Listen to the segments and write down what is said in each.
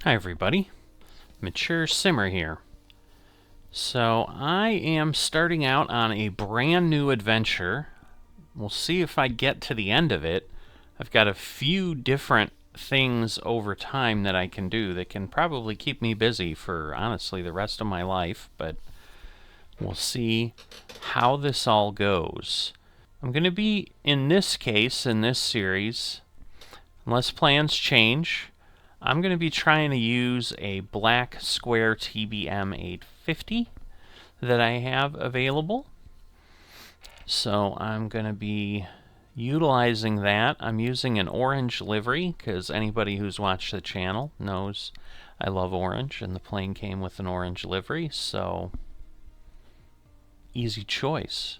Hi everybody, Mature Simmer here. So I am starting out on a brand new adventure. We'll see if I get to the end of it. I've got a few different things over time that I can do that can probably keep me busy for, honestly, the rest of my life, but we'll see how this all goes. I'm going to be, in this case, in this series, unless plans change, I'm going to be trying to use a black square TBM 850 that I have available. So I'm going to be utilizing that. I'm using an orange livery because anybody who's watched the channel knows I love orange, and the plane came with an orange livery, so easy choice.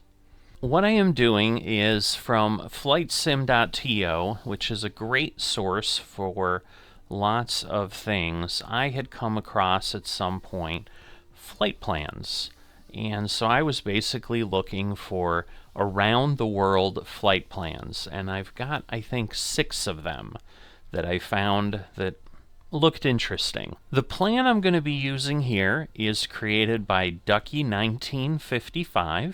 What I am doing is from FlightSim.to, which is a great source for lots of things. I had come across at some point flight plans, and so I was basically looking for around the world flight plans, and I've got, I think, 6 of them that I found that looked interesting. The plan I'm going to be using here is created by Ducky1955.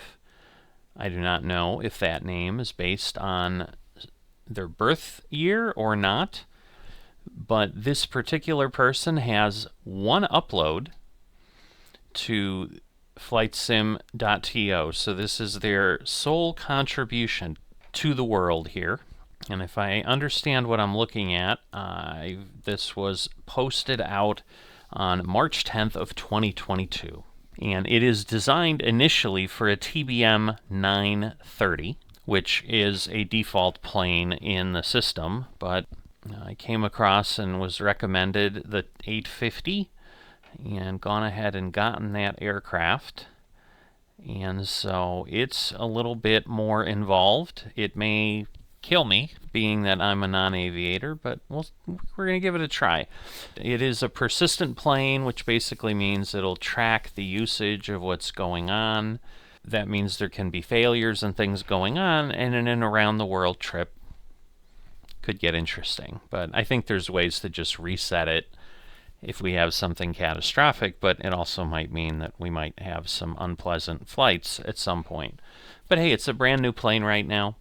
I do not know if that name is based on their birth year or not, but this particular person has one upload to FlightSim.to, so this is their sole contribution to the world here. And if I understand what I'm looking at, this was posted out on March 10th of 2022. And it is designed initially for a TBM 930, which is a default plane in the system, but I came across and was recommended the 850 and gone ahead and gotten that aircraft. And so it's a little bit more involved. It may kill me, being that I'm a non-aviator, but we're going to give it a try. It is a persistent plane, which basically means it'll track the usage of what's going on. That means there can be failures and things going on, and an around the world trip could get interesting. But I think there's ways to just reset it if we have something catastrophic, but it also might mean that we might have some unpleasant flights at some point. But hey, it's a brand new plane right now,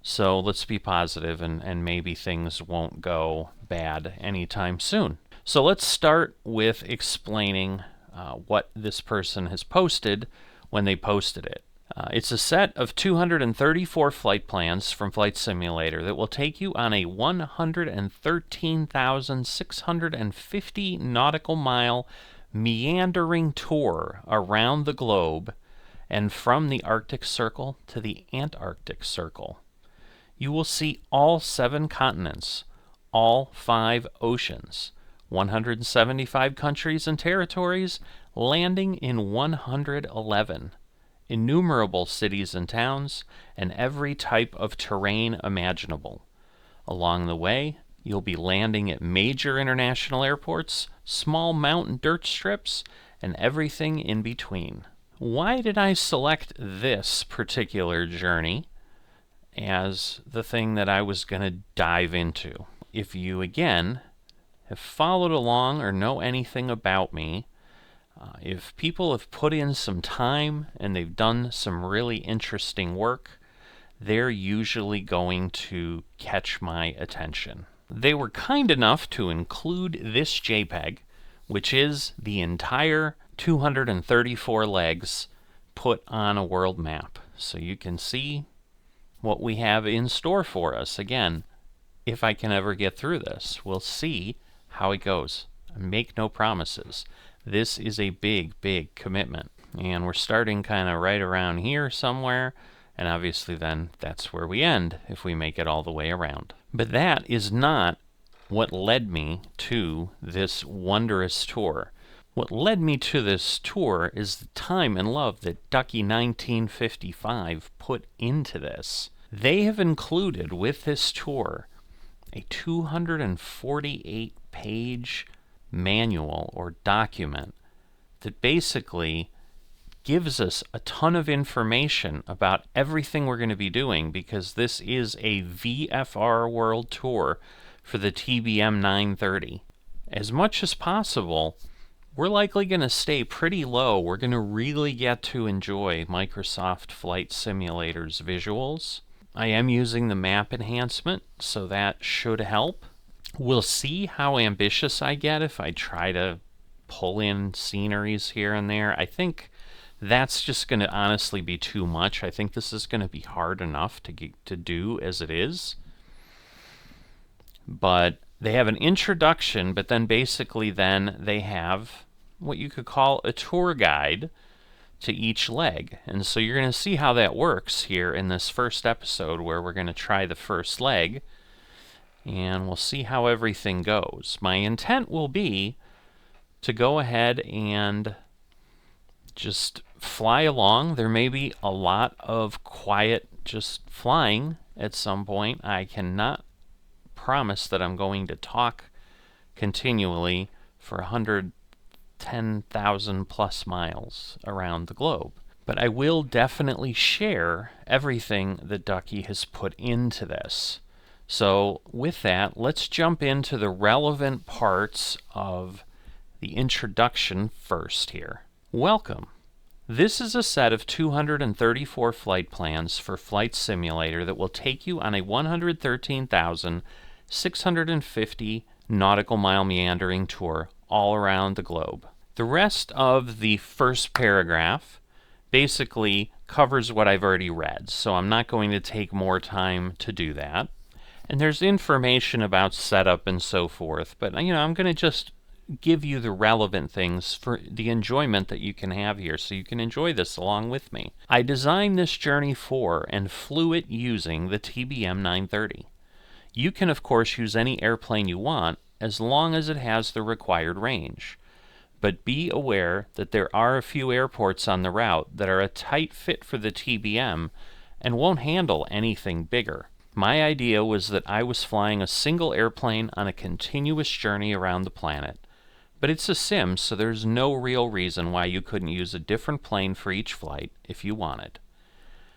so let's be positive, and maybe things won't go bad anytime soon. So let's start with explaining what this person has posted when they posted it. It's a set of 234 flight plans from Flight Simulator that will take you on a 113,650 nautical mile meandering tour around the globe and from the Arctic Circle to the Antarctic Circle. You will see all 7 continents, all 5 oceans, 175 countries and territories, landing in 111. Innumerable cities and towns, and every type of terrain imaginable. Along the way, you'll be landing at major international airports, small mountain dirt strips, and everything in between. Why did I select this particular journey as the thing that I was going to dive into? If you, again, have followed along or know anything about me, if people have put in some time and they've done some really interesting work, they're usually going to catch my attention. They were kind enough to include this JPEG, which is the entire 234 legs put on a world map. So you can see what we have in store for us. Again, if I can ever get through this, we'll see how it goes. Make no promises. This is a big, big commitment. And we're starting kind of right around here somewhere, and obviously then that's where we end if we make it all the way around. But that is not what led me to this wondrous tour. What led me to this tour is the time and love that Ducky1955 put into this. They have included with this tour a 248-page manual or document that basically gives us a ton of information about everything we're going to be doing, because this is a VFR World Tour for the TBM 930. as much as possible, we're likely going to stay pretty low. We're going to really get to enjoy Microsoft Flight Simulator's visuals. I am using the map enhancement, so that should help. We'll see how ambitious I get if I try to pull in sceneries here and there. I think that's just going to honestly be too much. I think this is going to be hard enough to do as it is. But they have an introduction, but then basically then they have what you could call a tour guide to each leg. And so you're going to see how that works here in this first episode, where we're going to try the first leg, and we'll see how everything goes. My intent will be to go ahead and just fly along. There may be a lot of quiet just flying at some point. I cannot promise that I'm going to talk continually for 110,000 plus miles around the globe. But I will definitely share everything that Ducky has put into this. So with that, let's jump into the relevant parts of the introduction first here. Welcome. This is a set of 234 flight plans for Flight Simulator that will take you on a 113,650 nautical mile meandering tour all around the globe. The rest of the first paragraph basically covers what I've already read, so I'm not going to take more time to do that. And there's information about setup and so forth, but I'm going to just give you the relevant things for the enjoyment that you can have here, so you can enjoy this along with me. I designed this journey for and flew it using the TBM 930. You can of course use any airplane you want as long as it has the required range. But be aware that there are a few airports on the route that are a tight fit for the TBM and won't handle anything bigger. My idea was that I was flying a single airplane on a continuous journey around the planet. But it's a sim, so there's no real reason why you couldn't use a different plane for each flight if you wanted.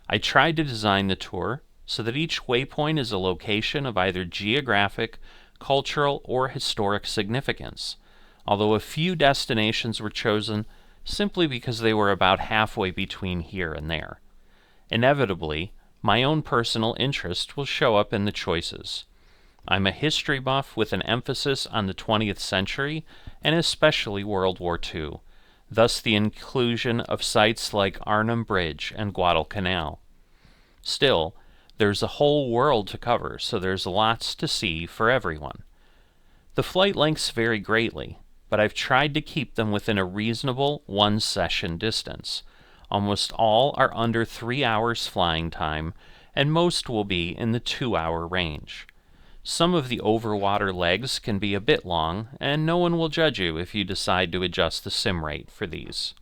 I tried to design the tour so that each waypoint is a location of either geographic, cultural, or historic significance, although a few destinations were chosen simply because they were about halfway between here and there. Inevitably, my own personal interest will show up in the choices. I'm a history buff with an emphasis on the 20th century and especially World War II, thus the inclusion of sites like Arnhem Bridge and Guadalcanal. Still, there's a whole world to cover, so there's lots to see for everyone. The flight lengths vary greatly, but I've tried to keep them within a reasonable one-session distance. Almost all are under 3 hours flying time, and most will be in the 2-hour range. Some of the overwater legs can be a bit long, and no one will judge you if you decide to adjust the sim rate for these.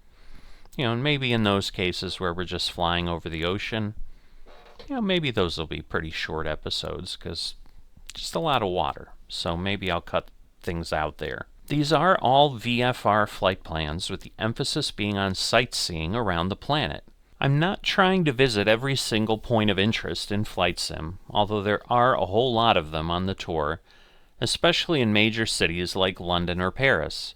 And maybe in those cases where we're just flying over the ocean, maybe those will be pretty short episodes, because just a lot of water, so maybe I'll cut things out there. These are all VFR flight plans, with the emphasis being on sightseeing around the planet. I'm not trying to visit every single point of interest in Flight Sim, although there are a whole lot of them on the tour, especially in major cities like London or Paris.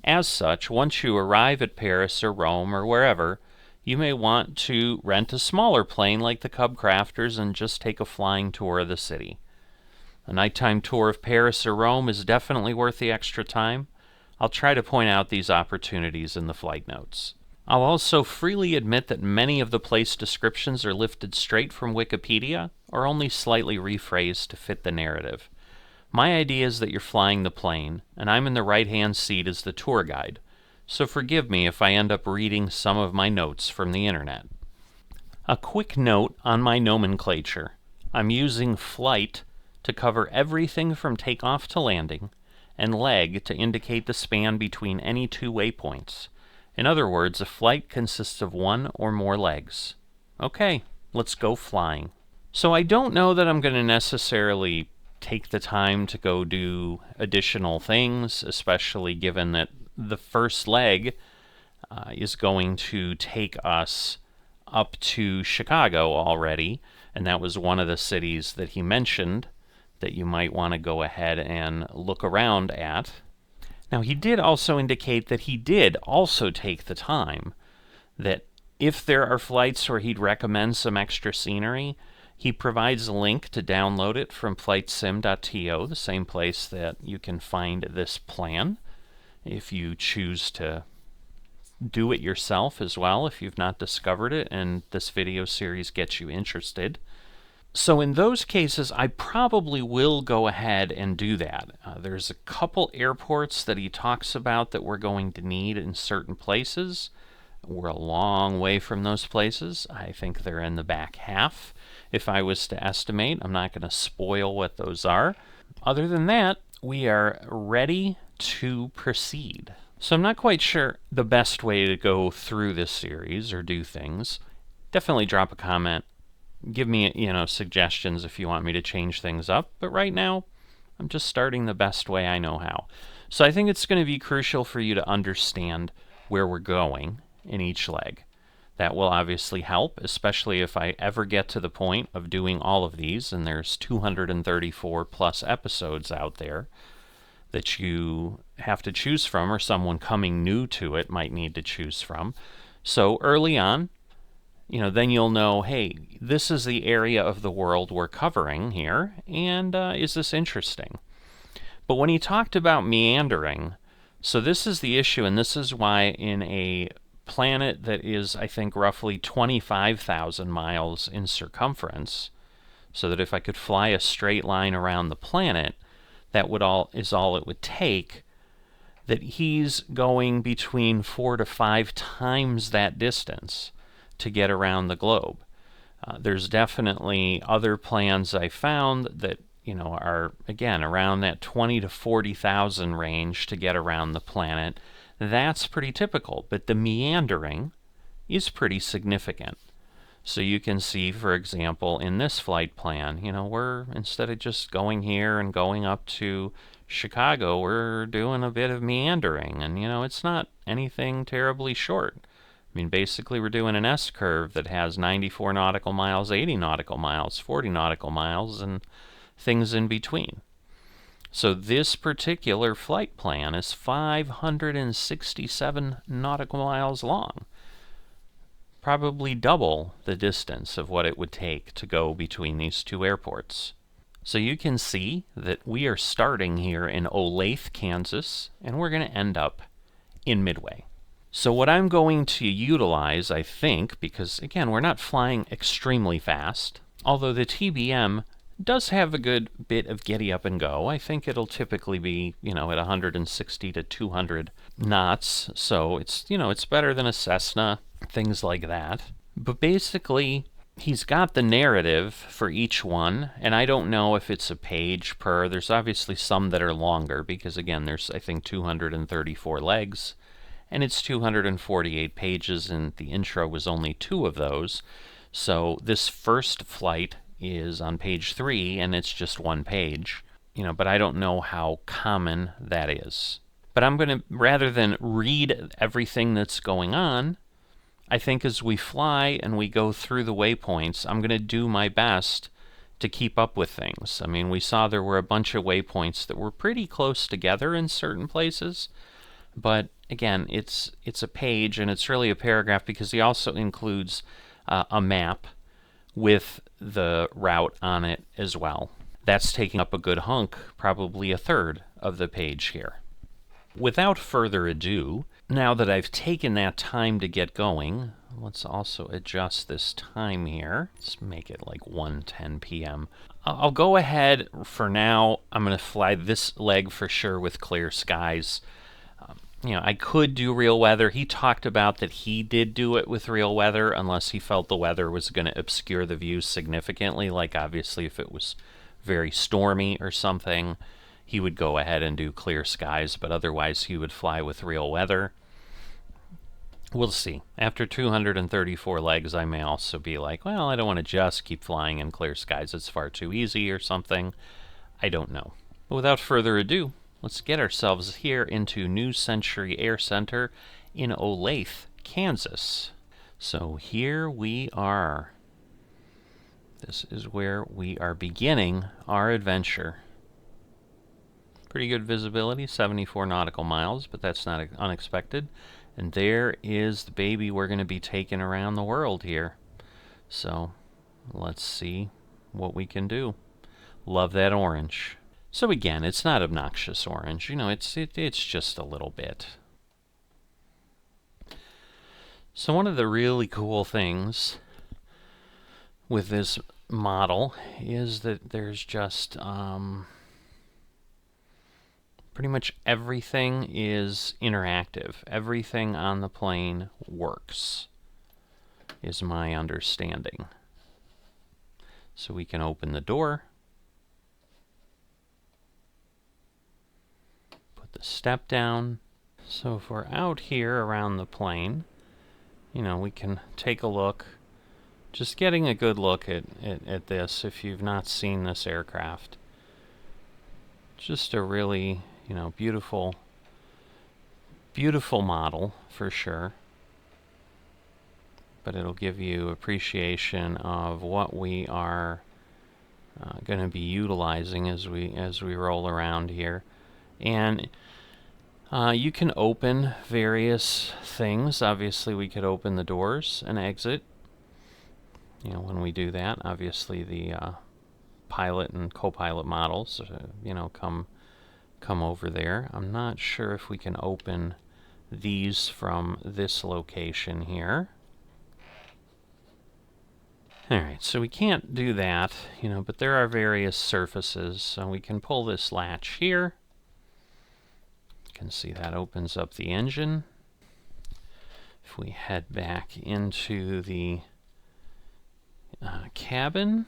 As such, once you arrive at Paris or Rome or wherever, you may want to rent a smaller plane like the Cub Crafters and just take a flying tour of the city. A nighttime tour of Paris or Rome is definitely worth the extra time. I'll try to point out these opportunities in the flight notes. I'll also freely admit that many of the place descriptions are lifted straight from Wikipedia or only slightly rephrased to fit the narrative. My idea is that you're flying the plane, and I'm in the right-hand seat as the tour guide, so forgive me if I end up reading some of my notes from the internet. A quick note on my nomenclature. I'm using flight to cover everything from takeoff to landing, and leg to indicate the span between any two waypoints. In other words, a flight consists of one or more legs. Okay, let's go flying. So I don't know that I'm going to necessarily take the time to go do additional things, especially given that the first leg is going to take us up to Chicago already, and that was one of the cities that he mentioned that you might want to go ahead and look around at. Now, he did also indicate that he did also take the time, that if there are flights where he'd recommend some extra scenery, he provides a link to download it from flightsim.to, the same place that you can find this plan, if you choose to do it yourself as well, if you've not discovered it and this video series gets you interested. So in those cases, I probably will go ahead and do that. There's a couple airports that he talks about that we're going to need in certain places. We're a long way from those places. I think they're in the back half. If I was to estimate, I'm not going to spoil what those are. Other than that, we are ready to proceed. So I'm not quite sure the best way to go through this series or do things. Definitely drop a comment. Give me, suggestions if you want me to change things up. But right now, I'm just starting the best way I know how. So I think it's going to be crucial for you to understand where we're going in each leg. That will obviously help, especially if I ever get to the point of doing all of these, and there's 234 plus episodes out there that you have to choose from, or someone coming new to it might need to choose from. So early on, then you'll know, hey, this is the area of the world we're covering here, and is this interesting? But when he talked about meandering, so this is the issue, and this is why in a planet that is, I think, roughly 25,000 miles in circumference, so that if I could fly a straight line around the planet, that is all it would take, that he's going between 4 to 5 times that distance to get around the globe. There's definitely other plans I found that are, again, around that 20 to 40,000 range to get around the planet. That's pretty typical, but the meandering is pretty significant. So you can see, for example, in this flight plan, we're, instead of just going here and going up to Chicago, we're doing a bit of meandering, and it's not anything terribly short. I mean, basically we're doing an S-curve that has 94 nautical miles, 80 nautical miles, 40 nautical miles, and things in between. So this particular flight plan is 567 nautical miles long. Probably double the distance of what it would take to go between these two airports. So you can see that we are starting here in Olathe, Kansas, and we're going to end up in Midway. So what I'm going to utilize, I think, because again, we're not flying extremely fast, although the TBM does have a good bit of giddy up and go. I think it'll typically be, at 160 to 200 knots, so it's, it's better than a Cessna, things like that. But basically, he's got the narrative for each one, and I don't know if it's a page per. There's obviously some that are longer, because again, there's, I think, 234 legs, and it's 248 pages, and the intro was only 2 of those. So this first flight is on page 3, and it's just 1 page, but I don't know how common that is. But I'm going to, rather than read everything that's going on, I think as we fly and we go through the waypoints, I'm going to do my best to keep up with things. I mean, we saw there were a bunch of waypoints that were pretty close together in certain places, but again, it's a page, and it's really a paragraph, because he also includes a map with the route on it as well. That's taking up a good hunk, probably a third of the page here. Without further ado, now that I've taken that time to get going, let's also adjust this time here. Let's make it like 1:10 p.m. I'll go ahead for now. I'm going to fly this leg for sure with clear skies. I could do real weather. He talked about that he did do it with real weather unless he felt the weather was going to obscure the view significantly, like obviously if it was very stormy or something, he would go ahead and do clear skies, but otherwise he would fly with real weather. We'll see. After 234 legs, I may also be like, well, I don't want to just keep flying in clear skies. It's far too easy or something. I don't know. But without further ado, let's get ourselves here into New Century Air Center in Olathe, Kansas. So here we are. This is where we are beginning our adventure. Pretty good visibility, 74 nautical miles, but that's not unexpected. And there is the baby we're going to be taking around the world here. So let's see what we can do. Love that orange. So again, it's not obnoxious orange. You know, it's just a little bit. So one of the really cool things with this model is that there's just pretty much everything is interactive. Everything on the plane works, is my understanding. So we can open the door, put the step down. So if we're out here around the plane, you know, we can take a look. Just getting a good look at this, if you've not seen this aircraft. Just a really, you know, beautiful model for sure. But it'll give you appreciation of what we are going to be utilizing as we roll around here. And you can open various things. Obviously, we could open the doors and exit. You know, when we do that, obviously the pilot and co-pilot models, you know, come over there. I'm not sure if we can open these from this location here. Alright, so we can't do that, you know, but there are various surfaces. So we can pull this latch here. You can see that opens up the engine. If we head back into the cabin,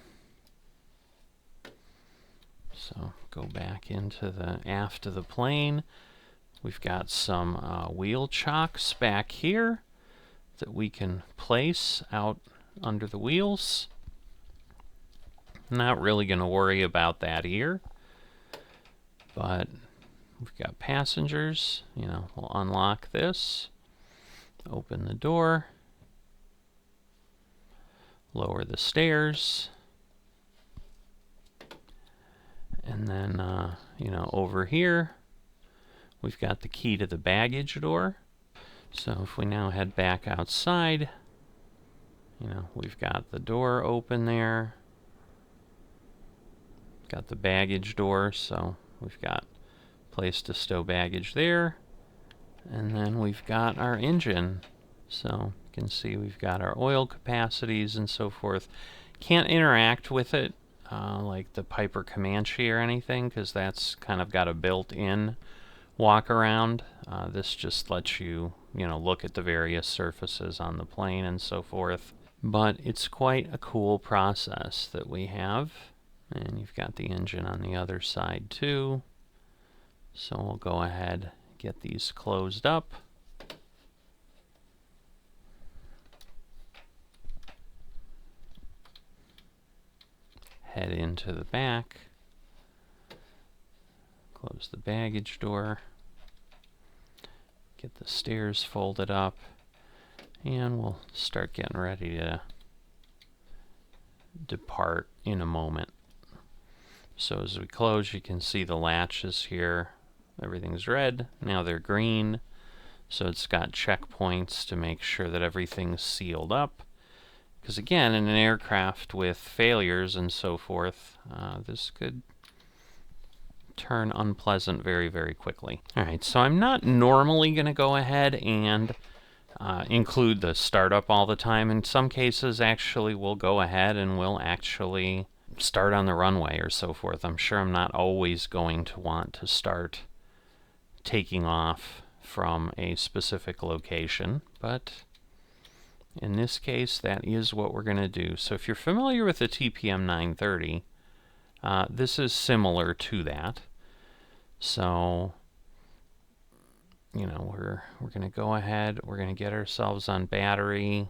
so go back into the aft of the plane. We've got some wheel chocks back here that we can place out under the wheels. Not really going to worry about that here, but we've got passengers. You know, we'll unlock this, open the door, lower the stairs, and then you know, over here we've got the key to the baggage door. So if we now head back outside, you know, we've got the door open there. Got the baggage door, so we've got a place to stow baggage there. And then we've got our engine. So you can see we've got our oil capacities and so forth. Can't interact with it like the Piper Comanche or anything, because that's kind of got a built-in walk around. This just lets you, you know, look at the various surfaces on the plane and so forth. But it's quite a cool process that we have. And you've got the engine on the other side too. So we'll go ahead and get these closed up. Head into the back. Close the baggage door. Get the stairs folded up. And we'll start getting ready to depart in a moment. So as we close, you can see the latches here. Everything's red. Now they're green. So it's got checkpoints to make sure that everything's sealed up. Because again, in an aircraft with failures and so forth, this could turn unpleasant very, very quickly. Alright, so I'm not normally going to go ahead and include the startup all the time. In some cases, actually, we'll go ahead and we'll actually start on the runway or so forth. I'm sure I'm not always going to want to start taking off from a specific location, but in this case, that is what we're going to do. So if you're familiar with the TPM 930, this is similar to that. So, you know, we're going to go ahead, we're going to get ourselves on battery.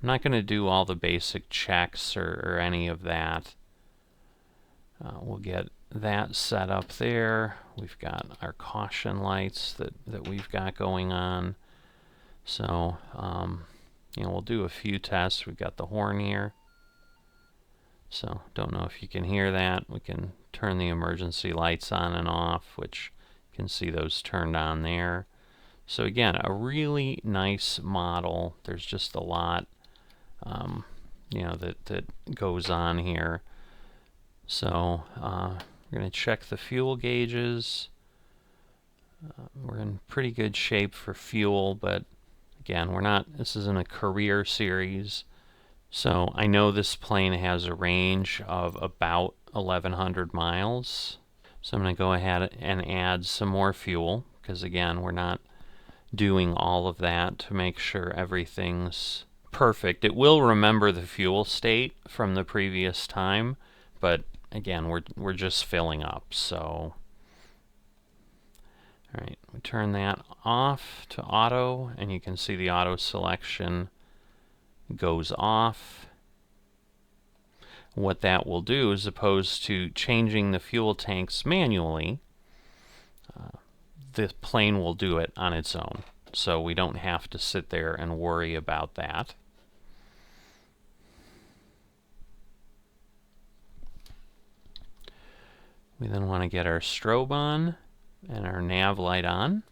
I'm not going to do all the basic checks or any of that. We'll get that set up there. We've got our caution lights that we've got going on. So, you know, we'll do a few tests. We've got the horn here. So don't know if you can hear that. We can turn the emergency lights on and off, which you can see those turned on there. So again, a really nice model. There's just a lot that goes on here. So we're going to check the fuel gauges. We're in pretty good shape for fuel, but again, this isn't a career series. So I know this plane has a range of about 1,100 miles. So I'm going to go ahead and add some more fuel, because again, we're not doing all of that to make sure everything's perfect. It will remember the fuel state from the previous time, but again, we're just filling up. So all right, we turn that off to auto, and you can see the auto selection goes off. What that will do, as opposed to changing the fuel tanks manually, the plane will do it on its own. So we don't have to sit there and worry about that. We then want to get our strobe on and our nav light on.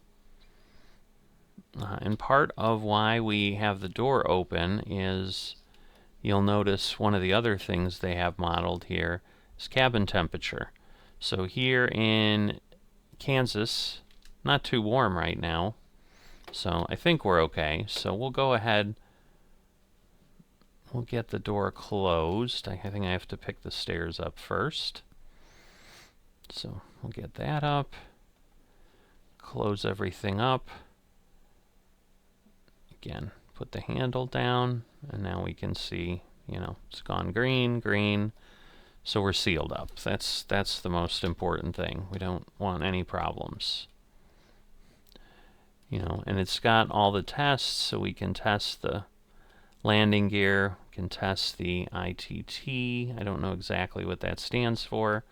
And part of why we have the door open is, you'll notice one of the other things they have modeled here is cabin temperature. So here in Kansas, not too warm right now, so I think we're okay. So we'll go ahead, we'll get the door closed. I think I have to pick the stairs up first. So we'll get that up, close everything up. Again, put the handle down, and now we can see, it's gone green, so we're sealed up. That's the most important thing. We don't want any problems. And it's got all the tests, so we can test the landing gear, we can test the ITT. I don't know exactly what that stands for.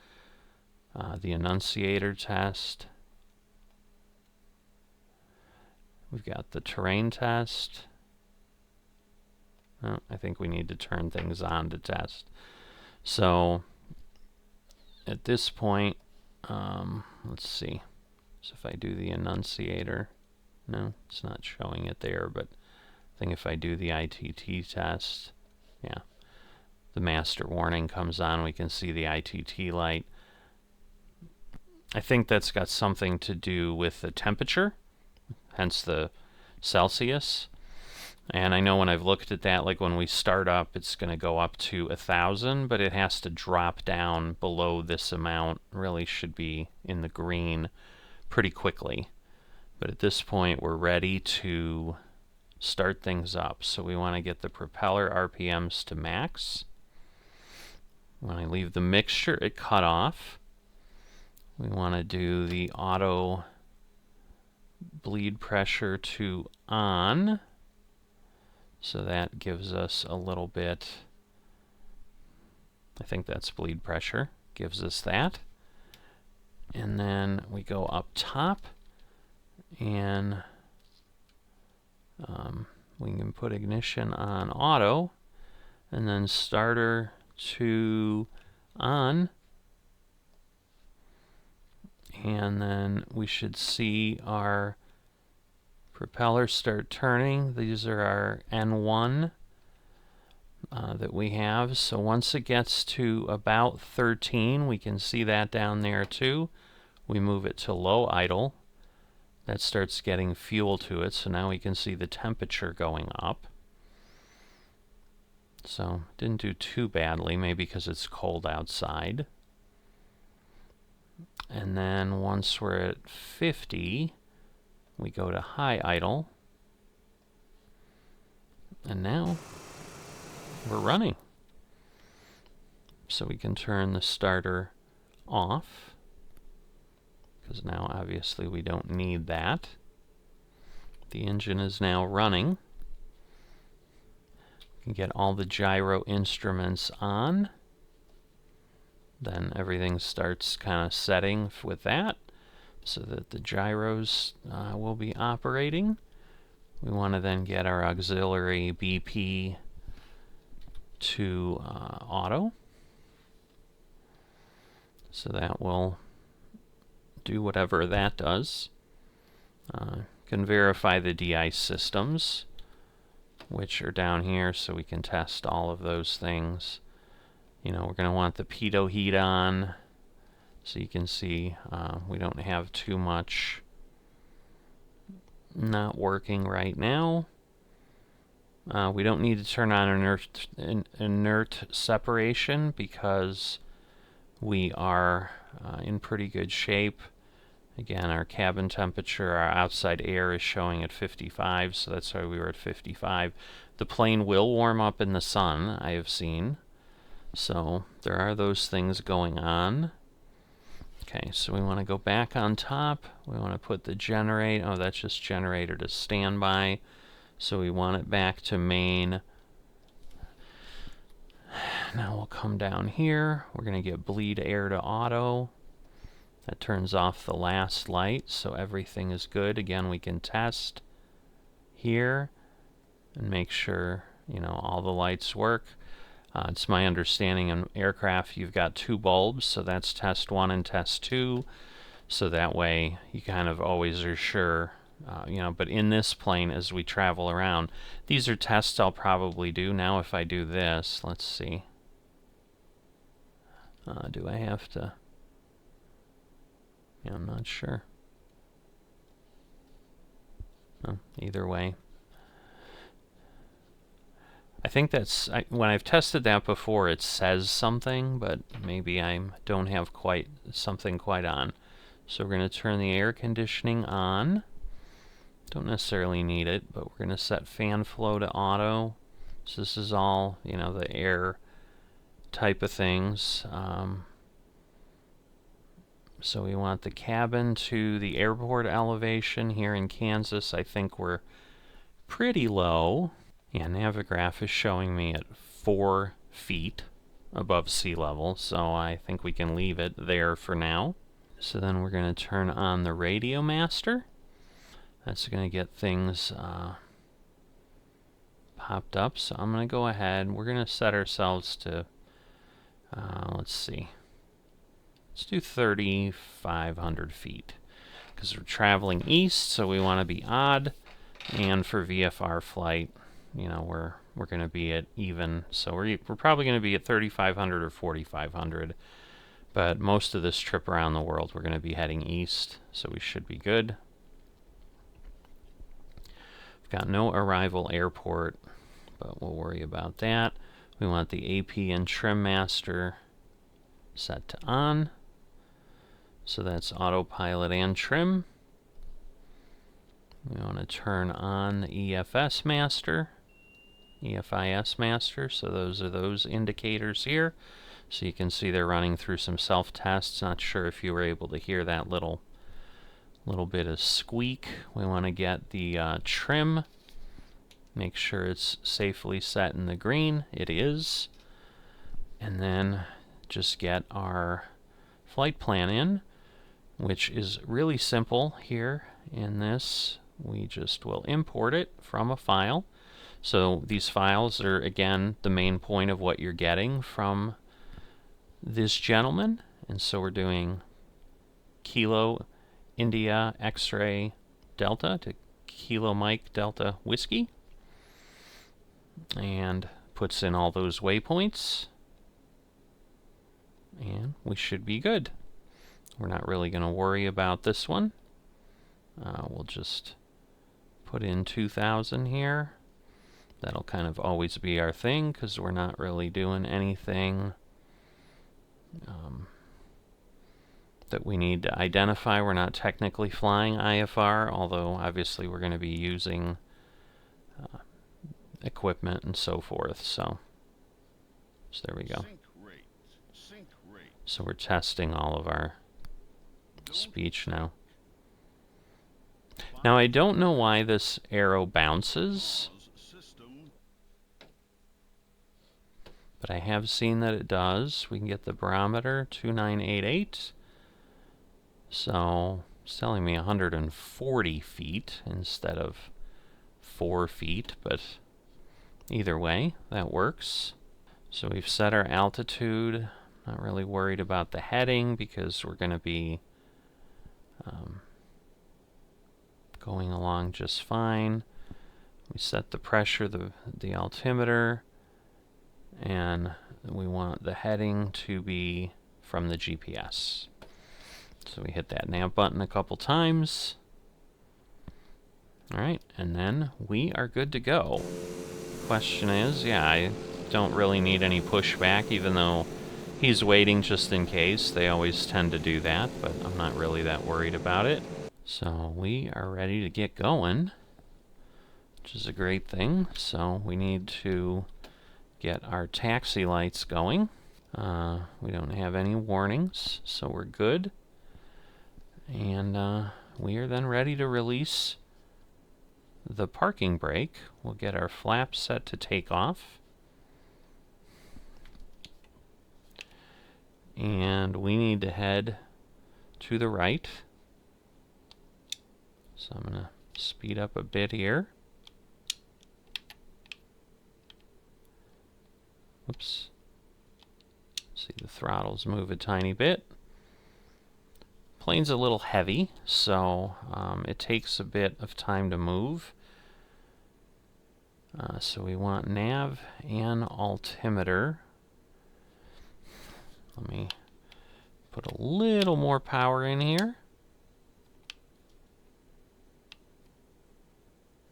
The annunciator test. We've got the terrain test. Oh, I think we need to turn things on to test. So at this point, let's see. So if I do the annunciator, no, it's not showing it there, but I think if I do the ITT test, yeah, the master warning comes on. We can see the ITT light. I think that's got something to do with the temperature, hence the Celsius. And I know when I've looked at that, like when we start up, it's going to go up to 1,000, but it has to drop down below this amount. Really should be in the green pretty quickly. But at this point, we're ready to start things up. So we want to get the propeller RPMs to max. When I leave the mixture at cutoff, we want to do the auto bleed pressure to on. So that gives us a little bit, I think that's bleed pressure, gives us that. And then we go up top, and we can put ignition on auto, and then starter to on. And then we should see our propellers start turning. These are our N1 that we have. So once it gets to about 13, we can see that down there too. We move it to low idle. That starts getting fuel to it. So now we can see the temperature going up. So didn't do too badly, maybe because it's cold outside. And then once we're at 50, we go to high idle, and now we're running. So we can turn the starter off, because now obviously we don't need that. The engine is now running. We can get all the gyro instruments on. Then everything starts kind of setting with that, so that the gyros will be operating. We want to then get our auxiliary BP to auto. So that will do whatever that does. Can verify the de-ice systems, which are down here, so we can test all of those things. You know, we're going to want the pitot heat on, so you can see we don't have too much not working right now. We don't need to turn on inert separation because we are in pretty good shape. Again, our cabin temperature, our outside air is showing at 55, so that's why we were at 55. The plane will warm up in the sun, I have seen. So there are those things going on. Okay, so we want to go back on top. We want to put the generate. Oh, that's just generator to standby. So we want it back to main. Now we'll come down here. We're going to get bleed air to auto. That turns off the last light, so everything is good. Again, we can test here and make sure, you know, all the lights work. It's my understanding in aircraft you've got 2 bulbs, so that's test 1 and test 2. So that way you kind of always are sure, you know, but in this plane as we travel around, these are tests I'll probably do. Now if I do this, let's see. Do I have to? Yeah, I'm not sure. Either way. I think that's, when I've tested that before, it says something, but maybe I don't have quite something quite on. So we're going to turn the air conditioning on. Don't necessarily need it, but we're going to set fan flow to auto. So this is all, you know, the air type of things. So we want the cabin to the airport elevation. Here in Kansas, I think we're pretty low. Yeah, Navigraph is showing me at 4 feet above sea level, so I think we can leave it there for now. So then we're going to turn on the radio master. That's going to get things popped up. So I'm going to go ahead. We're going to set ourselves to, let's see. Let's do 3,500 feet. Because we're traveling east, so we want to be odd. And for VFR flight, you know, we're going to be at even. So we're probably going to be at 3,500 or 4,500. But most of this trip around the world, we're going to be heading east, so we should be good. We've got no arrival airport, but we'll worry about that. We want the AP and trim master set to on. So that's autopilot and trim. We want to turn on the EFS master, EFIS master, so those are those indicators here. So you can see they're running through some self-tests. Not sure if you were able to hear that little bit of squeak. We want to get the trim, make sure it's safely set in the green. It is. And then just get our flight plan in, which is really simple here in this. We just will import it from a file. So these files are, again, the main point of what you're getting from this gentleman. And so we're doing Kilo India X-ray Delta to Kilo Mike Delta Whiskey. And puts in all those waypoints. And we should be good. We're not really going to worry about this one. We'll just put in 2,000 here. That'll kind of always be our thing because we're not really doing anything that we need to identify. We're not technically flying IFR, although obviously we're going to be using equipment and so forth. So there we go. So we're testing all of our speech now. Now I don't know why this arrow bounces, but I have seen that it does. We can get the barometer, 2988. So it's telling me 140 feet instead of 4 feet, but either way, that works. So we've set our altitude. Not really worried about the heading because we're going to be going along just fine. We set the pressure, the altimeter, and we want the heading to be from the GPS. So we hit that nav button a couple times. Alright, and then we are good to go. Question is, yeah, I don't really need any pushback, even though he's waiting just in case. They always tend to do that, but I'm not really that worried about it. So we are ready to get going, which is a great thing. So we need to get our taxi lights going. We don't have any warnings, so we're good. And we are then ready to release the parking brake. We'll get our flaps set to take off. And we need to head to the right. So I'm going to speed up a bit here. Whoops. See, the throttles move a tiny bit. Plane's a little heavy, so it takes a bit of time to move. So we want nav and altimeter. Let me put a little more power in here.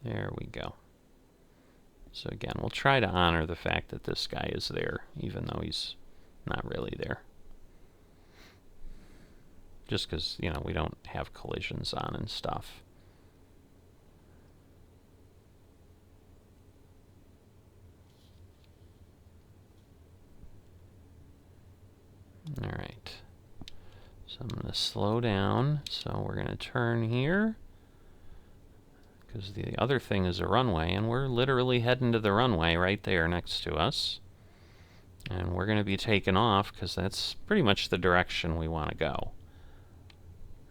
There we go. So again, we'll try to honor the fact that this guy is there, even though he's not really there. Just because, you know, we don't have collisions on and stuff. Alright. So I'm going to slow down. So we're going to turn here, because the other thing is a runway, and we're literally heading to the runway right there next to us. And we're going to be taking off because that's pretty much the direction we want to go.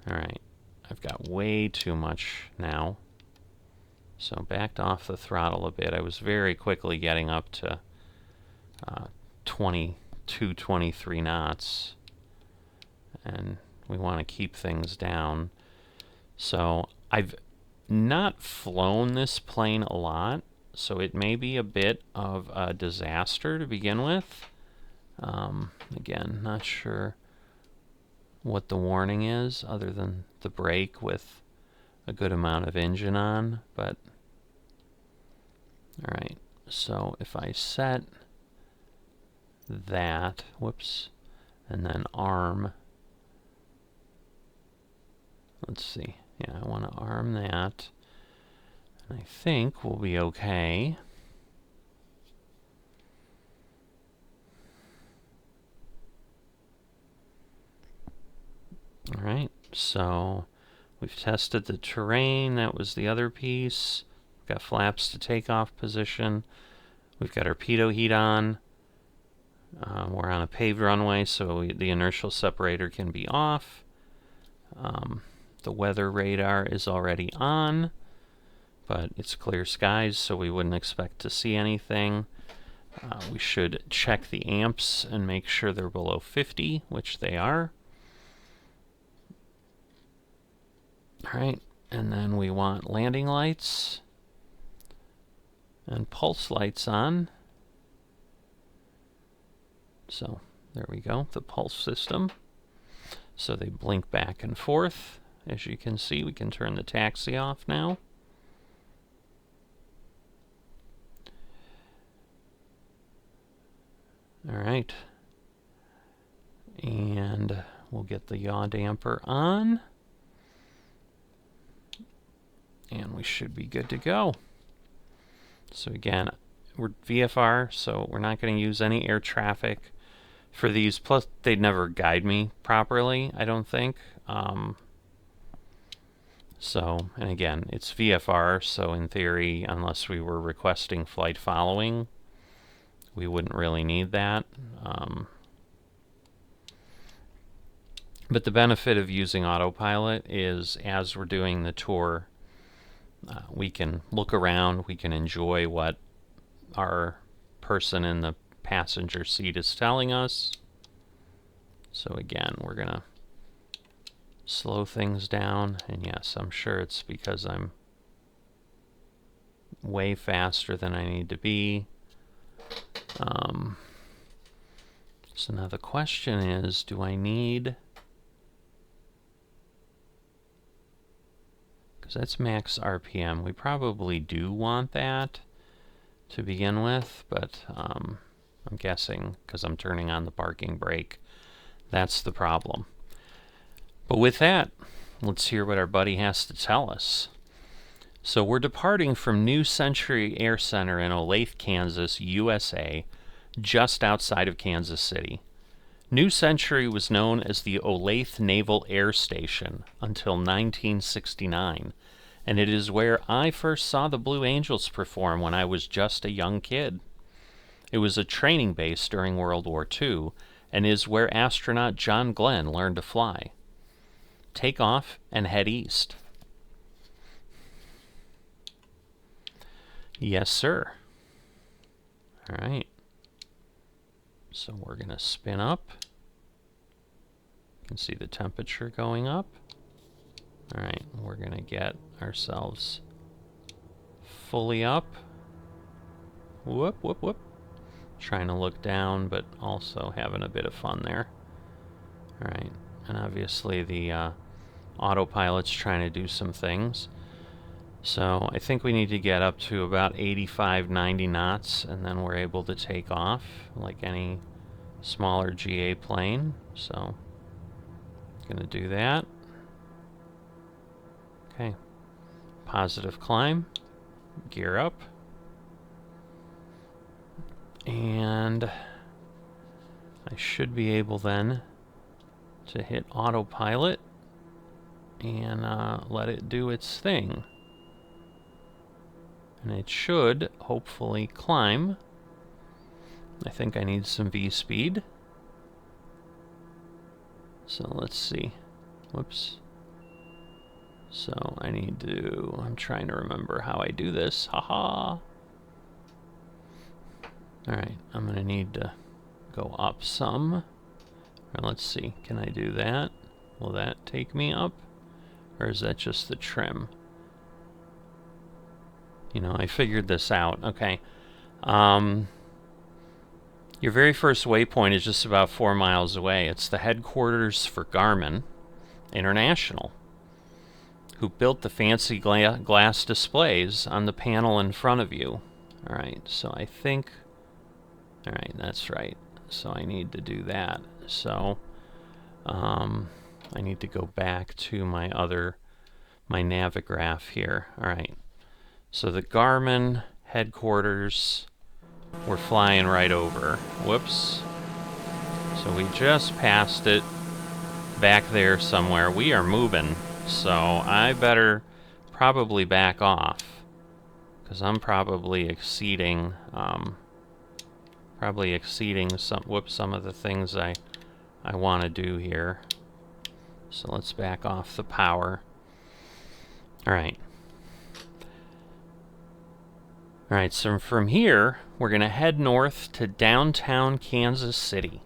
Alright, I've got way too much now. So backed off the throttle a bit. I was very quickly getting up to 22, 23 knots. And we want to keep things down. So I've not flown this plane a lot, so it may be a bit of a disaster to begin with. Again, not sure what the warning is other than the brake with a good amount of engine on, but alright, so if I set that, whoops, and then arm, let's see. Yeah, I want to arm that, and I think we'll be okay. Alright, so we've tested the terrain. That was the other piece. We've got flaps to takeoff position. We've got our pitot heat on. We're on a paved runway, so the inertial separator can be off. The weather radar is already on, but it's clear skies, so we wouldn't expect to see anything. We should check the amps and make sure they're below 50, which they are. Alright, and then we want landing lights and pulse lights on. So there we go, the pulse system. So they blink back and forth. As you can see, we can turn the taxi off now. Alright. And we'll get the yaw damper on. And we should be good to go. So again, we're VFR, so we're not going to use any air traffic for these. Plus, they'd never guide me properly, I don't think. So, and again, it's VFR, so in theory, unless we were requesting flight following, we wouldn't really need that. But the benefit of using autopilot is, as we're doing the tour, we can look around, we can enjoy what our person in the passenger seat is telling us. So again, we're going to slow things down. And yes, I'm sure it's because I'm way faster than I need to be. So now the question is, do I need... Because that's max RPM. We probably do want that to begin with, but I'm guessing because I'm turning on the parking brake, that's the problem. But with that, let's hear what our buddy has to tell us. So we're departing from New Century Air Center in Olathe, Kansas, USA, just outside of Kansas City. New Century was known as the Olathe Naval Air Station until 1969, and it is where I first saw the Blue Angels perform when I was just a young kid. It was a training base during World War II, and is where astronaut John Glenn learned to fly. Take off and head east. Yes, sir. All right. So we're going to spin up. You can see the temperature going up. All right, we're going to get ourselves fully up. Whoop, whoop, whoop. Trying to look down, but also having a bit of fun there. All right, and obviously the autopilot's trying to do some things. So I think we need to get up to about 85, 90 knots, and then we're able to take off like any smaller GA plane. So going to do that. Okay. Positive climb. Gear up. And I should be able then to hit autopilot and let it do its thing. And it should hopefully climb. I think I need some V speed. So let's see. Whoops. So I need to... I'm trying to remember how I do this. Haha. Alright, I'm going to need to go up some. Or let's see. Can I do that? Will that take me up? Or is that just the trim? You know, I figured this out. Okay. Your very first waypoint is just about 4 miles away. It's the headquarters for Garmin International, who built the fancy glass displays on the panel in front of you. Alright, so I think... Alright, that's right. So I need to do that. So, I need to go back to my Navigraph here. Alright. So the Garmin headquarters, we're flying right over. Whoops. So we just passed it back there somewhere. We are moving, so I better probably back off, because I'm probably exceeding some of the things I want to do here. So let's back off the power. Alright. Alright, so from here, we're going to head north to downtown Kansas City.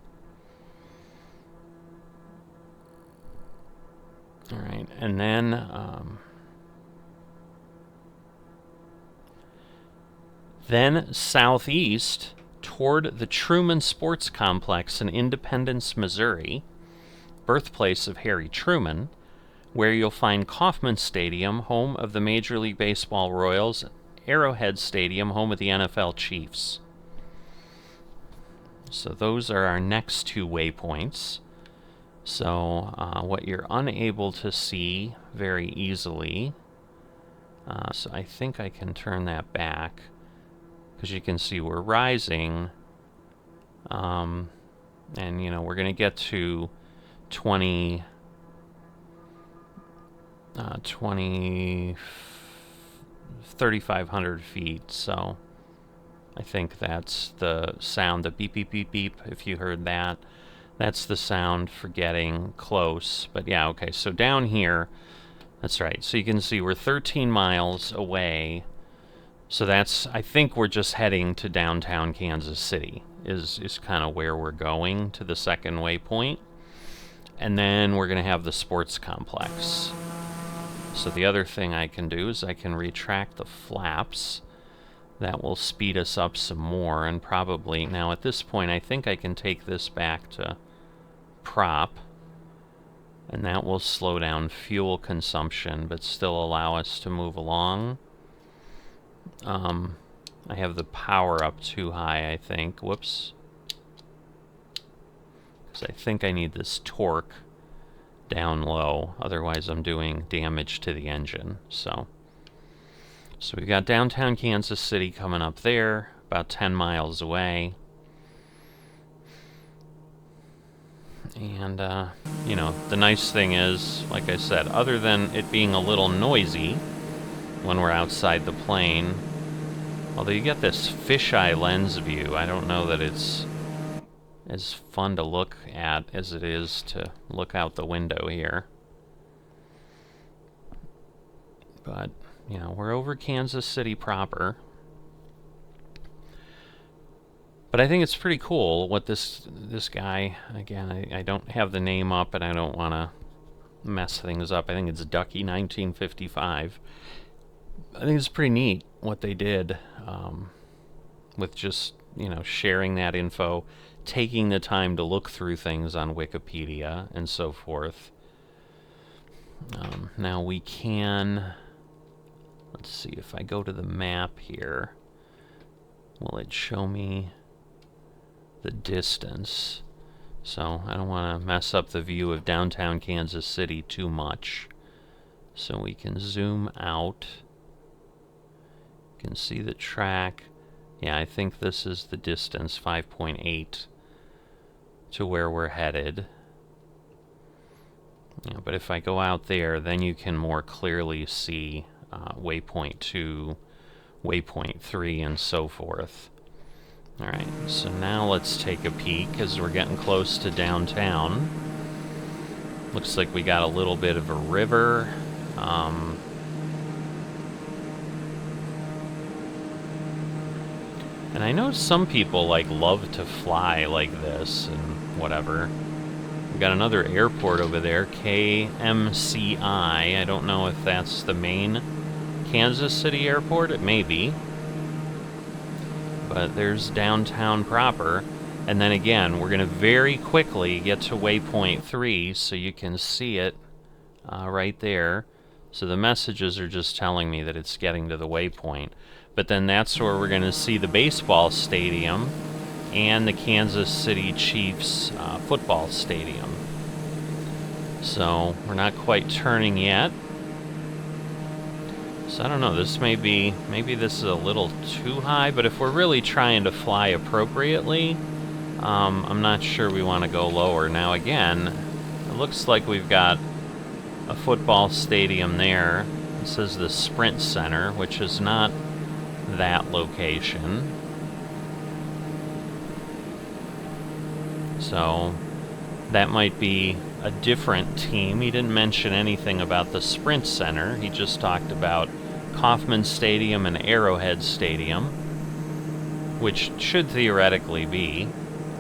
Alright, and then southeast toward the Truman Sports Complex in Independence, Missouri, birthplace of Harry Truman, where you'll find Kauffman Stadium, home of the Major League Baseball Royals, Arrowhead Stadium, home of the NFL Chiefs. So those are our next two waypoints. So what you're unable to see very easily, so I think I can turn that back, because you can see we're rising, and you know, we're going to get to 3,500 feet, so I think that's the sound, the beep, beep, beep, beep, if you heard that. That's the sound for getting close. But yeah, okay, so down here, that's right. So you can see we're 13 miles away. So that's, I think we're just heading to downtown Kansas City, is kind of where we're going, to the second waypoint. And then we're going to have the sports complex. So the other thing I can do is I can retract the flaps. That will speed us up some more, and probably, now at this point, I think I can take this back to prop, and that will slow down fuel consumption, but still allow us to move along. I have the power up too high, I think. Whoops. Because I think I need this torque down low, otherwise I'm doing damage to the engine. So we've got downtown Kansas City coming up there, about 10 miles away. And, you know, the nice thing is, like I said, other than it being a little noisy when we're outside the plane, although you get this fisheye lens view, I don't know that it's as fun to look at as it is to look out the window here. But, you know, we're over Kansas City proper. But I think it's pretty cool what this guy, again, I don't have the name up and I don't want to mess things up. I think it's Ducky 1955. I think it's pretty neat what they did with just, you know, sharing that info, taking the time to look through things on Wikipedia and so forth. Now we can, let's see, if I go to the map here, will it show me the distance? So I don't want to mess up the view of downtown Kansas City too much. So we can zoom out. You can see the track. Yeah, I think this is the distance, 5.8 to where we're headed. Yeah, but if I go out there, then you can more clearly see waypoint 2, waypoint 3, and so forth. Alright, so now let's take a peek as we're getting close to downtown. Looks like we got a little bit of a river. And I know some people love to fly like this and whatever. We got another airport over there, KMCI. I don't know if that's the main Kansas City airport. It may be. But there's downtown proper. And then again, we're going to very quickly get to waypoint 3 so you can see it right there. So the messages are just telling me that it's getting to the waypoint. But then that's where we're going to see the baseball stadium and the Kansas City Chiefs football stadium. So we're not quite turning yet. So I don't know, this maybe this is a little too high, but if we're really trying to fly appropriately, I'm not sure we want to go lower. Now again, it looks like we've got a football stadium there. This is the Sprint Center, which is not that location. So that might be a different team. He didn't mention anything about the Sprint Center. He just talked about Kauffman Stadium and Arrowhead Stadium, which should theoretically be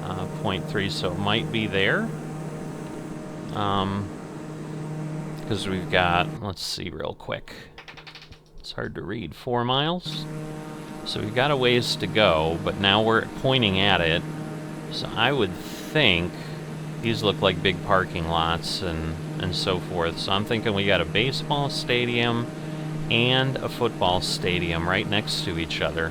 .3, so it might be there. Because we've got, let's see real quick. It's hard to read. 4 miles? So we've got a ways to go, but now we're pointing at it. So I would think these look like big parking lots and so forth. So I'm thinking we got a baseball stadium and a football stadium right next to each other.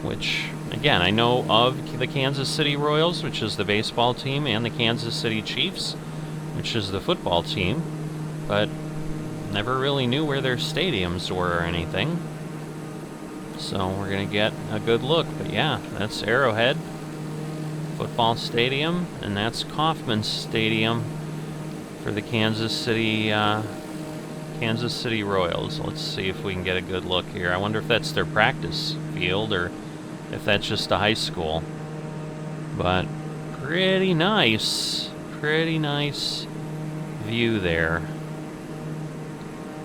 Which, again, I know of the Kansas City Royals, which is the baseball team, and the Kansas City Chiefs, which is the football team, but never really knew where their stadiums were or anything. So we're going to get a good look. But yeah, that's Arrowhead football stadium, and that's Kauffman Stadium for the Kansas City Royals. Let's see if we can get a good look here. I wonder if that's their practice field or if that's just a high school. But pretty nice view there.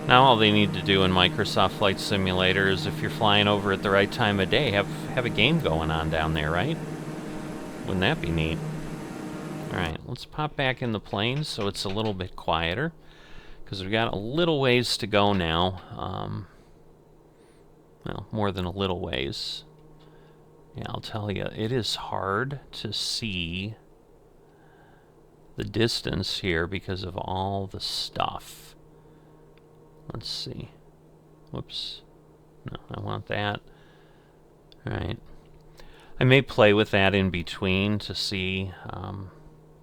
Now all they need to do in Microsoft Flight Simulator is, if you're flying over at the right time of day, have a game going on down there, right? Wouldn't that be neat? Alright, let's pop back in the plane so it's a little bit quieter, because we've got a little ways to go now. Well, more than a little ways. Yeah, I'll tell you, it is hard to see the distance here because of all the stuff. Let's see. Whoops. No, I want that. Alright. I may play with that in between to see.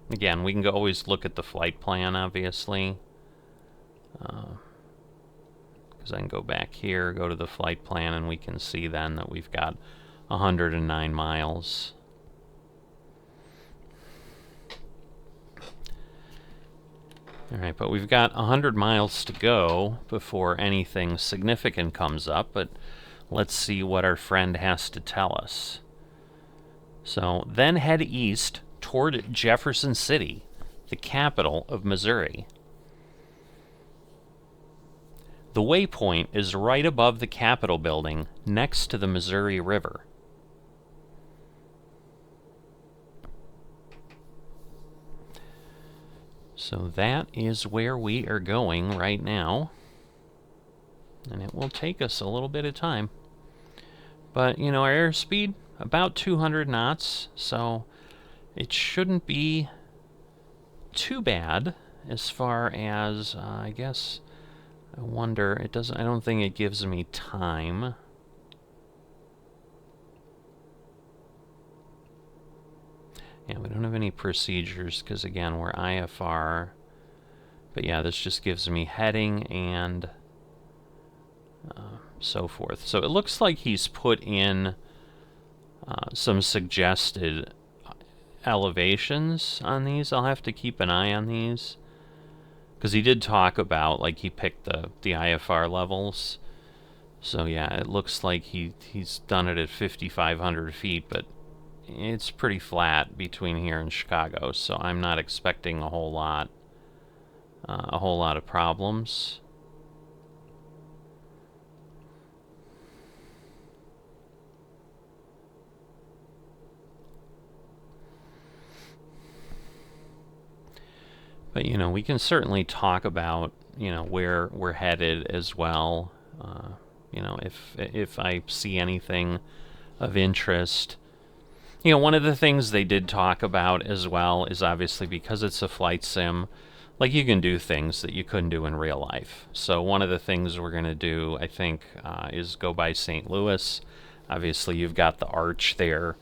Again, we can always look at the flight plan, obviously. Because I can go back here, go to the flight plan, and we can see then that we've got 109 miles. Alright, but we've got 100 miles to go before anything significant comes up, but let's see what our friend has to tell us. So, then head east toward Jefferson City, the capital of Missouri. The waypoint is right above the Capitol building, next to the Missouri River. So that is where we are going right now. And it will take us a little bit of time. But, you know, our airspeed, about 200 knots, so it shouldn't be too bad as far as, I guess, I wonder, it doesn't, I don't think it gives me time. Yeah, we don't have any procedures because, again, we're IFR. But yeah, this just gives me heading and so forth. So it looks like he's put in some suggested elevations on these. I'll have to keep an eye on these. Because he did talk about, like, he picked the IFR levels. So yeah, it looks like he's done it at 5,500 feet, but it's pretty flat between here and Chicago, so I'm not expecting a whole lot of problems. But you know, we can certainly talk about, you know, where we're headed as well. You know, if I see anything of interest. You know, one of the things they did talk about as well is obviously because it's a flight sim, like you can do things that you couldn't do in real life. So one of the things we're going to do, I think, is go by St. Louis. Obviously, you've got the arch there,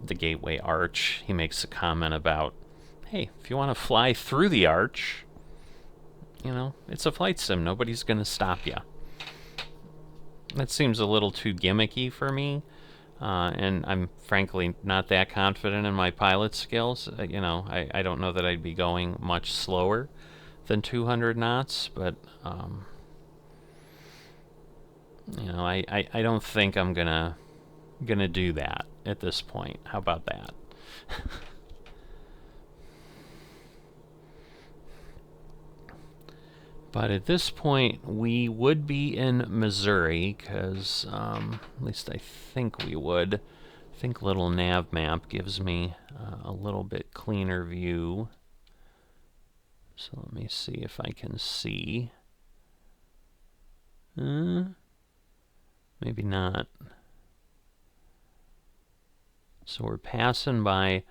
the Gateway Arch. He makes a comment about, hey, if you want to fly through the arch, you know, it's a flight sim. Nobody's going to stop you. That seems a little too gimmicky for me. And I'm frankly not that confident in my pilot skills. You know, I don't know that I'd be going much slower than 200 knots, but, you know, I don't think I'm gonna do that at this point. How about that? But at this point, we would be in Missouri, because, at least I think we would. I think little nav map gives me a little bit cleaner view. So let me see if I can see. Maybe not. So we're passing by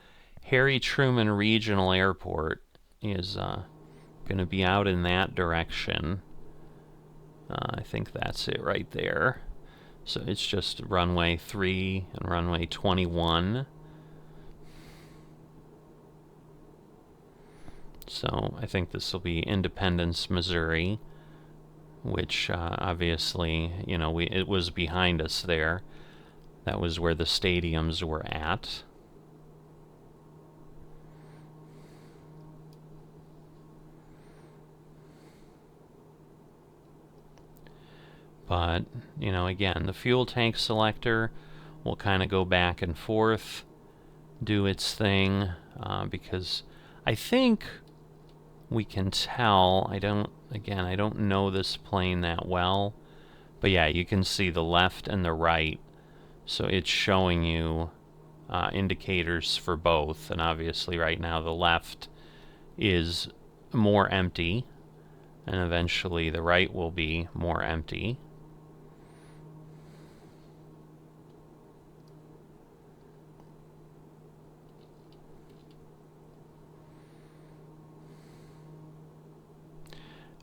Harry Truman Regional Airport. Is going to be out in that direction. I think that's it right there. So it's just runway 3 and runway 21. So I think this will be Independence, Missouri, which obviously, you know, it was behind us there. That was where the stadiums were at. But, you know, again, the fuel tank selector will kind of go back and forth, do its thing, because I think we can tell, I don't know this plane that well, but yeah, you can see the left and the right, so it's showing you indicators for both, and obviously right now the left is more empty, and eventually the right will be more empty.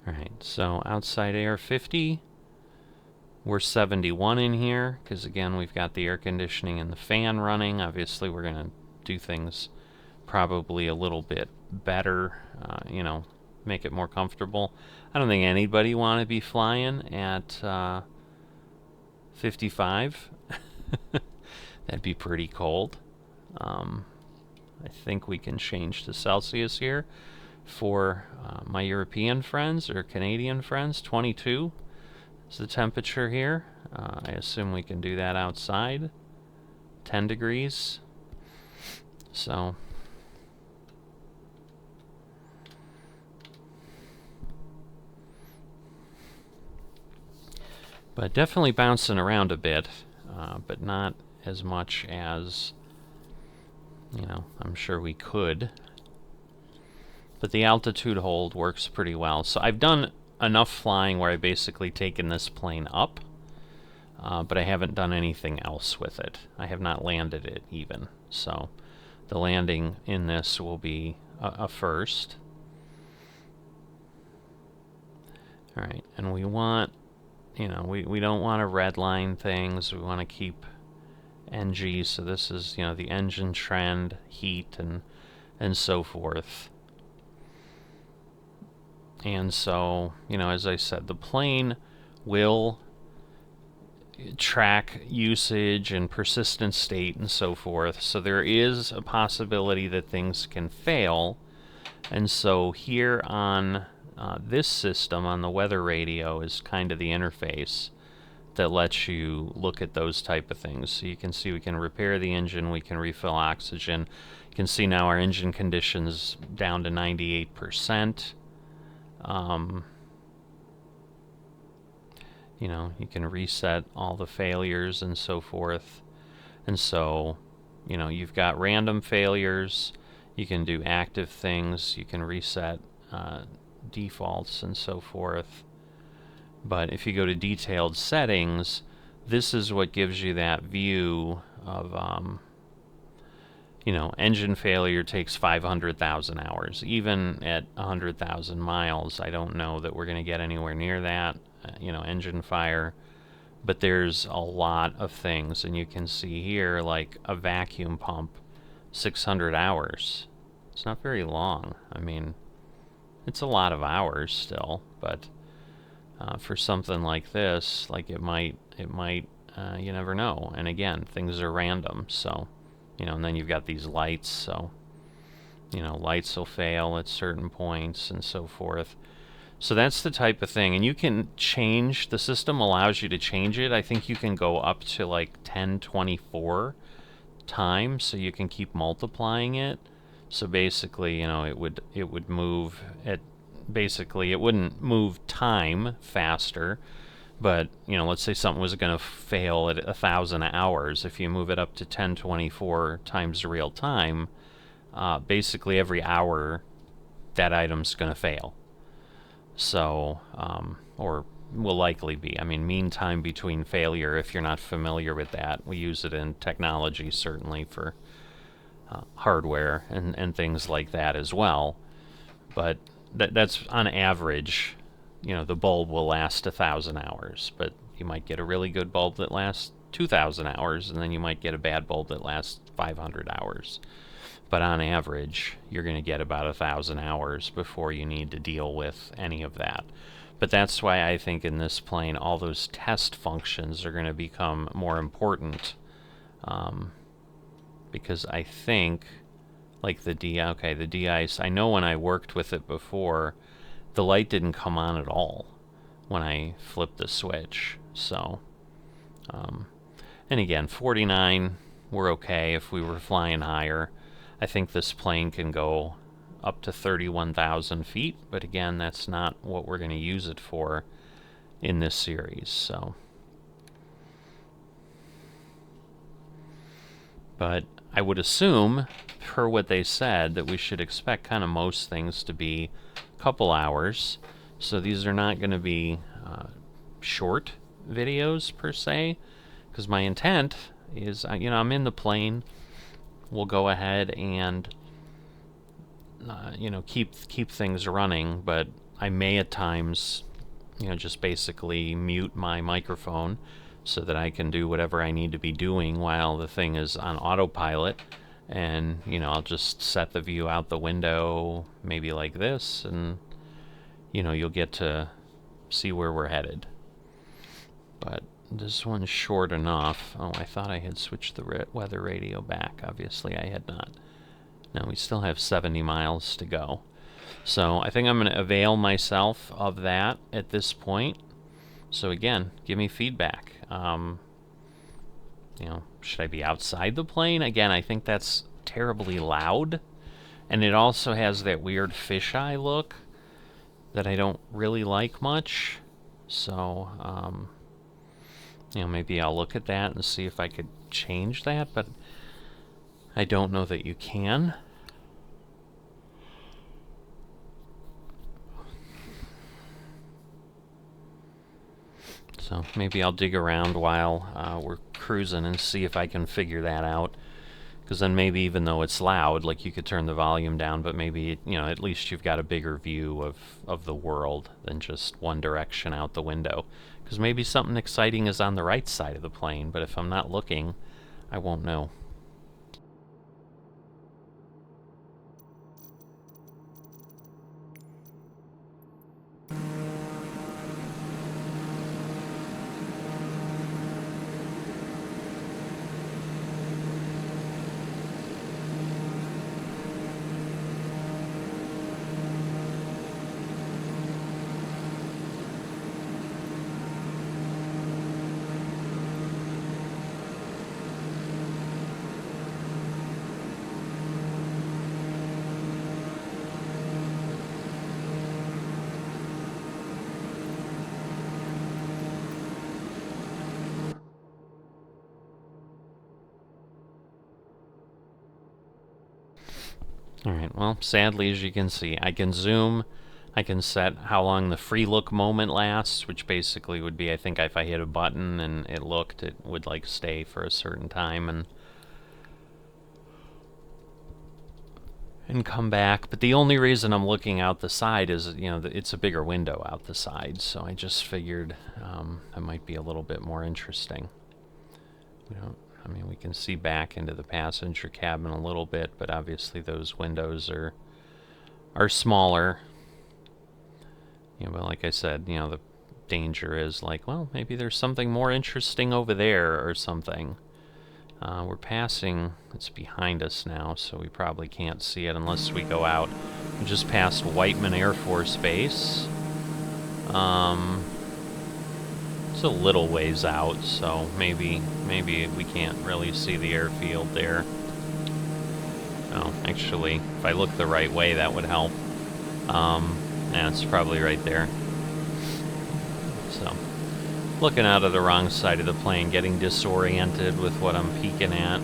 Alright, so outside air 50. We're 71 in here, because again we've got the air conditioning and the fan running. Obviously we're going to do things probably a little bit better, you know, make it more comfortable. I don't think anybody want to be flying at 55. That'd be pretty cold. I think we can change to Celsius here for my European friends or Canadian friends. 22 is the temperature here. I assume we can do that outside. 10 degrees. So but definitely bouncing around a bit, but not as much as, you know, I'm sure we could. But the altitude hold works pretty well. So I've done enough flying where I've basically taken this plane up, but I haven't done anything else with it. I have not landed it even. So the landing in this will be a first. Alright, and we want, you know, we don't want to redline things. We want to keep NG, so this is, you know, the engine trend, heat, and so forth. And so, you know, as I said, the plane will track usage and persistent state and so forth. So there is a possibility that things can fail. And so here on this system, on the weather radio, is kind of the interface that lets you look at those type of things. So you can see we can repair the engine, we can refill oxygen. You can see now our engine condition's down to 98%. You know, you can reset all the failures and so forth. And so, you know, you've got random failures, you can do active things, you can reset defaults and so forth. But if you go to detailed settings, this is what gives you that view of, you know, engine failure takes 500,000 hours. Even at 100,000 miles, I don't know that we're going to get anywhere near that, you know, engine fire. But there's a lot of things, and you can see here, like a vacuum pump, 600 hours. It's not very long. I mean, it's a lot of hours still, but for something like this, like it might, you never know. And again, things are random, so, you know, and then you've got these lights, so, you know, lights will fail at certain points and so forth. So that's the type of thing, and you can change, the system allows you to change it. I think you can go up to like 1024 times, so you can keep multiplying it. So basically, you know, it would move at, basically it wouldn't move time faster, but, you know, let's say something was going to fail at 1,000 hours. If you move it up to 1024 times real time, basically every hour that item's going to fail. So, or will likely be. I mean, mean time between failure, if you're not familiar with that, we use it in technology, certainly for hardware and things like that as well. But that's on average, you know, the bulb will last 1,000 hours, but you might get a really good bulb that lasts 2,000 hours, and then you might get a bad bulb that lasts 500 hours. But on average, you're going to get about 1,000 hours before you need to deal with any of that. But that's why I think in this plane, all those test functions are going to become more important. Because I think, like the the de-ice, I know when I worked with it before, the light didn't come on at all when I flipped the switch. So, and again, 49, we're okay. If we were flying higher, I think this plane can go up to 31,000 feet, but again, that's not what we're going to use it for in this series. So, But I would assume, per what they said, that we should expect kind of most things to be a couple hours. So these are not going to be short videos per se, because my intent is, I'm in the plane. We'll go ahead and keep things running, but I may at times just basically mute my microphone so that I can do whatever I need to be doing while the thing is on autopilot. And I'll just set the view out the window, maybe like this, and you'll get to see where we're headed. But this one's short enough. Oh, I thought I had switched the weather radio back. Obviously I had not. Now we still have 70 miles to go. So I think I'm going to avail myself of that at this point. So again, give me feedback. Should I be outside the plane? Again, I think that's terribly loud. And it also has that weird fisheye look that I don't really like much. So, maybe I'll look at that and see if I could change that, but I don't know that you can. So maybe I'll dig around while we're cruising and see if I can figure that out. Because then maybe even though it's loud, like you could turn the volume down, but maybe, at least you've got a bigger view of the world than just one direction out the window. Because maybe something exciting is on the right side of the plane, but if I'm not looking, I won't know. Alright, well, sadly, as you can see, I can zoom, I can set how long the free look moment lasts, which basically would be, I think, if I hit a button and it looked, it would, like, stay for a certain time and come back. But the only reason I'm looking out the side is, it's a bigger window out the side, so I just figured it might be a little bit more interesting. We can see back into the passenger cabin a little bit, but obviously those windows are smaller. But like I said, the danger is like, well, maybe there's something more interesting over there or something. We're passing, it's behind us now, so we probably can't see it unless we go out. We just passed Whiteman Air Force Base. It's a little ways out, so maybe we can't really see the airfield there. Oh, actually, if I look the right way, that would help. Yeah, it's probably right there. So, looking out of the wrong side of the plane, getting disoriented with what I'm peeking at.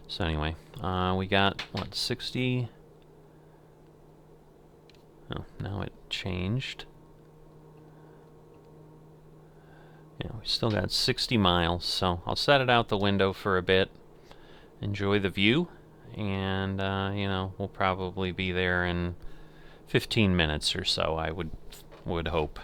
So anyway, we got, what, 60... Oh, now it changed. Yeah, we still got 60 miles, so I'll set it out the window for a bit, enjoy the view, and, we'll probably be there in 15 minutes or so, I would hope.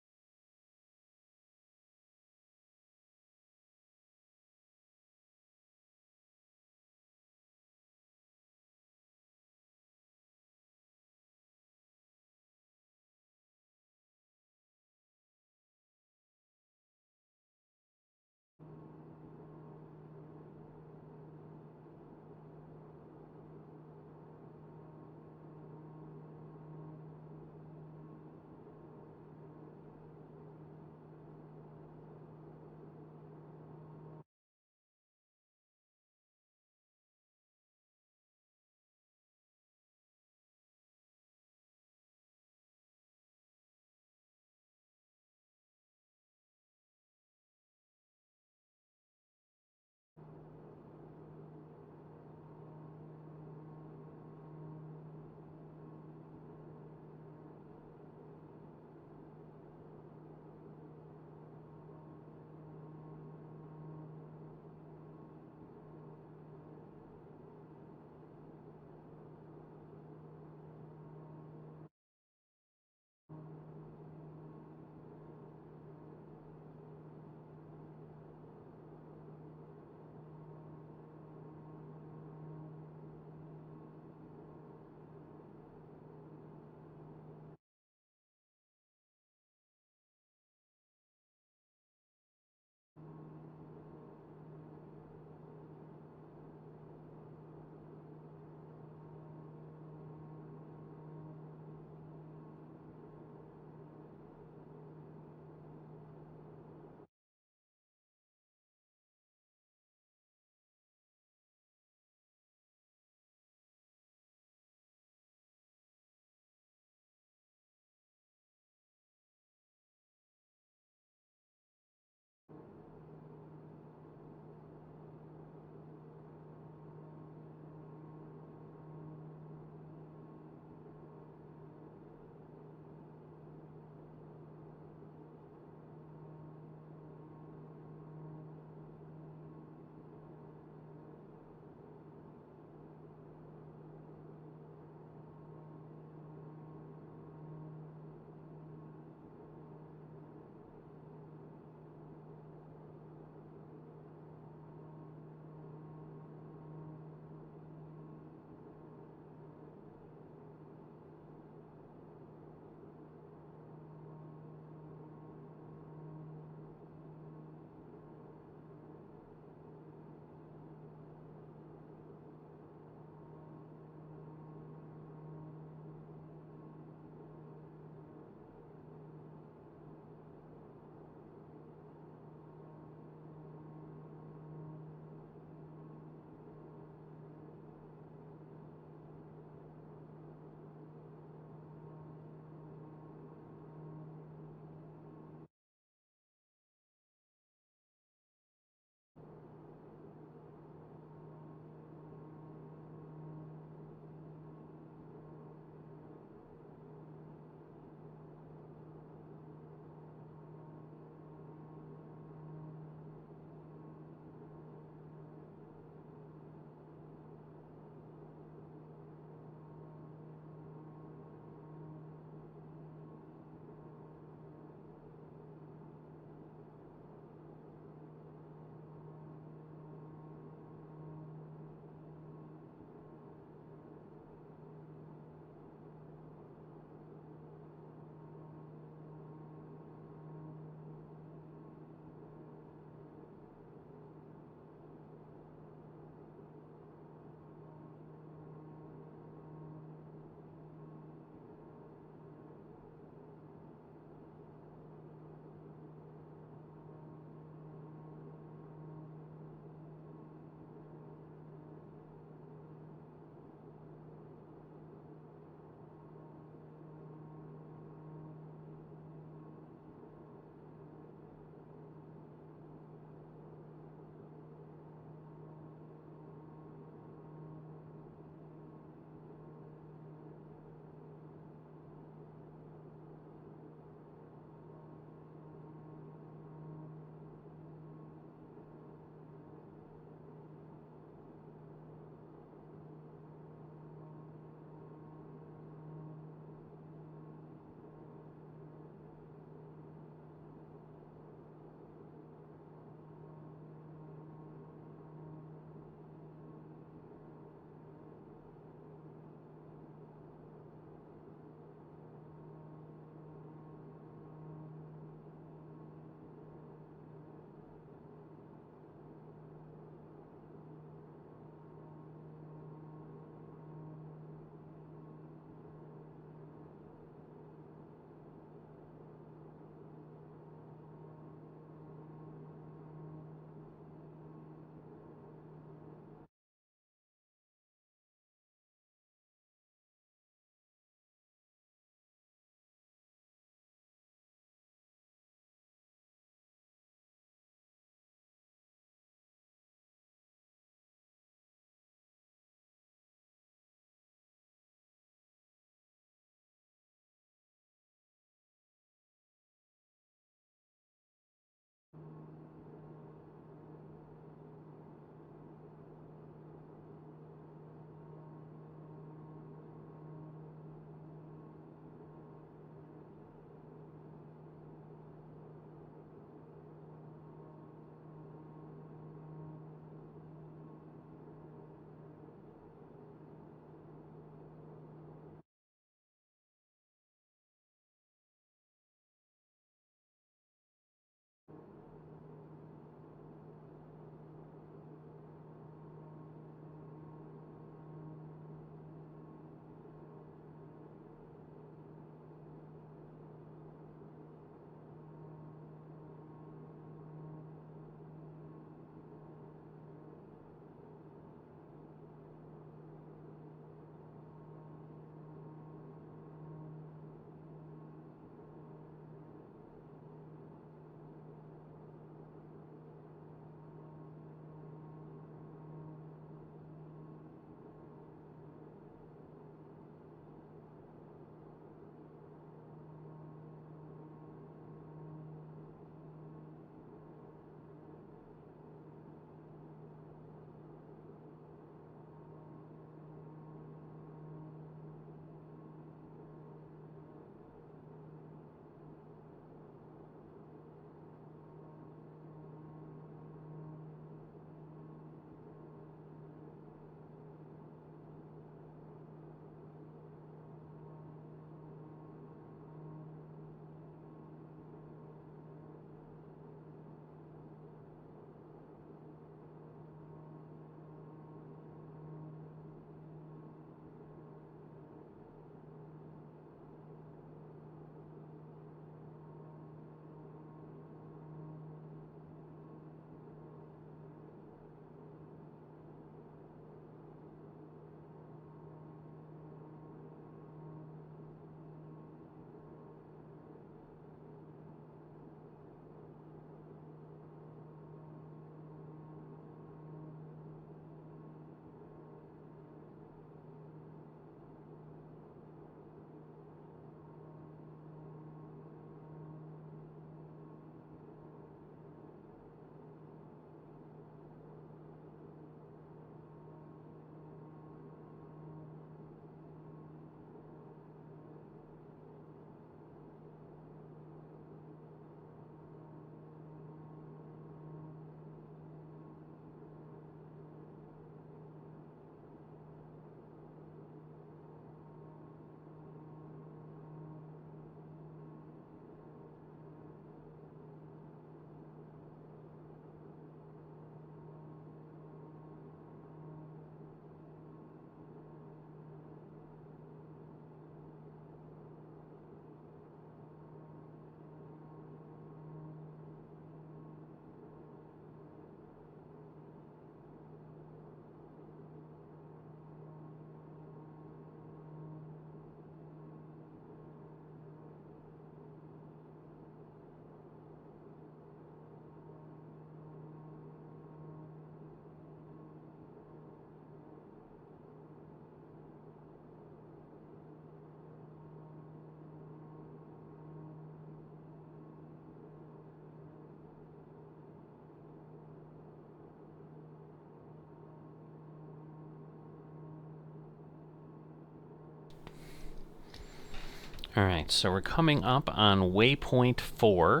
Alright, so we're coming up on waypoint 4,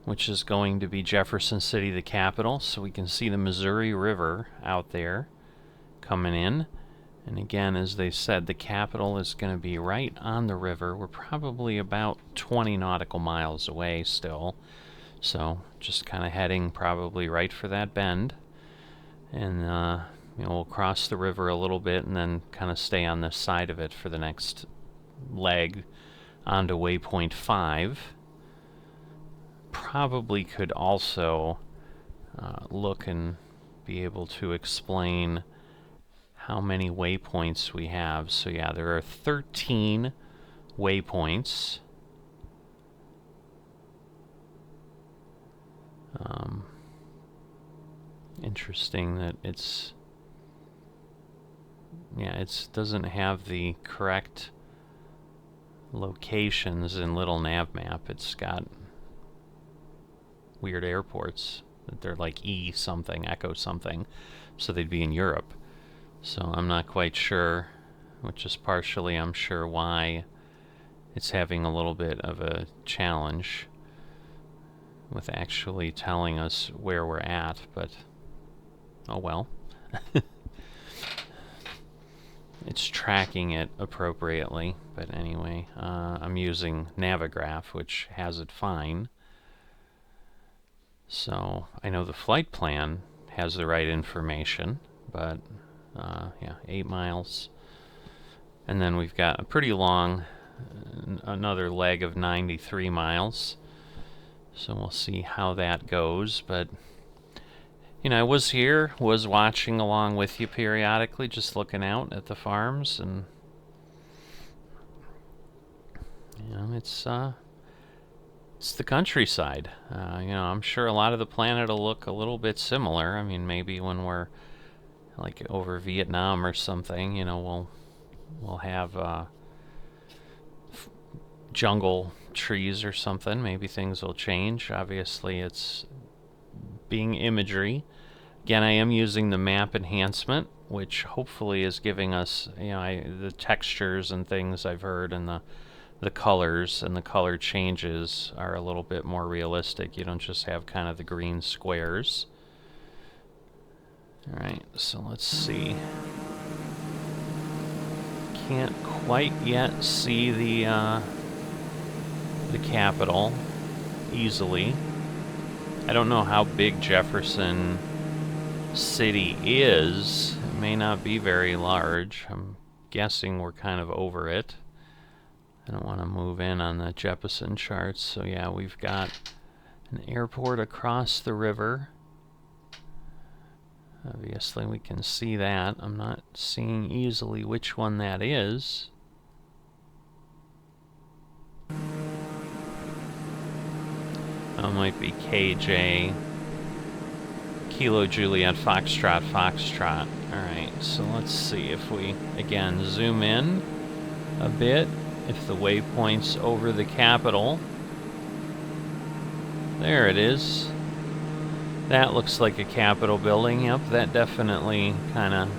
which is going to be Jefferson City, the Capitol, so we can see the Missouri River out there coming in. And again, as they said, the Capitol is going to be right on the river. We're probably about 20 nautical miles away still, so just kind of heading probably right for that bend. And you know, we'll cross the river a little bit and then kind of stay on this side of it for the next leg onto waypoint 5. Probably could also look and be able to explain how many waypoints we have. So yeah, there are 13 waypoints. Interesting that it doesn't have the correct locations in little nav map. It's got weird airports that they're like E something, Echo something, so they'd be in Europe. So I'm not quite sure, which is partially, I'm sure, why it's having a little bit of a challenge with actually telling us where we're at, but oh well. It's tracking it appropriately, but anyway, I'm using Navigraph, which has it fine. So I know the flight plan has the right information, but yeah, 8 miles. And then we've got a pretty long, another leg of 93 miles. So we'll see how that goes, but you know, I was watching along with you periodically, just looking out at the farms, and you know, it's the countryside. You know, I'm sure a lot of the planet will look a little bit similar. I mean, maybe when we're like over Vietnam or something, you know, we'll have jungle trees or something. Maybe things will change. Obviously, it's being imagery. Again, I am using the map enhancement, which hopefully is giving us, you know, the textures and things I've heard, and the colors and the color changes are a little bit more realistic. You don't just have kind of the green squares. Alright, so let's see. Can't quite yet see the Capitol easily. I don't know how big Jefferson City is. It may not be very large. I'm guessing we're kind of over it. I don't want to move in on the Jefferson charts. So yeah, we've got an airport across the river. Obviously we can see that. I'm not seeing easily which one that is. That might be KJ, Kilo Juliet Foxtrot Foxtrot. Alright, so let's see if we, again, zoom in a bit. If the waypoint's over the Capitol. There it is. That looks like a Capitol building. Yep, that definitely kind of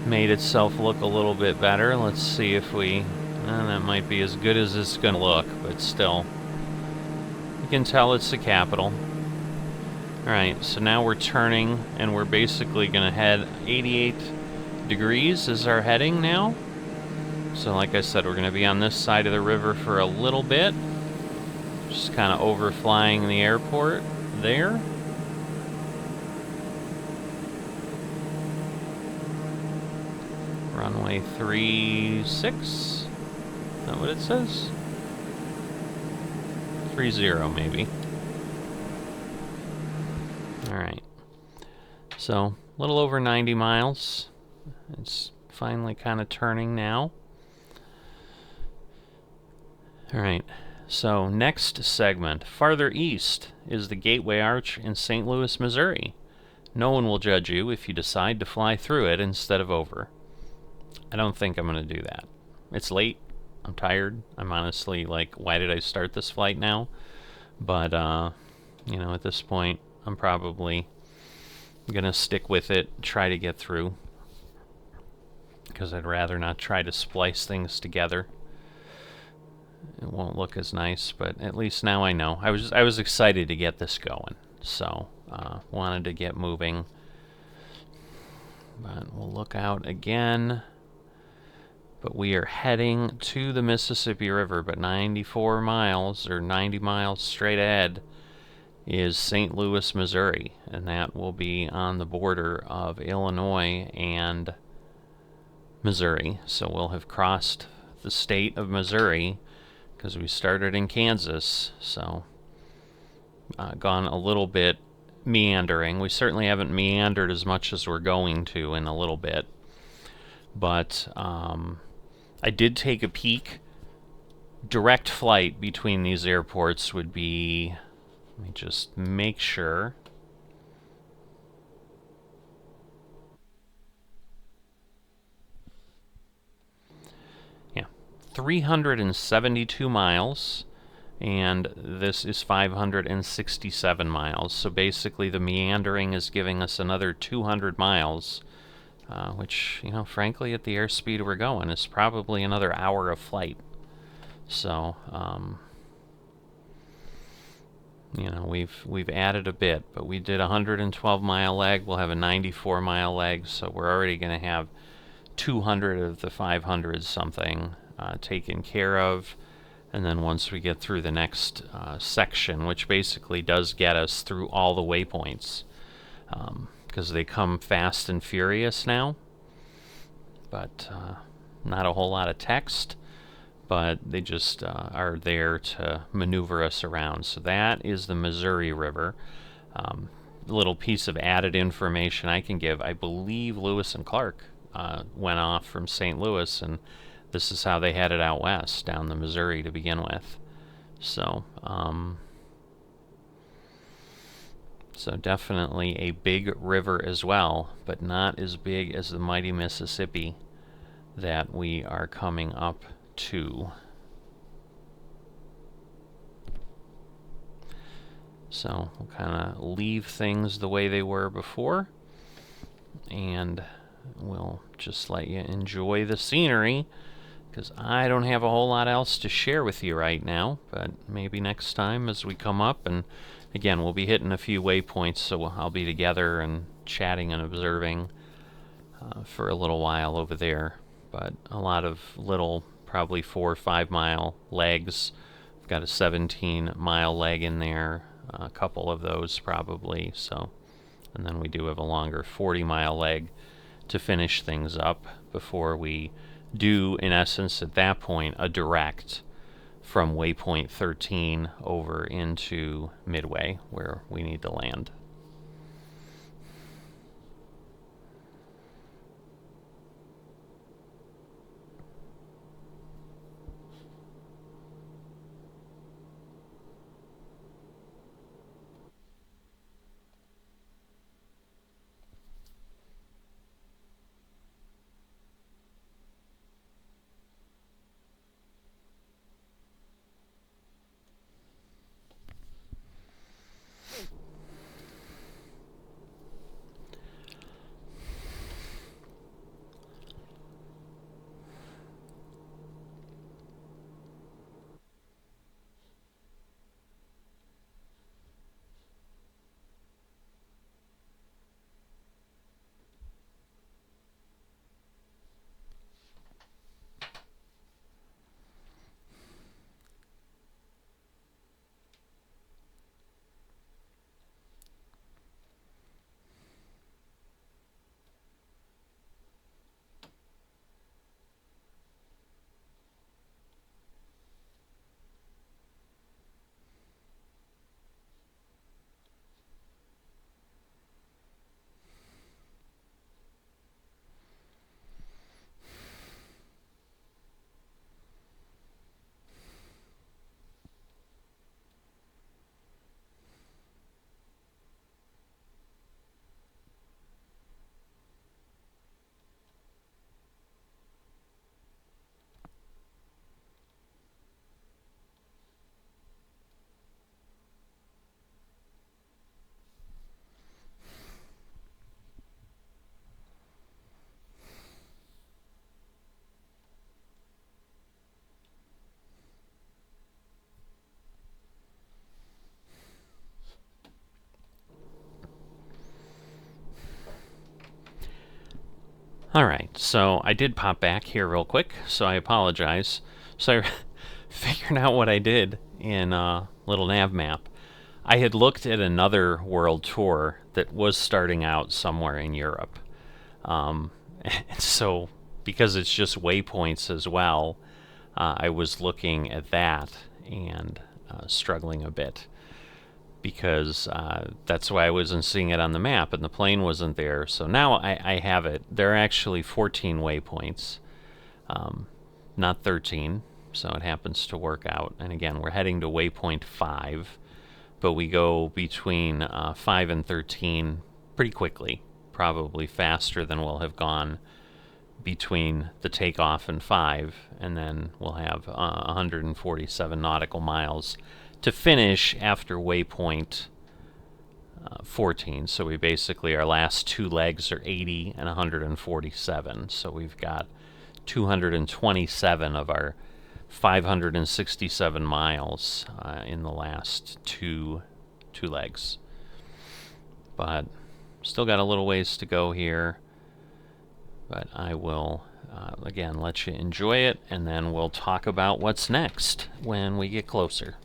made itself look a little bit better. Let's see if we... that might be as good as it's going to look, but still. You can tell it's the Capitol. Alright, so now we're turning, and we're basically going to head 88 degrees is our heading now. So like I said, we're going to be on this side of the river for a little bit. Just kind of overflying the airport there. Runway 36. Is that what it says? 30 maybe. Alright. So, a little over 90 miles. It's finally kind of turning now. Alright. So, next segment. Farther east is the Gateway Arch in St. Louis, Missouri. No one will judge you if you decide to fly through it instead of over. I don't think I'm going to do that. It's late. I'm tired. I'm honestly like, why did I start this flight now? But, you know, at this point, I'm probably going to stick with it, try to get through. Because I'd rather not try to splice things together. it won't look as nice, but at least now I know. I was excited to get this going, so wanted to get moving. But we'll look out again. But we are heading to the Mississippi River, but 94 miles or 90 miles straight ahead is St. Louis, Missouri, and that will be on the border of Illinois and Missouri. So we'll have crossed the state of Missouri because we started in Kansas, so gone a little bit meandering. We certainly haven't meandered as much as we're going to in a little bit, but I did take a peek. Direct flight between these airports would be, let me just make sure. Yeah, 372 miles, and this is 567 miles. So basically the meandering is giving us another 200 miles, which, you know, frankly, at the airspeed we're going, is probably another hour of flight. So, you know, we've added a bit, but we did a 112-mile leg. We'll have a 94-mile leg, so we're already going to have 200 of the 500 something taken care of. And then once we get through the next section, which basically does get us through all the waypoints, because they come fast and furious now, but not a whole lot of text, but they just are there to maneuver us around. So that is the Missouri River. Little piece of added information I can give. I believe Lewis and Clark went off from St. Louis, and this is how they headed out west, down the Missouri to begin with. So, so definitely a big river as well, but not as big as the mighty Mississippi that we are coming up to. So we'll kind of leave things the way they were before, and we'll just let you enjoy the scenery, because I don't have a whole lot else to share with you right now, but maybe next time as we come up. And again, we'll be hitting a few waypoints, so I'll be together and chatting and observing for a little while over there. But a lot of little, probably 4 or 5 mile legs. I've got a 17-mile leg in there, a couple of those probably. So, and then we do have a longer 40-mile leg to finish things up before we do, in essence, at that point, a direct from waypoint 13 over into Midway, where we need to land. Alright, so I did pop back here real quick, so I apologize. So I figured out what I did in a little nav map. I had looked at another world tour that was starting out somewhere in Europe. And so, because it's just waypoints as well, I was looking at that and struggling a bit. Because that's why I wasn't seeing it on the map, and the plane wasn't there. So now I have it. There are actually 14 waypoints, not 13, so it happens to work out. And again, we're heading to waypoint 5, but we go between 5 and 13 pretty quickly, probably faster than we'll have gone between the takeoff and 5, and then we'll have 147 nautical miles to finish after waypoint 14. So we basically, our last two legs are 80 and 147. So we've got 227 of our 567 miles in the last two legs. But still got a little ways to go here. But I will, again, let you enjoy it, and then we'll talk about what's next when we get closer.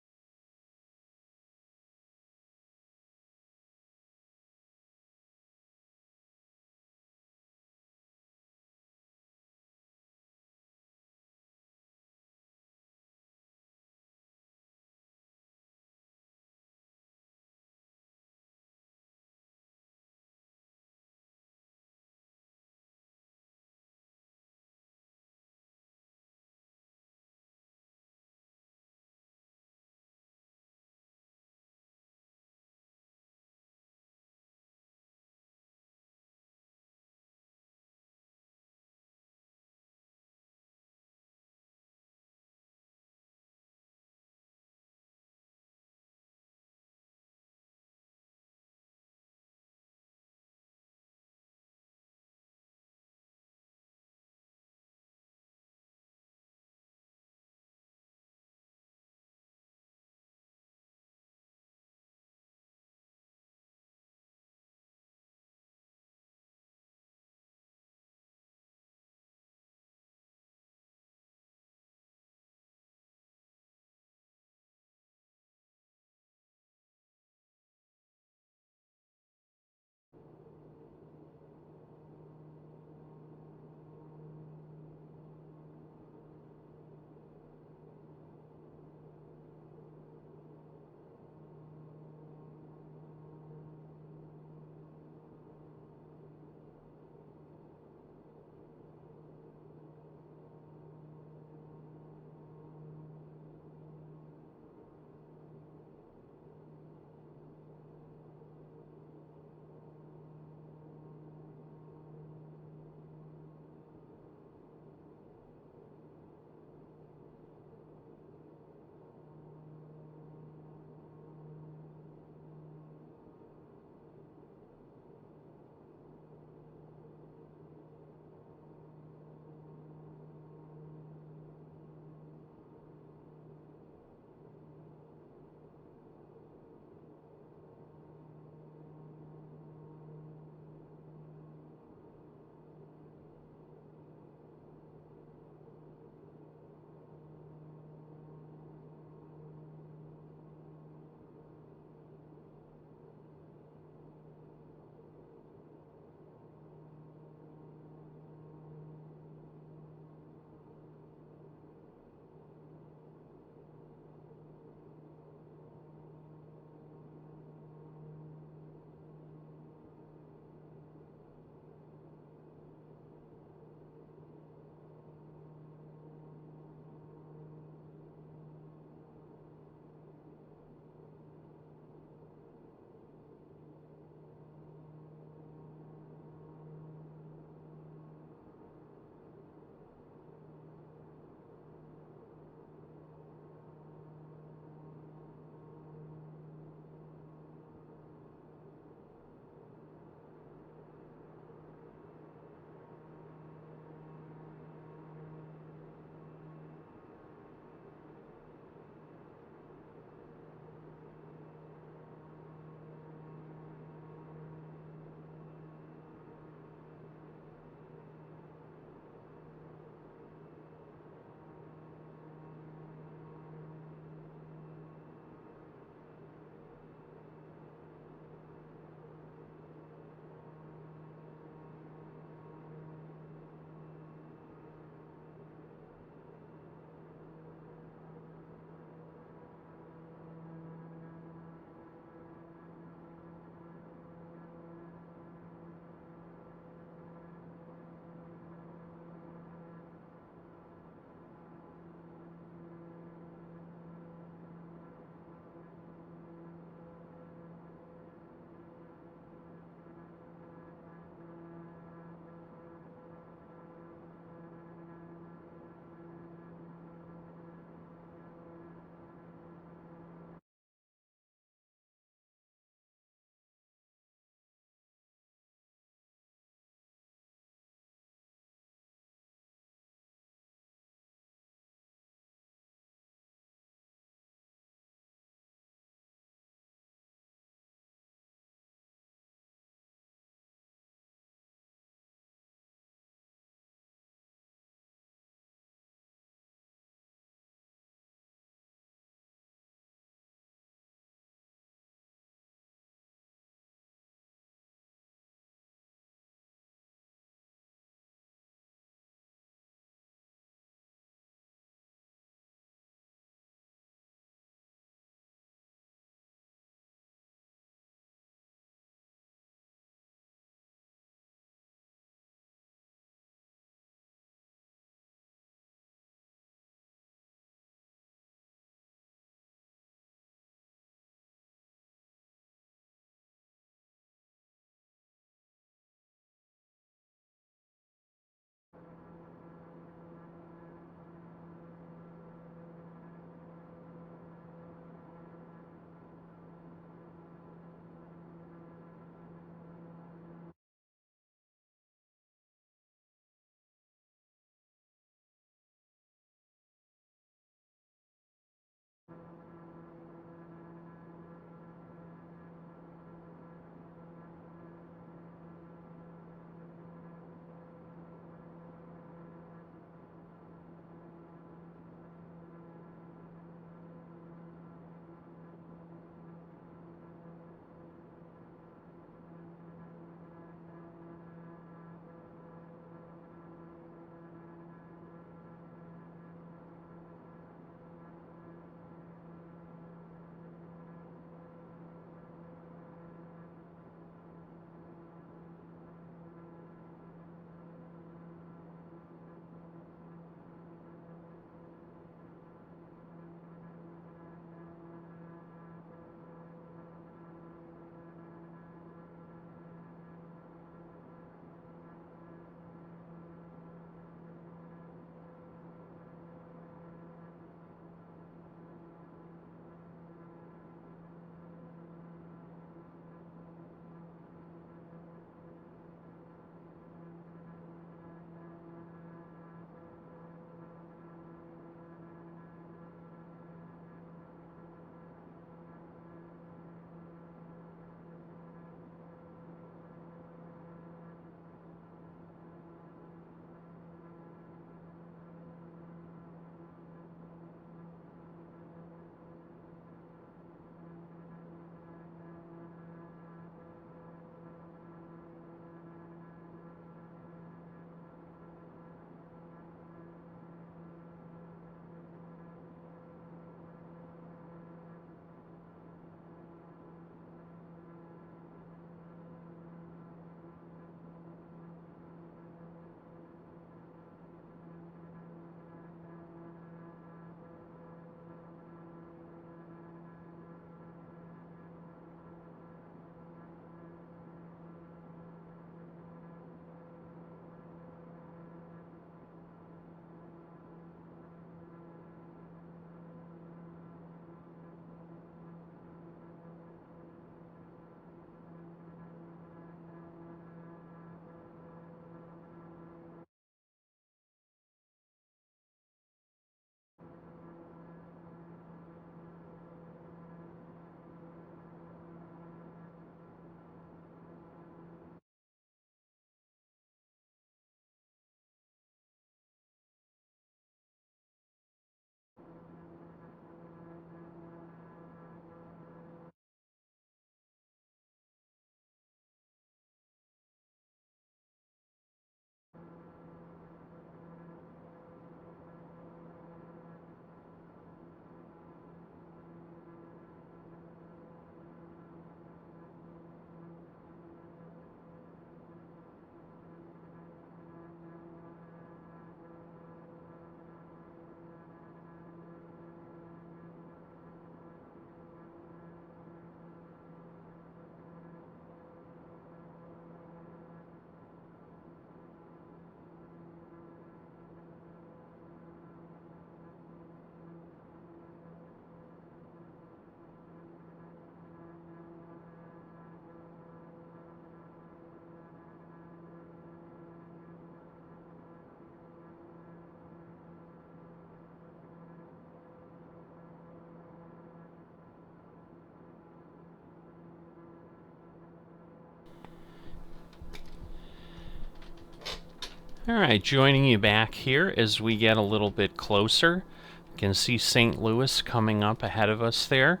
Alright, joining you back here as we get a little bit closer. You can see St. Louis coming up ahead of us there.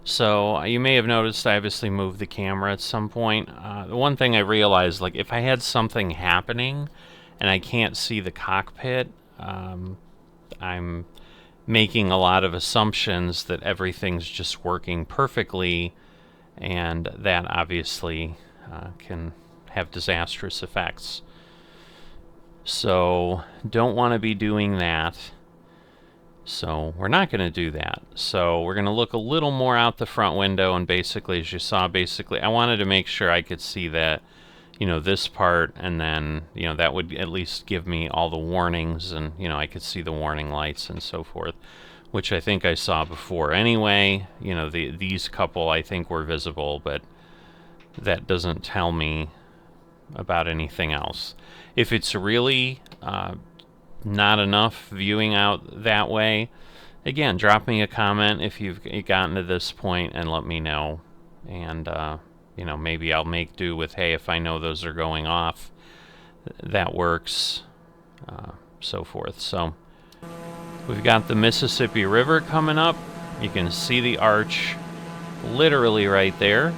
So you may have noticed I obviously moved the camera at some point. The one thing I realized, like if I had something happening and I can't see the cockpit, I'm making a lot of assumptions that everything's just working perfectly, and that obviously can have disastrous effects. So don't want to be doing that. So we're not going to do that. So we're going to look a little more out the front window, and basically, as you saw, I wanted to make sure I could see that, this part, and then, that would at least give me all the warnings, and, I could see the warning lights and so forth, which I think I saw before anyway. These couple I think were visible, but that doesn't tell me about anything else. If it's really not enough viewing out that way, again, drop me a comment if you've gotten to this point and let me know. And, maybe I'll make do with, hey, if I know those are going off, that works, so forth. So we've got the Mississippi River coming up. You can see the arch literally right there.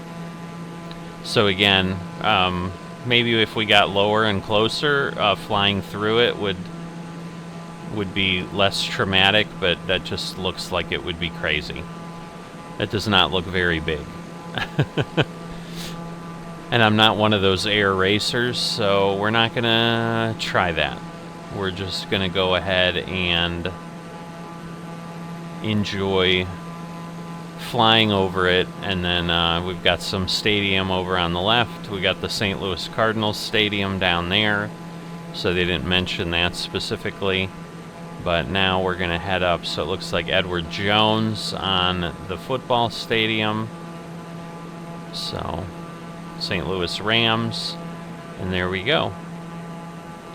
So again, maybe if we got lower and closer, flying through it would be less traumatic, but that just looks like it would be crazy. That does not look very big. And I'm not one of those air racers, so we're not going to try that. We're just going to go ahead and enjoy flying over it, and then we've got some stadium over on the left. We got the St. Louis Cardinals Stadium down there, so they didn't mention that specifically. But now we're going to head up, so it looks like Edward Jones on the football stadium. So, St. Louis Rams, and there we go.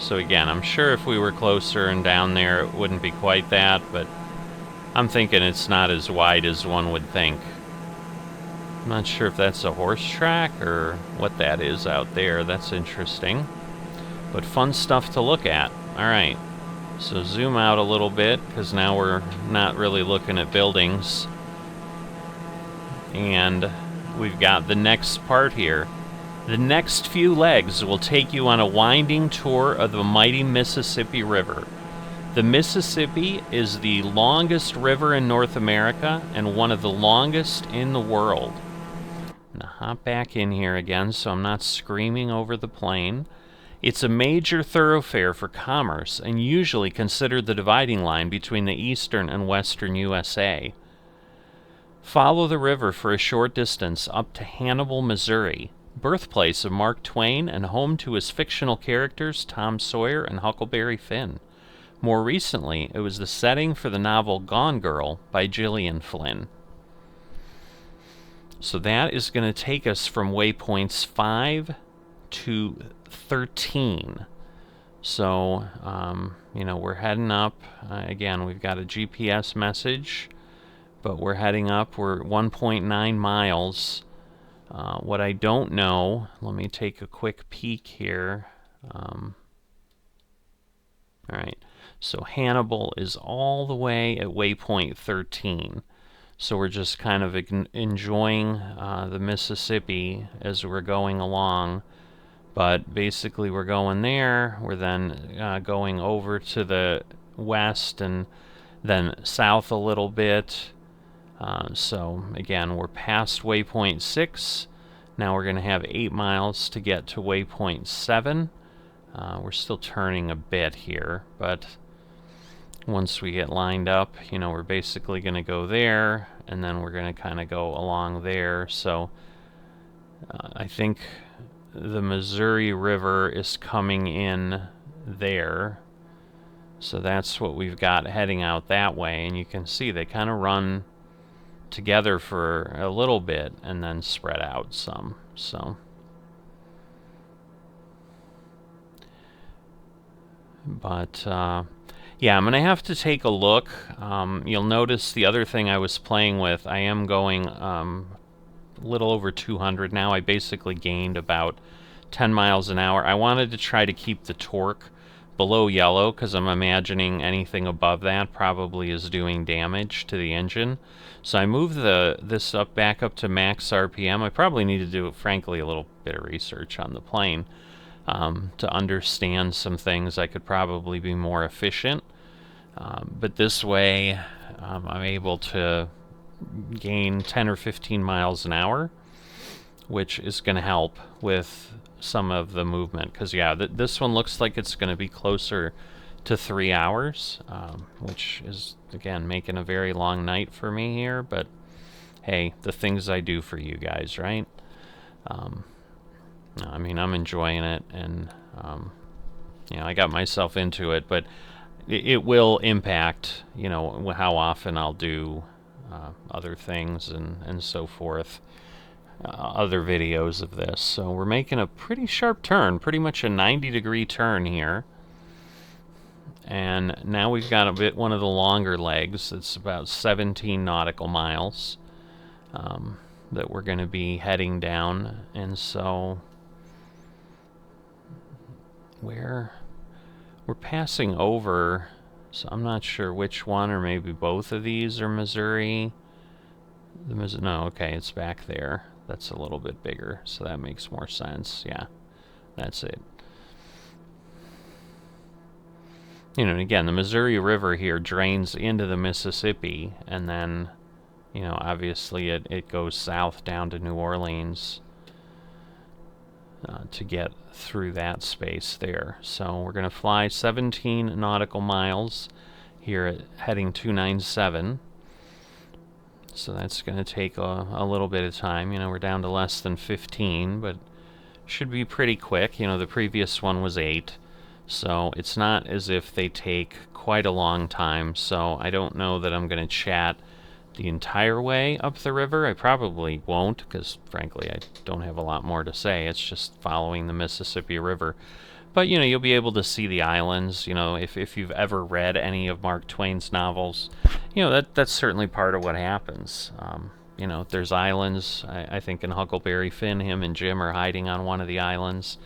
So again, I'm sure if we were closer and down there, it wouldn't be quite that, but I'm thinking it's not as wide as one would think. I'm not sure if that's a horse track or what that is out there. That's interesting. But fun stuff to look at. Alright, so zoom out a little bit, because now we're not really looking at buildings. And we've got the next part here. The next few legs will take you on a winding tour of the mighty Mississippi River. The Mississippi is the longest river in North America and one of the longest in the world. I'm going to hop back in here again so I'm not screaming over the plane. It's a major thoroughfare for commerce and usually considered the dividing line between the eastern and western USA. Follow the river for a short distance up to Hannibal, Missouri, birthplace of Mark Twain and home to his fictional characters Tom Sawyer and Huckleberry Finn. More recently, it was the setting for the novel Gone Girl by Gillian Flynn. So that is going to take us from waypoints 5 to 13. So, we're heading up. Again, we've got a GPS message, but we're heading up. We're 1.9 miles. What I don't know, let me take a quick peek here. All right. So Hannibal is all the way at waypoint 13. So we're just kind of enjoying the Mississippi as we're going along. But basically we're going there. We're then going over to the west and then south a little bit. So again, we're past waypoint 6. Now we're going to have 8 miles to get to waypoint 7. We're still turning a bit here, but once we get lined up, we're basically going to go there, and then we're going to kind of go along there. So I think the Missouri River is coming in there. So that's what we've got heading out that way, and you can see they kind of run together for a little bit and then spread out some. So but yeah, I'm going to have to take a look. You'll notice the other thing I was playing with, I am going a little over 200 now. I basically gained about 10 miles an hour. I wanted to try to keep the torque below yellow because I'm imagining anything above that probably is doing damage to the engine. So I move this back up to max RPM. I probably need to do, frankly, a little bit of research on the plane to understand some things. I could probably be more efficient, but this way I'm able to gain 10 or 15 miles an hour, which is going to help with some of the movement. Because yeah, this one looks like it's going to be closer to 3 hours, which is, again, making a very long night for me here. But hey, the things I do for you guys, right? I mean, I'm enjoying it, and you know, I got myself into it, but it will impact, you know, how often I'll do other things and so forth, other videos of this. So we're making a pretty sharp turn, pretty much a 90-degree turn here. And now we've got one of the longer legs. It's about 17 nautical miles that we're going to be heading down. And so we're passing over, so I'm not sure which one, or maybe both of these are Missouri. No, okay, it's back there. That's a little bit bigger, so that makes more sense. Yeah, that's it. You know, and again, the Missouri River here drains into the Mississippi, and then, you know, obviously it goes south down to New Orleans to get through that space there. So we're going to fly 17 nautical miles here at heading 297. So that's going to take a little bit of time. You know, we're down to less than 15, but should be pretty quick. You know, the previous one was 8. So it's not as if they take quite a long time. So I don't know that I'm going to chat the entire way up the river. I probably won't, because frankly I don't have a lot more to say. It's just following the Mississippi River. But you know, you'll be able to see the islands. You know, if you've ever read any of Mark Twain's novels, you know, that's certainly part of what happens. You know, there's islands. I think in Huckleberry Finn, him and Jim are hiding on one of the islands.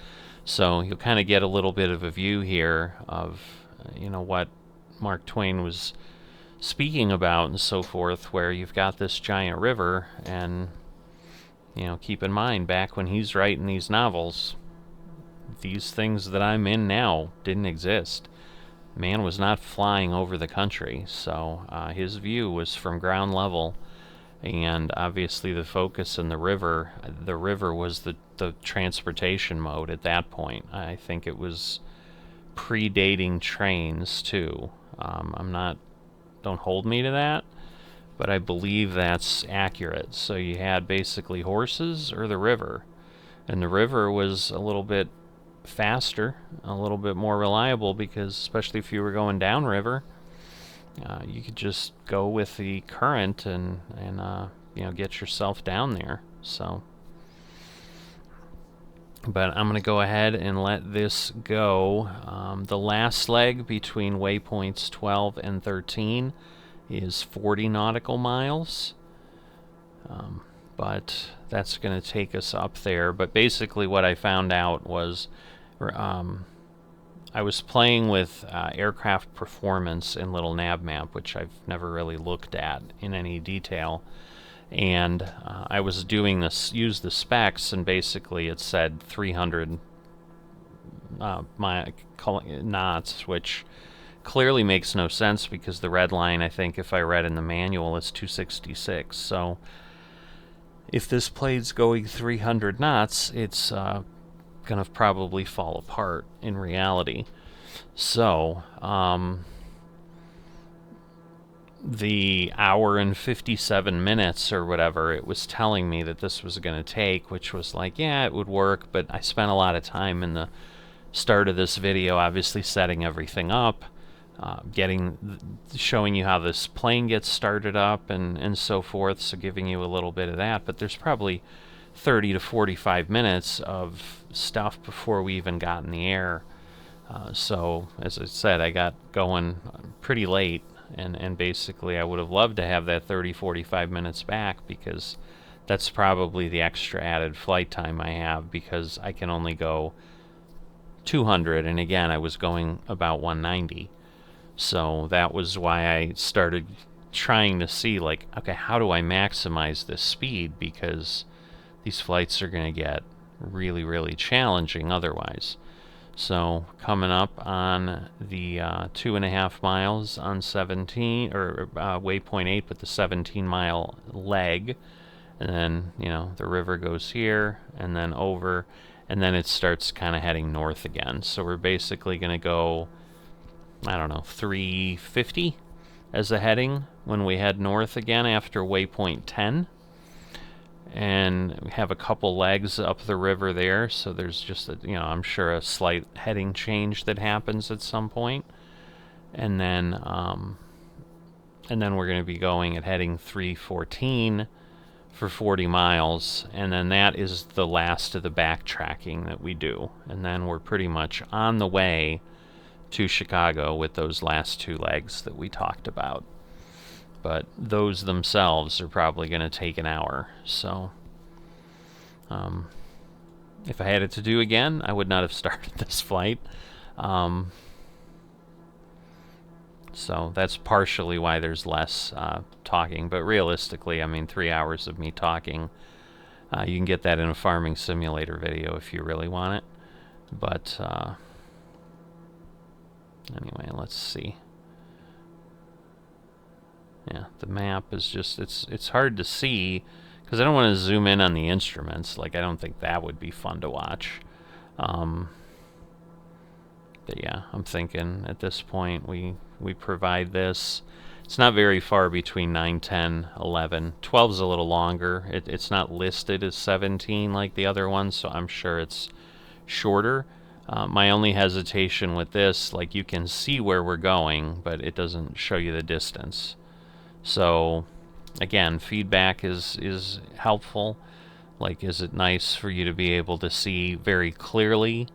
So you'll kind of get a little bit of a view here of, you know, what Mark Twain was speaking about and so forth, where you've got this giant river, and, you know, keep in mind, back when he's writing these novels, these things that I'm in now didn't exist. Man was not flying over the country, so his view was from ground level, and obviously the focus in the river was the transportation mode at that point. I think it was predating trains too. Don't hold me to that, but I believe that's accurate. So you had basically horses or the river, and the river was a little bit faster, a little bit more reliable, because especially if you were going downriver, you could just go with the current and you know, get yourself down there. So, but I'm going to go ahead and let this go. The last leg between waypoints 12 and 13 is 40 nautical miles. But that's going to take us up there. But basically what I found out was I was playing with aircraft performance in Little Nav Map, which I've never really looked at in any detail. And I was doing this, use the specs, and basically it said 300 knots, which clearly makes no sense, because the red line, I think, if I read in the manual, is 266. So if this plane's going 300 knots, it's going to probably fall apart in reality. So the hour and 57 minutes or whatever it was telling me that this was going to take, which was like, yeah, it would work, but I spent a lot of time in the start of this video obviously setting everything up, showing you how this plane gets started up and so forth, so giving you a little bit of that. But there's probably 30 to 45 minutes of stuff before we even got in the air. So as I said, I got going pretty late, and basically I would have loved to have that 30-45 minutes back, because that's probably the extra added flight time I have, because I can only go 200, and again I was going about 190. So that was why I started trying to see, like, okay, how do I maximize this speed, because these flights are going to get really, really challenging otherwise. So coming up on the 2.5 miles on 17, or waypoint 8 with the 17-mile leg, and then, you know, the river goes here and then over, and then it starts kind of heading north again. So we're basically going to go, I don't know, 350 as a heading when we head north again after waypoint 10. And we have a couple legs up the river there, so there's just a, you know, I'm sure a slight heading change that happens at some point. And then we're going to be going at heading 314 for 40 miles, and then that is the last of the backtracking that we do. And then we're pretty much on the way to Chicago with those last two legs that we talked about. But those themselves are probably going to take an hour. So if I had it to do again, I would not have started this flight. So that's partially why there's less talking. But realistically, I mean, 3 hours of me talking, you can get that in a farming simulator video if you really want it. But anyway, let's see. Yeah, the map is just, it's hard to see because I don't want to zoom in on the instruments. Like, I don't think that would be fun to watch. But yeah, I'm thinking at this point we provide this. It's not very far between 9, 10, 11. 12 is a little longer. It's not listed as 17 like the other ones, so I'm sure it's shorter. My only hesitation with this, like, you can see where we're going, but it doesn't show you the distance. So again, feedback is helpful. Like, is it nice for you to be able to see very clearly,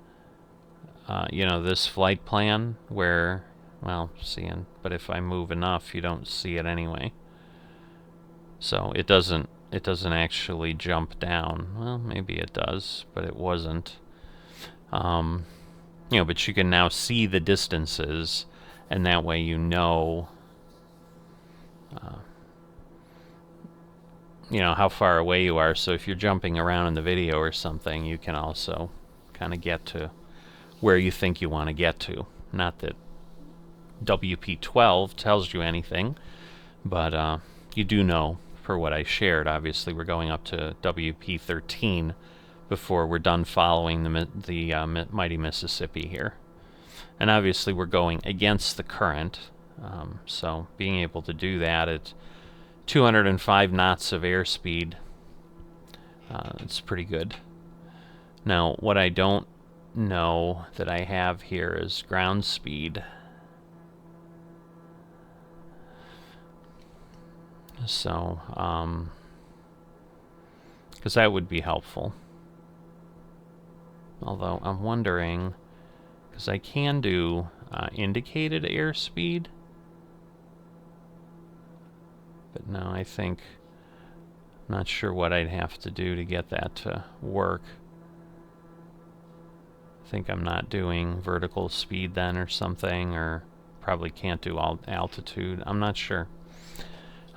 you know, this flight plan where, well, seeing, but if I move enough, you don't see it anyway. So it doesn't actually jump down. Well, maybe it does, but it wasn't. You know, but you can now see the distances, and that way you know, you know, how far away you are. So if you're jumping around in the video or something, you can also kind of get to where you think you want to get to. Not that WP12 tells you anything, but you do know, for what I shared, obviously we're going up to WP13 before we're done following the mighty Mississippi here. And obviously we're going against the current, so being able to do that at 205 knots of airspeed, it's pretty good. Now, what I don't know that I have here is ground speed. So, because that would be helpful. Although I'm wondering, because I can do indicated airspeed. But no, I think, I'm not sure what I'd have to do to get that to work. I think I'm not doing vertical speed then or something, or probably can't do altitude. I'm not sure.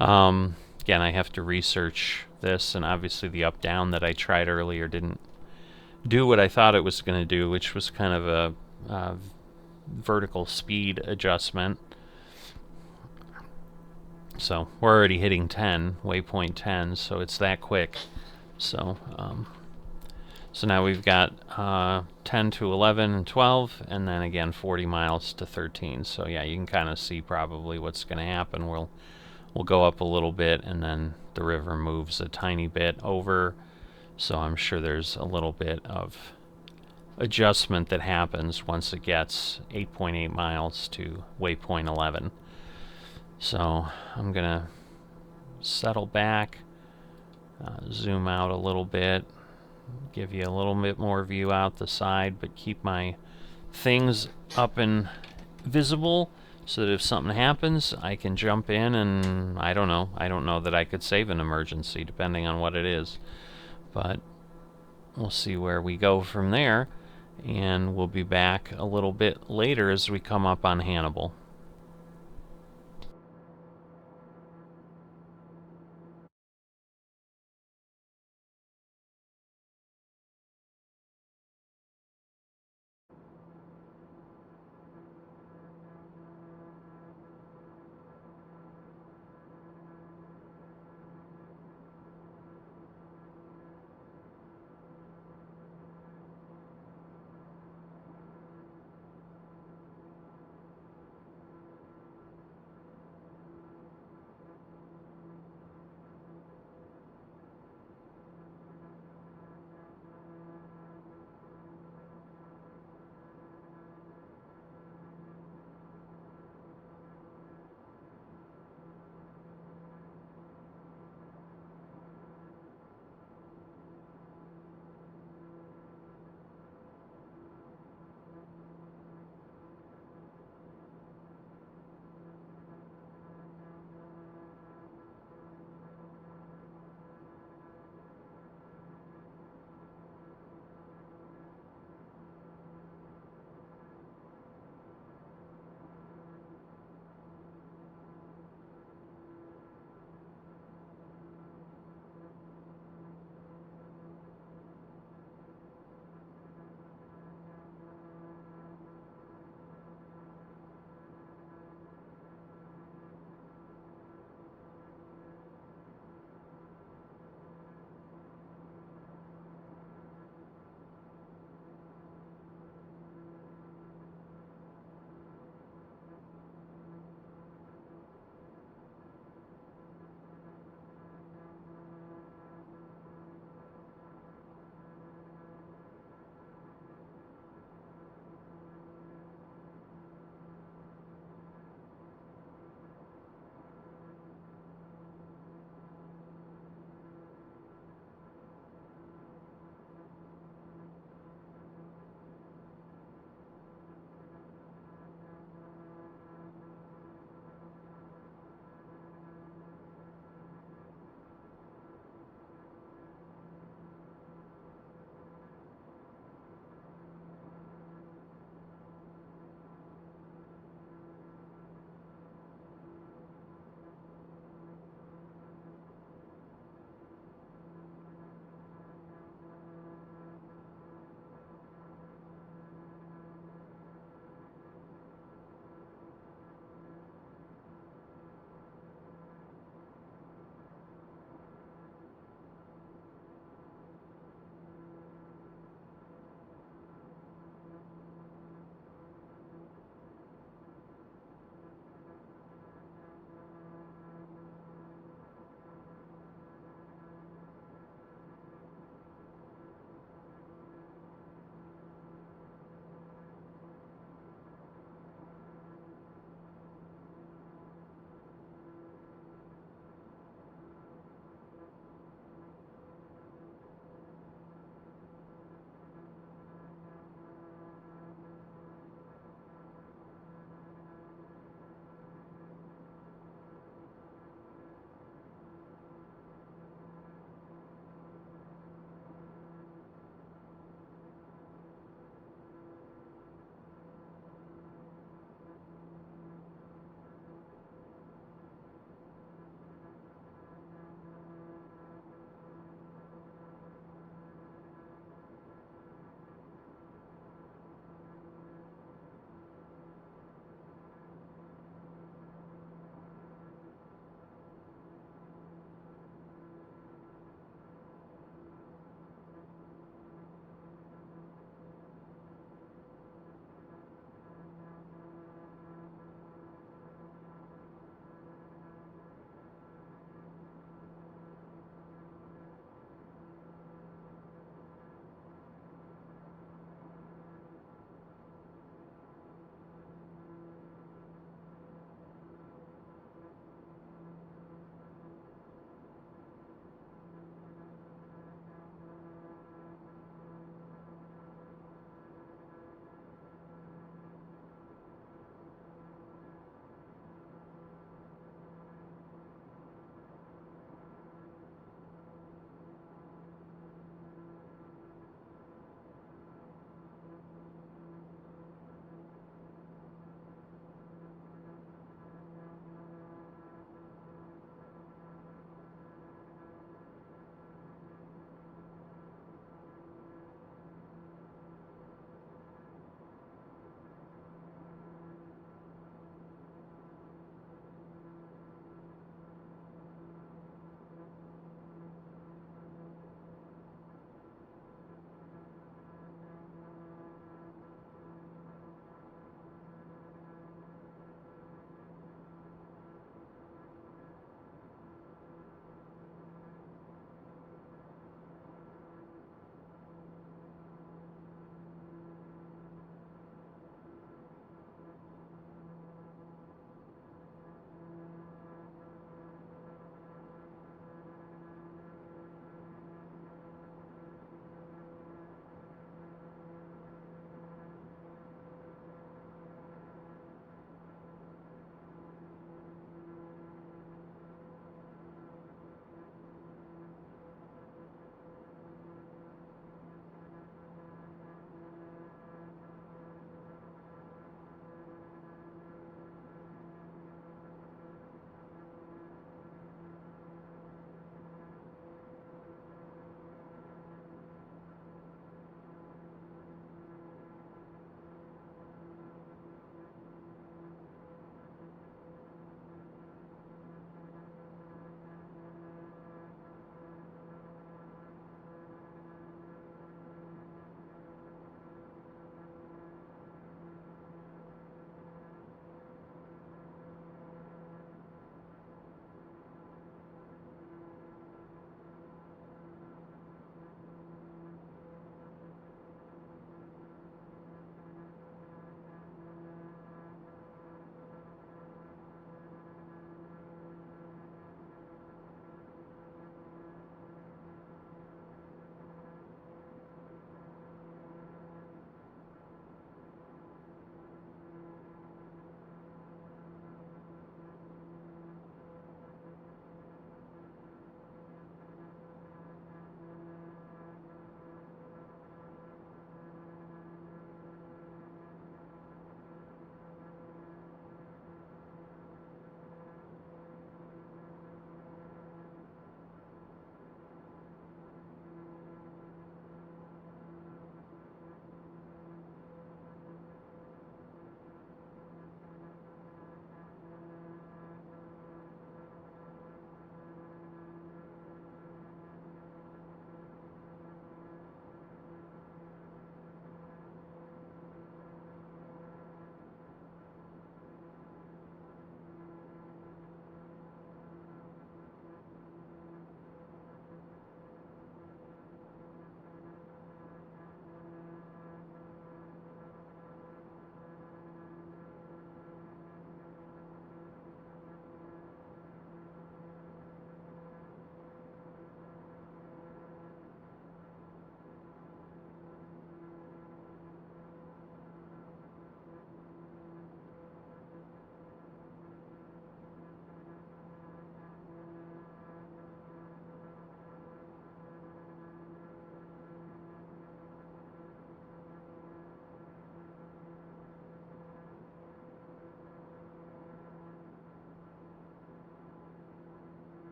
Again, I have to research this, and obviously the up-down that I tried earlier didn't do what I thought it was going to do, which was kind of a vertical speed adjustment. So we're already hitting 10, waypoint 10, so it's that quick. So so now we've got 10 to 11 and 12, and then again 40 miles to 13. So yeah, you can kind of see probably what's going to happen. We'll go up a little bit, and then the river moves a tiny bit over. So I'm sure there's a little bit of adjustment that happens once it gets 8.8 miles to waypoint 11. So I'm gonna settle back, zoom out a little bit, give you a little bit more view out the side, but keep my things up and visible so that if something happens, I can jump in, and I don't know that I could save an emergency depending on what it is. But we'll see where we go from there. And we'll be back a little bit later as we come up on Hannibal.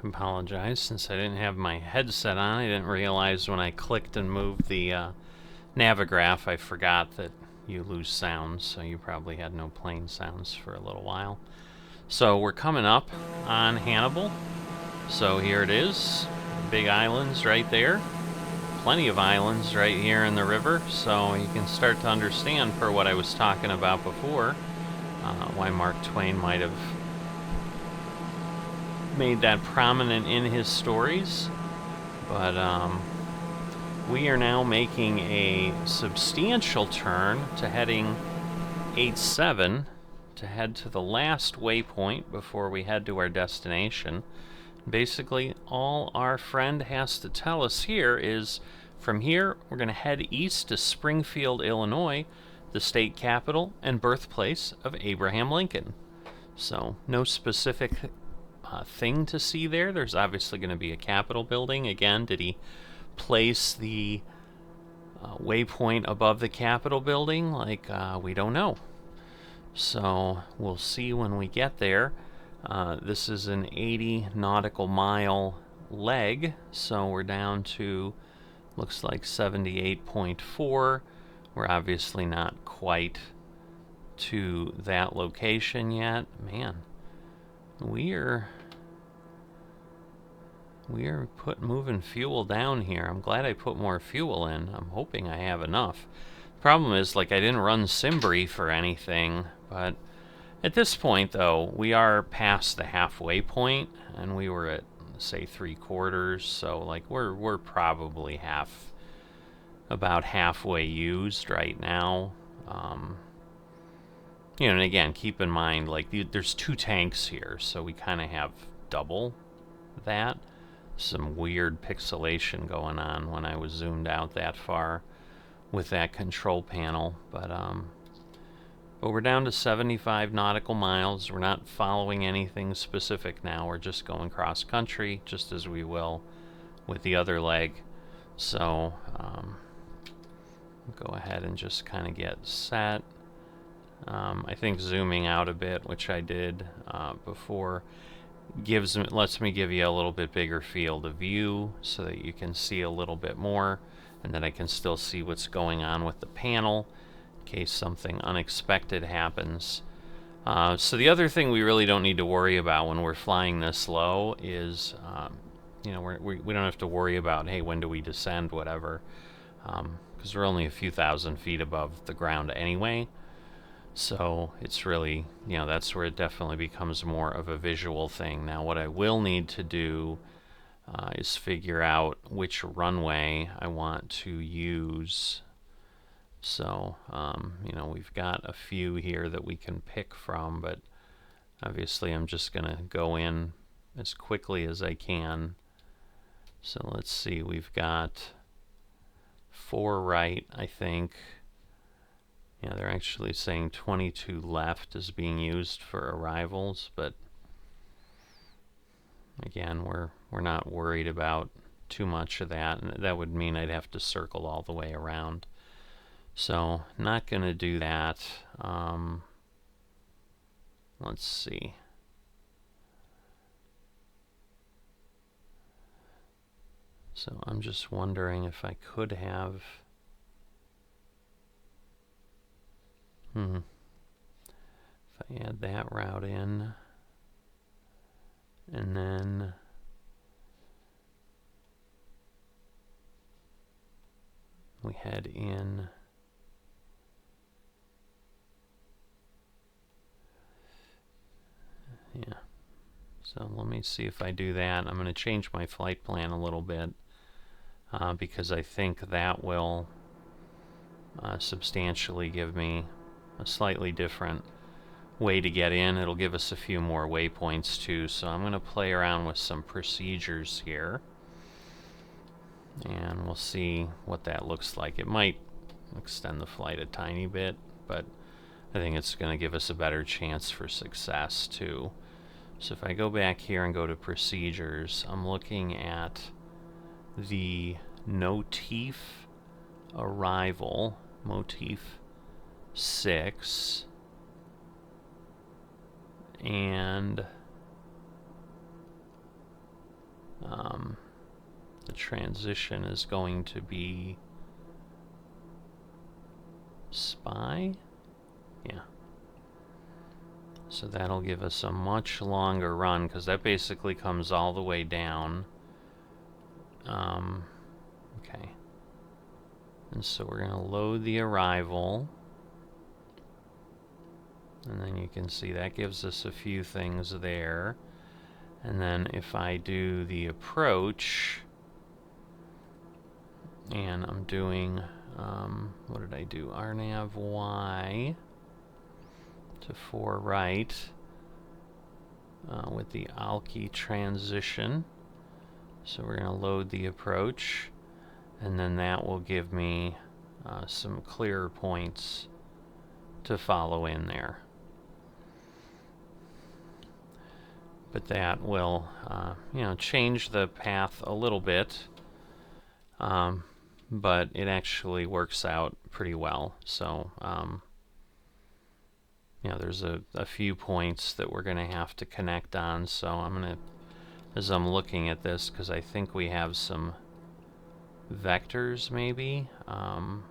apologize, since I didn't have my headset on. I didn't realize when I clicked and moved the Navigraph, I forgot that you lose sounds, so you probably had no plane sounds for a little while. So we're coming up on Hannibal. So here it is, big islands right there. Plenty of islands right here in the river, so you can start to understand, per what I was talking about before, why Mark Twain might have made that prominent in his stories. But we are now making a substantial turn to heading 87 to head to the last waypoint before we head to our destination. Basically, all our friend has to tell us here is, from here, we're going to head east to Springfield, Illinois, the state capital and birthplace of Abraham Lincoln. So, no specific thing to see there. There's obviously going to be a Capitol building. Again, did he place the waypoint above the Capitol building? Like, we don't know. So, we'll see when we get there. This is an 80 nautical mile leg, so we're down to, looks like 78.4. We're obviously not quite to that location yet. Man, we are moving fuel down here. I'm glad I put more fuel in. I'm hoping I have enough. Problem is, like, I didn't run SimBrief or anything, but at this point, though, we are past the halfway point, and we were at, say, 3/4, so, like, we're probably about halfway used right now. You know, and again, keep in mind, like, there's 2 tanks here, so we kind of have double that. Some weird pixelation going on when I was zoomed out that far with that control panel, but we're down to 75 nautical miles. We're not following anything specific now. We're just going cross country, just as we will with the other leg. So go ahead and just kind of get set. I think zooming out a bit, which I did before, lets me give you a little bit bigger field of view so that you can see a little bit more, and that I can still see what's going on with the panel in case something unexpected happens. So the other thing we really don't need to worry about when we're flying this low is, you know, we don't have to worry about, hey, when do we descend, whatever, because we're only a few thousand feet above the ground anyway. So it's really, you know, that's where it definitely becomes more of a visual thing. Now, what I will need to do is figure out which runway I want to use. So, you know, we've got a few here that we can pick from, but obviously I'm just going to go in as quickly as I can. So let's see, we've got 4 right, I think. Yeah, they're actually saying 22 left is being used for arrivals, but again, we're not worried about too much of that, and that would mean I'd have to circle all the way around. So, not going to do that. Let's see. So, I'm just wondering if I could have... If I add that route in, and then we head in. Yeah. So let me see if I do that. I'm going to change my flight plan a little bit because I think that will substantially give me a slightly different way to get in. It'll give us a few more waypoints too, so I'm going to play around with some procedures here, and we'll see what that looks like. It might extend the flight a tiny bit, but I think it's going to give us a better chance for success too. So if I go back here and go to procedures, I'm looking at the motif arrival, motif 6, and the transition is going to be SPY. Yeah. So that'll give us a much longer run, because that basically comes all the way down. Okay. And so we're going to load the arrival. And then you can see that gives us a few things there. And then if I do the approach, and I'm doing, what did I do? RNAV Y to 4 right with the ALKI transition. So we're going to load the approach, and then that will give me some clearer points to follow in there. But that will, change the path a little bit, but it actually works out pretty well. So, there's a few points that we're going to have to connect on. So I'm going to, as I'm looking at this, because I think we have some vectors maybe. Well,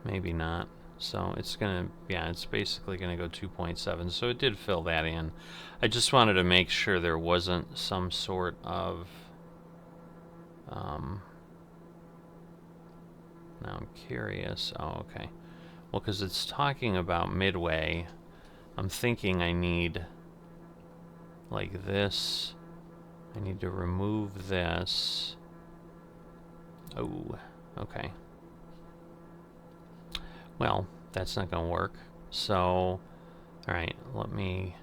maybe not. So it's gonna, it's basically gonna go 2.7. So it did fill that in. I just wanted to make sure there wasn't some sort of, now I'm curious. Oh, okay. Well, because it's talking about Midway, I'm thinking I need like this. I need to remove this. Oh, okay. Well, that's not going to work. So, alright, let me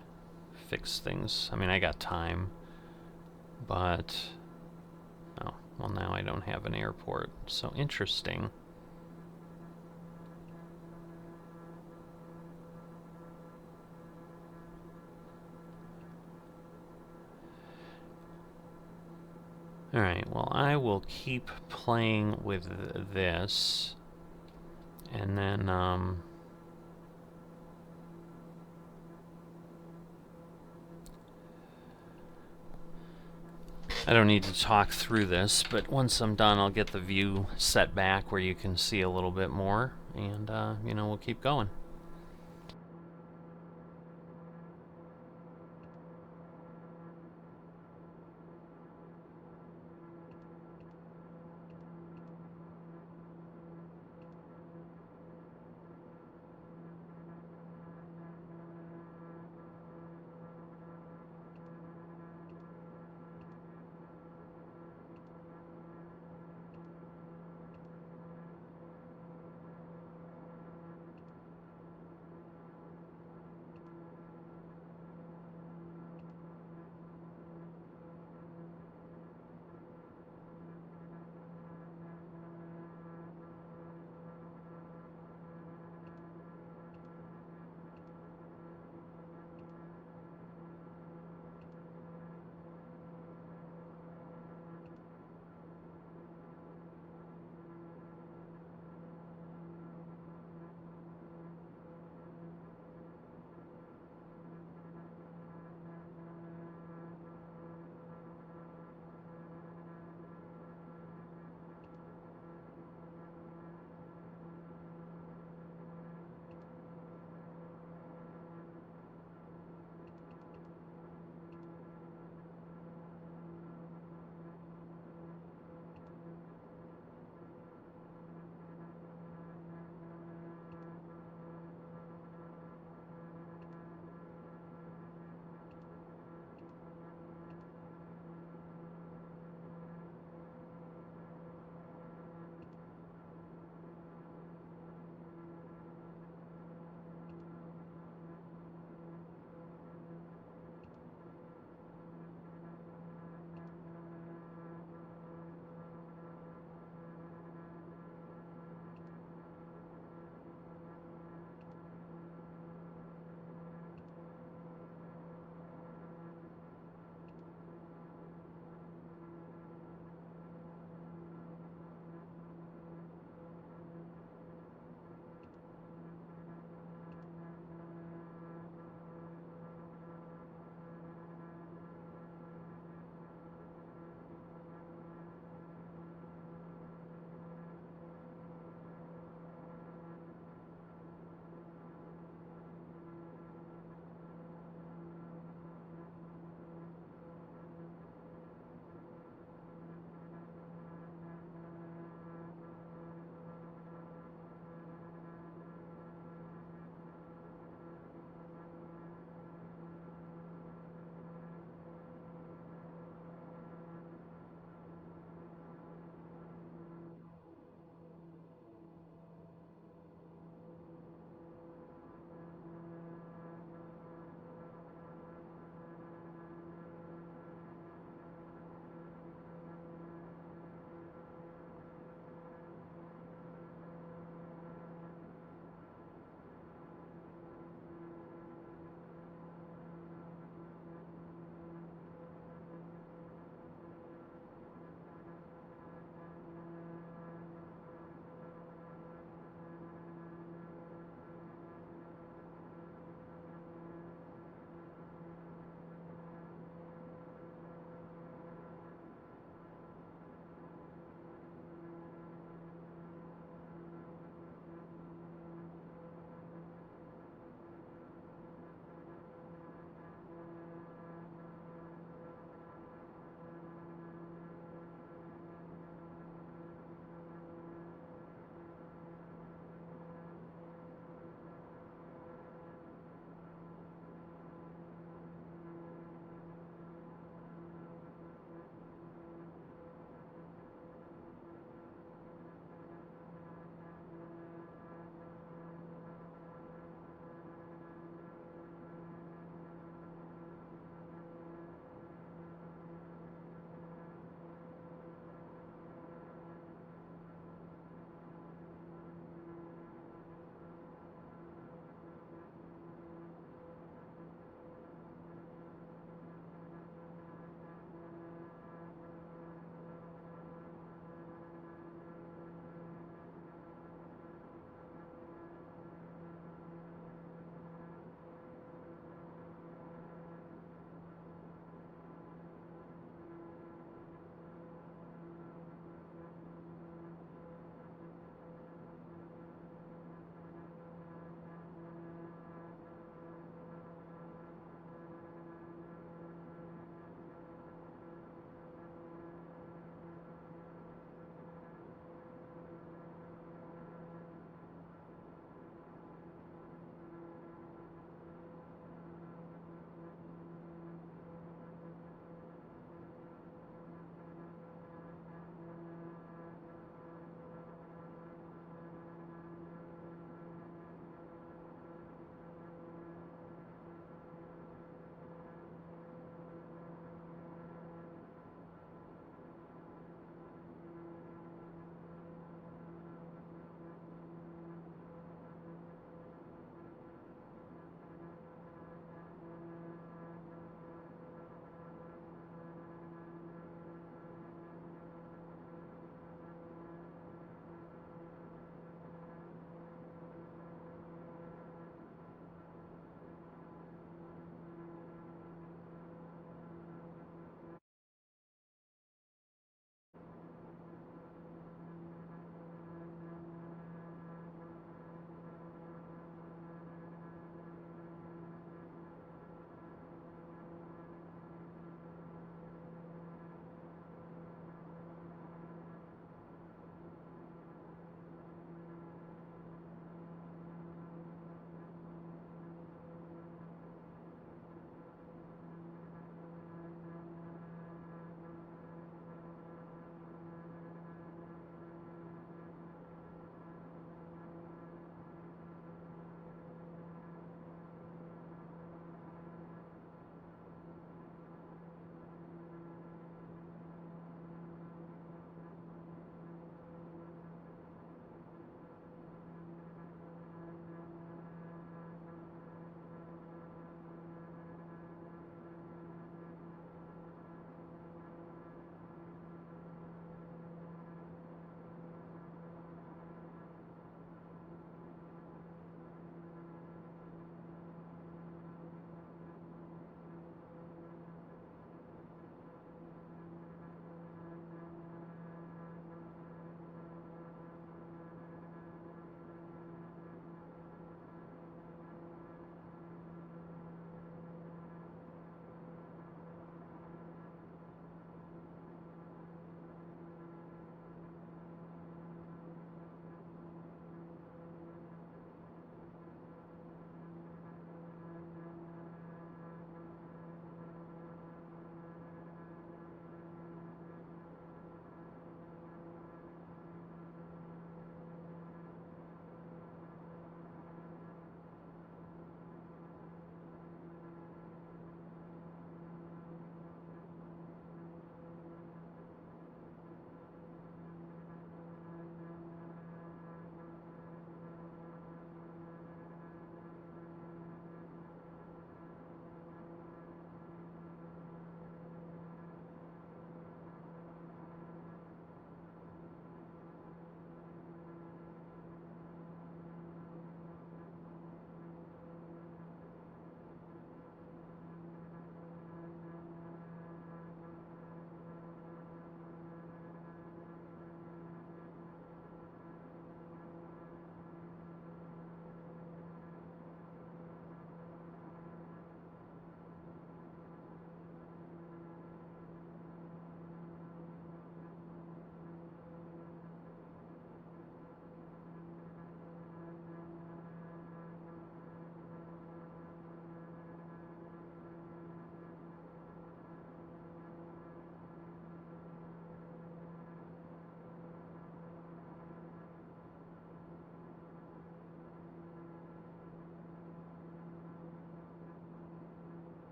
fix things. I mean, I got time, but, oh, well, now I don't have an airport. So interesting. Alright, well, I will keep playing with this. And then, I don't need to talk through this, but once I'm done, I'll get the view set back where you can see a little bit more, and, we'll keep going.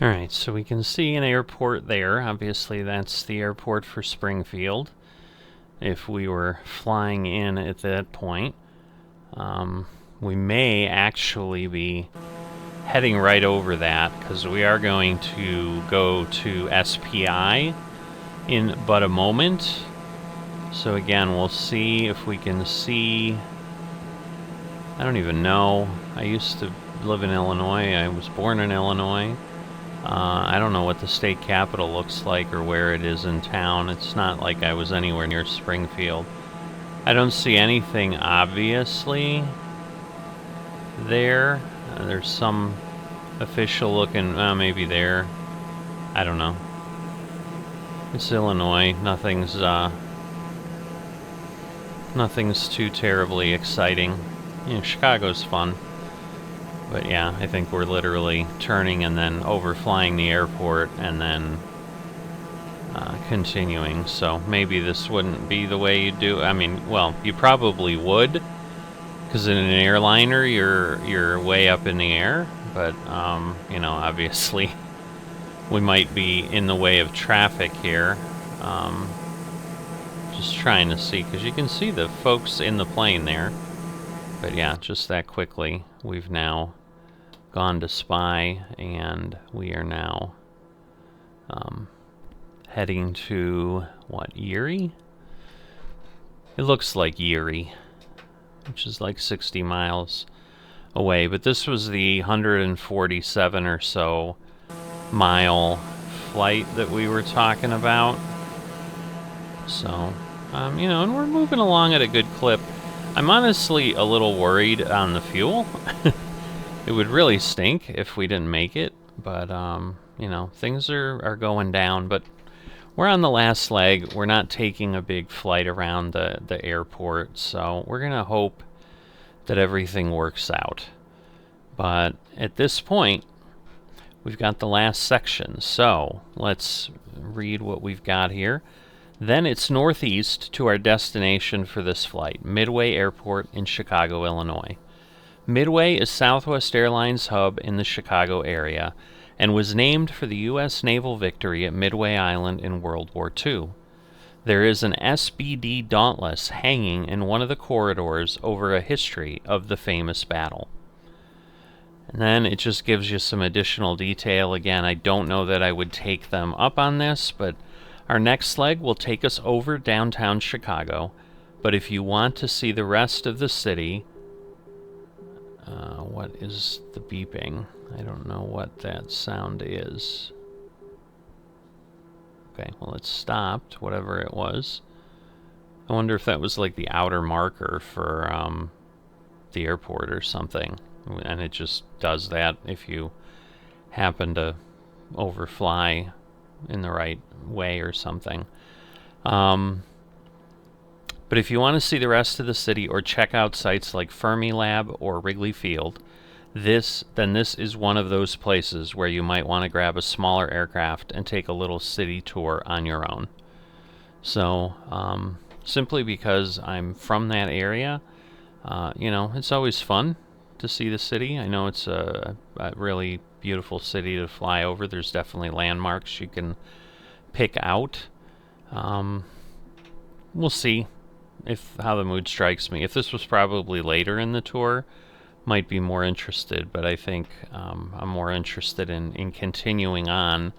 Alright, so we can see an airport there. Obviously that's the airport for Springfield, if we were flying in at that point. We may actually be heading right over that, because we are going to go to SPI in but a moment. So again, we'll see if we can see... I don't even know. I used to live in Illinois. I was born in Illinois. I don't know what the state capitol looks like or where it is in town. It's not like I was anywhere near Springfield. I don't see anything obviously there. There's some official looking, maybe there. I don't know. It's Illinois. Nothing's too terribly exciting. You know, Chicago's fun. But yeah, I think we're literally turning and then overflying the airport and then continuing. So maybe this wouldn't be the way you do. I mean, well, you probably would, because in an airliner you're way up in the air. But you know, obviously we might be in the way of traffic here. Just trying to see, because you can see the folks in the plane there. But yeah, just that quickly, we've now gone to spy, and we are now heading to, what, Erie? It looks like Erie, which is like 60 miles away, but this was the 147 or so mile flight that we were talking about. So, you know, and we're moving along at a good clip. I'm honestly a little worried on the fuel. It would really stink if we didn't make it, but, you know, things are going down, but we're on the last leg. We're not taking a big flight around the airport, so we're going to hope that everything works out. But at this point, we've got the last section, so let's read what we've got here. Then it's northeast to our destination for this flight, Midway Airport in Chicago, Illinois. Midway is Southwest Airlines' hub in the Chicago area and was named for the U.S. naval victory at Midway Island in World War II. There is an SBD Dauntless hanging in one of the corridors over a history of the famous battle. And then it just gives you some additional detail. Again, I don't know that I would take them up on this, but our next leg will take us over downtown Chicago. But if you want to see the rest of the city... what is the beeping? I don't know what that sound is. Okay, well, it stopped, whatever it was. I wonder if that was like the outer marker for the airport or something. And it just does that if you happen to overfly in the right way or something. But if you want to see the rest of the city or check out sites like Fermilab or Wrigley Field, this is one of those places where you might want to grab a smaller aircraft and take a little city tour on your own. So, simply because I'm from that area, you know, it's always fun to see the city. I know it's a really beautiful city to fly over. There's definitely landmarks you can pick out. We'll see how the mood strikes me. If this was probably later in the tour, might be more interested, but I think I'm more interested in continuing on.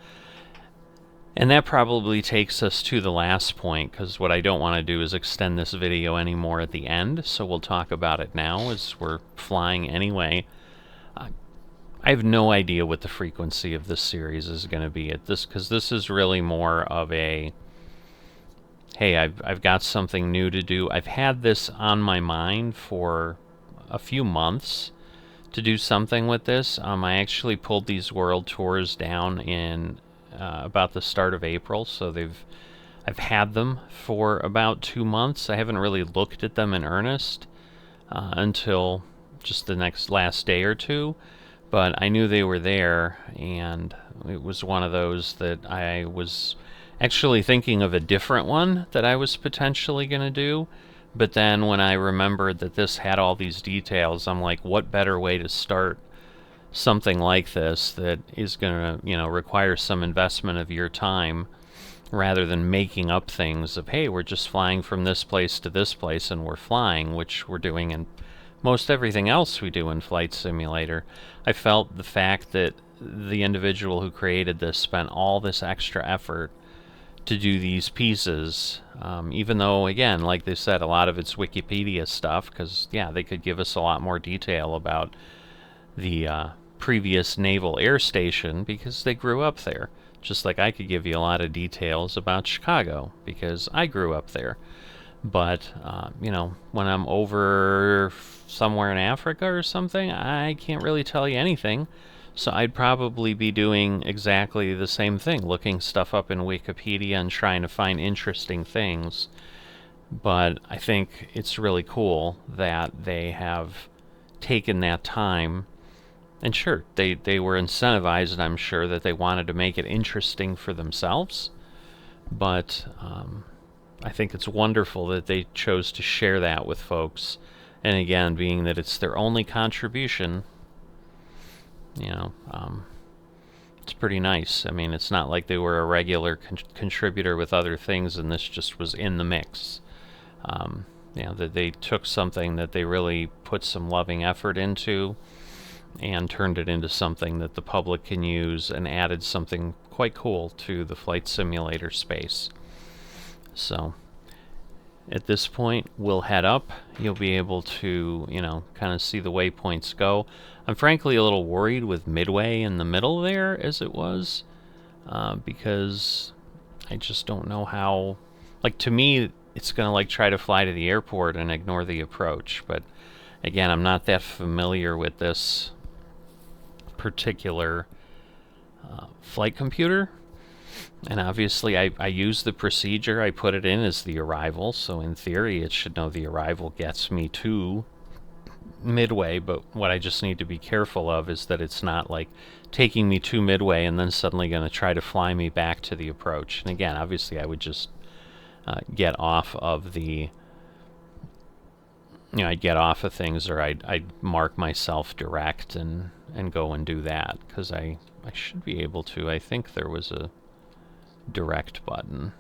And that probably takes us to the last point, because what I don't want to do is extend this video anymore at the end, so we'll talk about it now as we're flying anyway. I have no idea what the frequency of this series is going to be at this, because this is really more of a, hey, I've got something new to do. I've had this on my mind for a few months to do something with this. I actually pulled these world tours down in about the start of April, so I've had them for about 2 months. I haven't really looked at them in earnest until just the last day or two, but I knew they were there, and it was one of those that I was actually thinking of a different one that I was potentially going to do. But then when I remembered that this had all these details, I'm like, what better way to start something like this that is going to, require some investment of your time, rather than making up things of, hey, we're just flying from this place to this place and we're flying, which we're doing in most everything else we do in Flight Simulator. I felt the fact that the individual who created this spent all this extra effort to do these pieces, even though, again, like they said, a lot of it's Wikipedia stuff, because, yeah, they could give us a lot more detail about the previous Naval Air Station, because they grew up there. Just like I could give you a lot of details about Chicago, because I grew up there. But, when I'm over somewhere in Africa or something, I can't really tell you anything. So I'd probably be doing exactly the same thing, looking stuff up in Wikipedia and trying to find interesting things. But I think it's really cool that they have taken that time. And sure, they were incentivized, and I'm sure that they wanted to make it interesting for themselves. But I think it's wonderful that they chose to share that with folks. And again, being that it's their only contribution, it's pretty nice. I mean, it's not like they were a regular contributor with other things and this just was in the mix. That they took something that they really put some loving effort into and turned it into something that the public can use, and added something quite cool to the flight simulator space. So at this point, we'll head up. You'll be able to, kind of see the waypoints go. I'm frankly a little worried with Midway in the middle there, as it was, because I just don't know how, to me, it's going to, try to fly to the airport and ignore the approach. But again, I'm not that familiar with this particular flight computer. And obviously I use the procedure, I put it in as the arrival, so in theory it should know the arrival gets me to Midway, but what I just need to be careful of is that it's not taking me to Midway and then suddenly going to try to fly me back to the approach. And again, obviously I would just get off of the, I'd get off of things, or I'd mark myself direct and go and do that, because I should be able to. I think there was a direct button.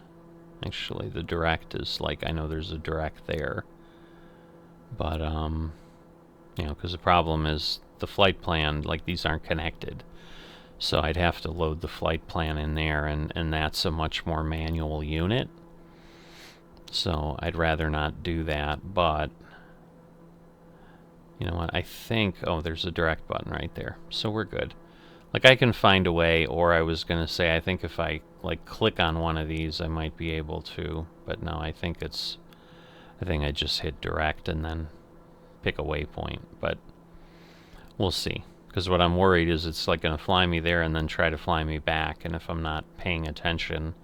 Actually, the direct is I know there's a direct there, but because the problem is the flight plan, these aren't connected, so I'd have to load the flight plan in there, and that's a much more manual unit, so I'd rather not do that. But you know what, I think, there's a direct button right there, so we're good. I can find a way, or I was going to say, I think if I, click on one of these, I might be able to, but no, I think I just hit direct and then pick a waypoint, but we'll see. Because what I'm worried is it's, going to fly me there and then try to fly me back, and if I'm not paying attention,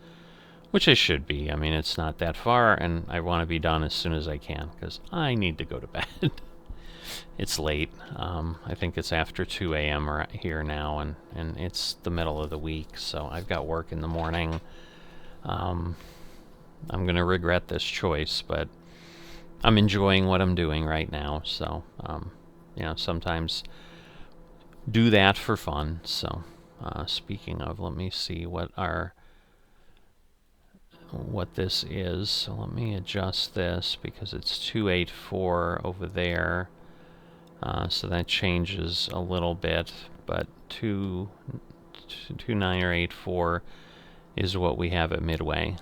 which I should be, I mean, it's not that far, and I want to be done as soon as I can, because I need to go to bed. It's late. I think it's after 2 a.m. here now, and it's the middle of the week, so I've got work in the morning. I'm going to regret this choice, but I'm enjoying what I'm doing right now, so, sometimes do that for fun. So, speaking of, let me see what this is. So let me adjust this, because it's 284 over there. So that changes a little bit, but 29484 is what we have at Midway.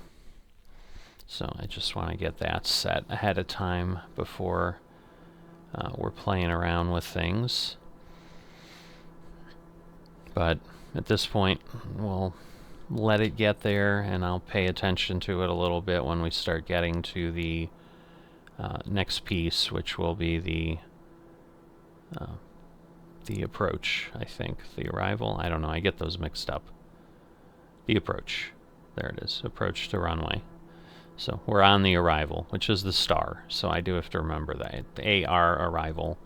So I just want to get that set ahead of time before we're playing around with things. But at this point, we'll let it get there, and I'll pay attention to it a little bit when we start getting to the next piece, which will be the approach, I think. The arrival? I don't know. I get those mixed up. The approach. There it is. Approach to runway. So we're on the arrival, which is the star. So I do have to remember that. The AR arrival.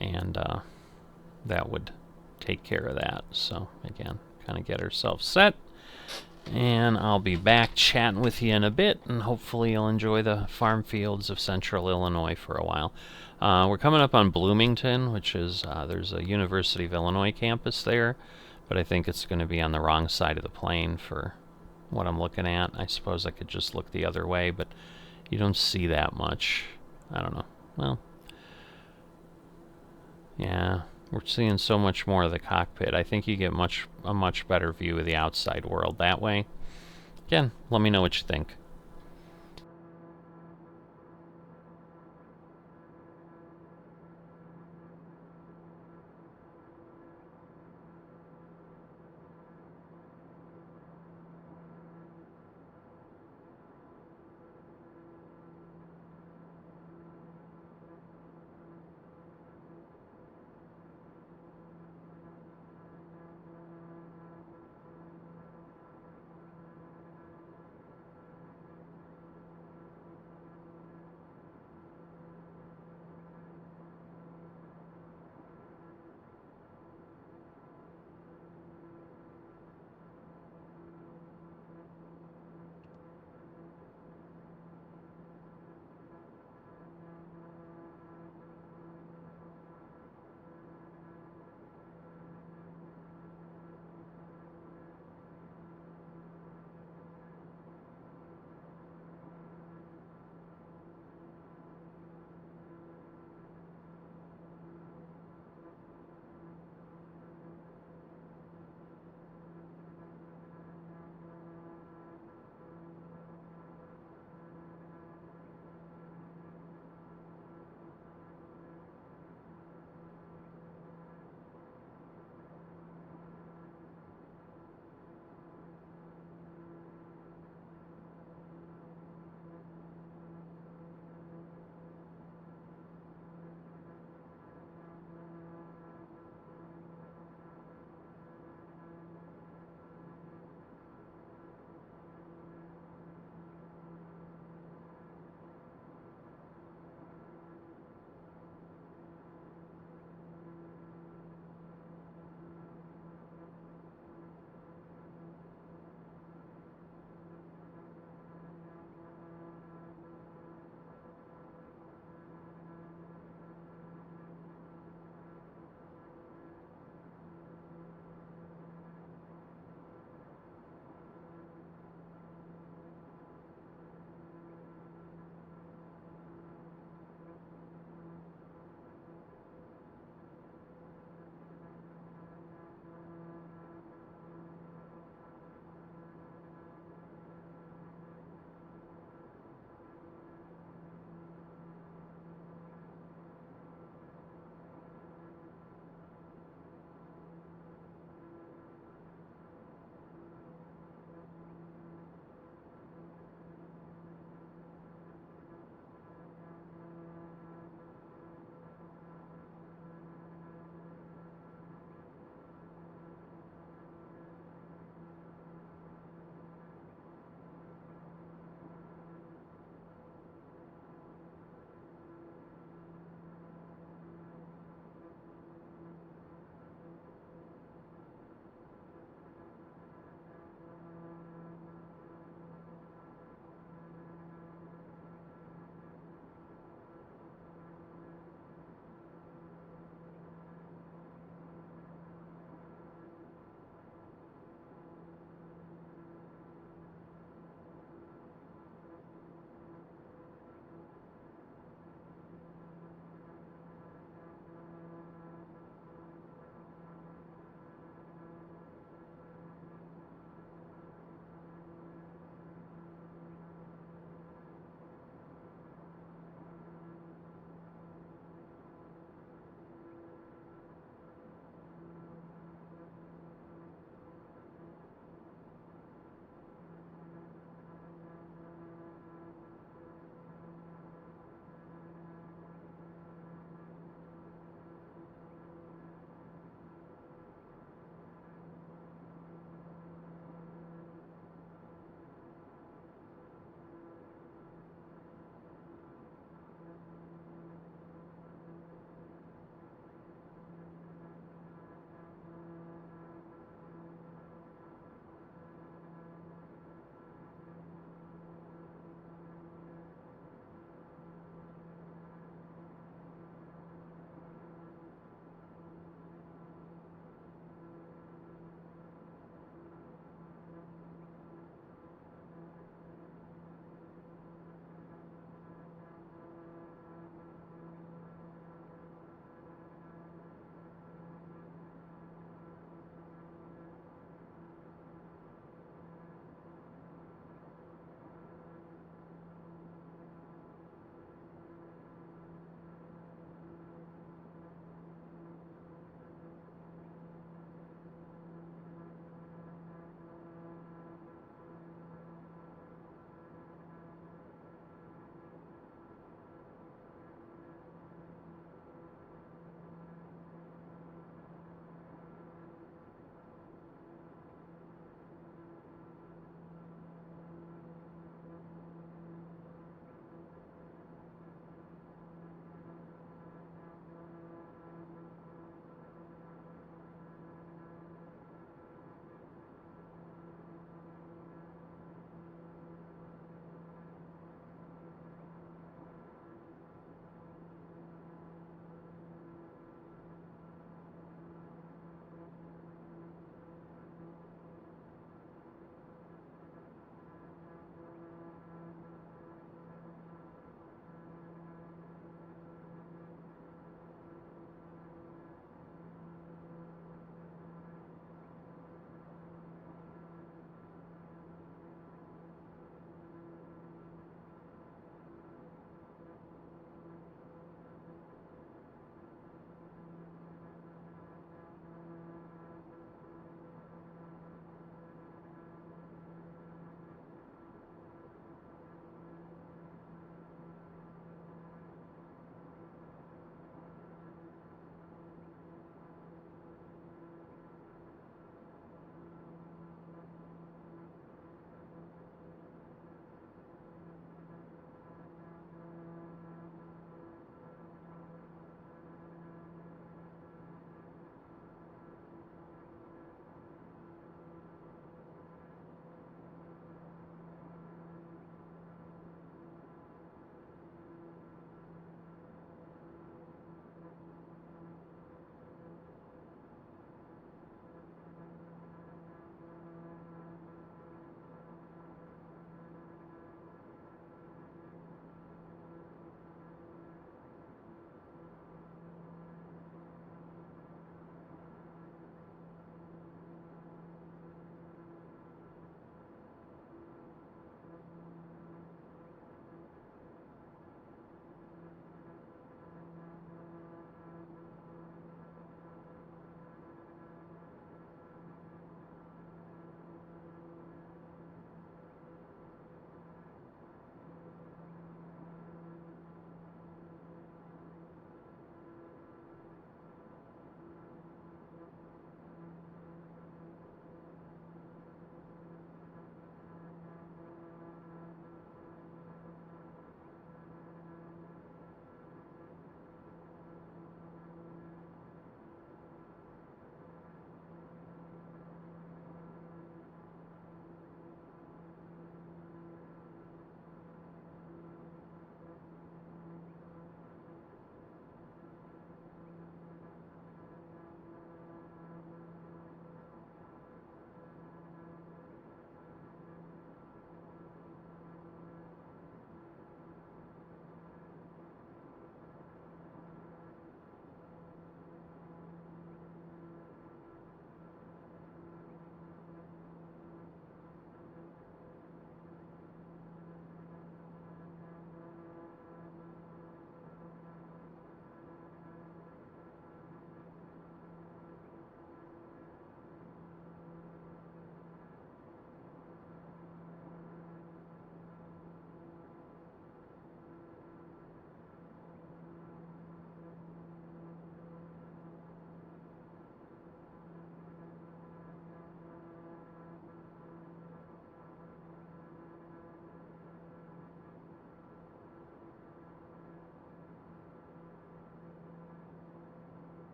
And that would take care of that. So again, kind of get ourselves set. And I'll be back chatting with you in a bit, and hopefully you'll enjoy the farm fields of central Illinois for a while. We're coming up on Bloomington, which is, there's a University of Illinois campus there, but I think it's going to be on the wrong side of the plane for what I'm looking at. I suppose I could just look the other way, but you don't see that much. I don't know. Well, yeah, we're seeing so much more of the cockpit. I think you get a much better view of the outside world that way. Again, let me know what you think.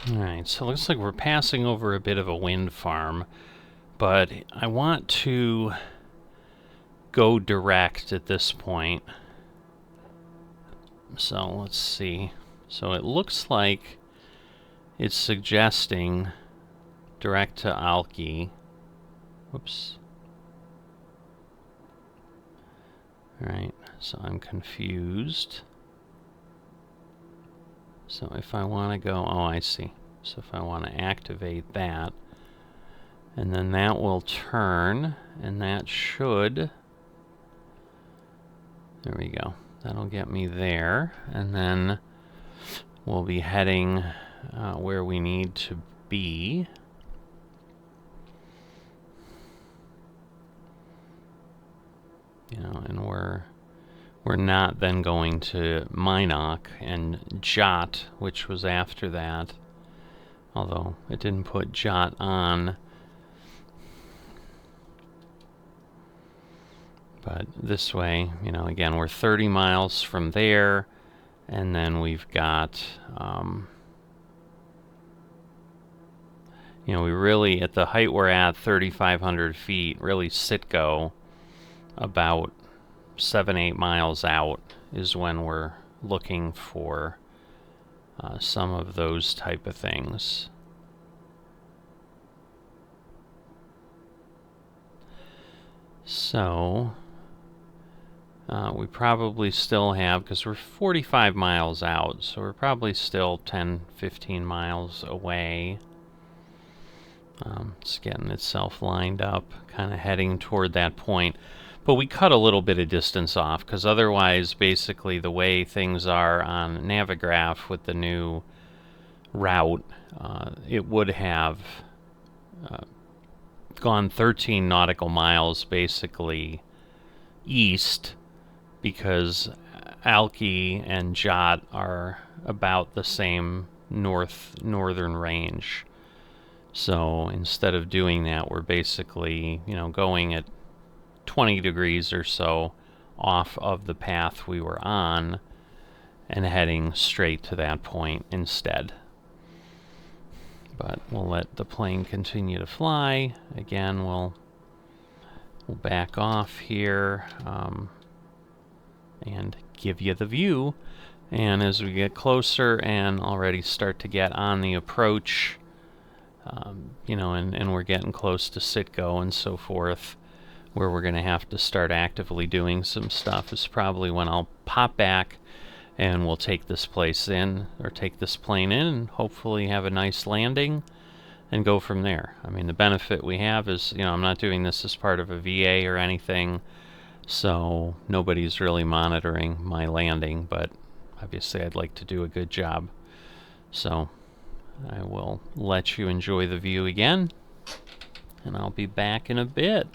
Alright, so it looks like we're passing over a bit of a wind farm, but I want to go direct at this point. So let's see. So it looks like it's suggesting direct to Alki. Whoops. Alright, so I'm confused. So if I want to go, oh, I see. So if I want to activate that, and then that will turn, and that should, there we go. That'll get me there, and then we'll be heading where we need to be. You know, and we're not then going to Minot and Jot, which was after that. Although it didn't put Jot on. But this way, you know, again, we're 30 miles from there, and then we've got, you know, we really, at the height we're at, 3,500 feet, really sit-go about 7-8 miles out is when we're looking for some of those type of things. So we probably still have, because we're 45 miles out, so we're probably still 10-15 miles away. It's getting itself lined up, kind of heading toward that point. But we cut a little bit of distance off, because otherwise, basically, the way things are on Navigraph with the new route, it would have gone 13 nautical miles, basically, east, because Alki and Jot are about the same northern range. So instead of doing that, we're basically, you know, going at 20 degrees or so off of the path we were on and heading straight to that point instead. But we'll let the plane continue to fly. Again, we'll back off here and give you the view. And as we get closer and already start to get on the approach, you know, and we're getting close to sit-go and so forth, where we're going to have to start actively doing some stuff, is probably when I'll pop back and we'll take this place in, or take this plane in, and hopefully have a nice landing and go from there. I mean, the benefit we have is, you know, I'm not doing this as part of a VA or anything, so nobody's really monitoring my landing, but obviously I'd like to do a good job. So I will let you enjoy the view again, and I'll be back in a bit.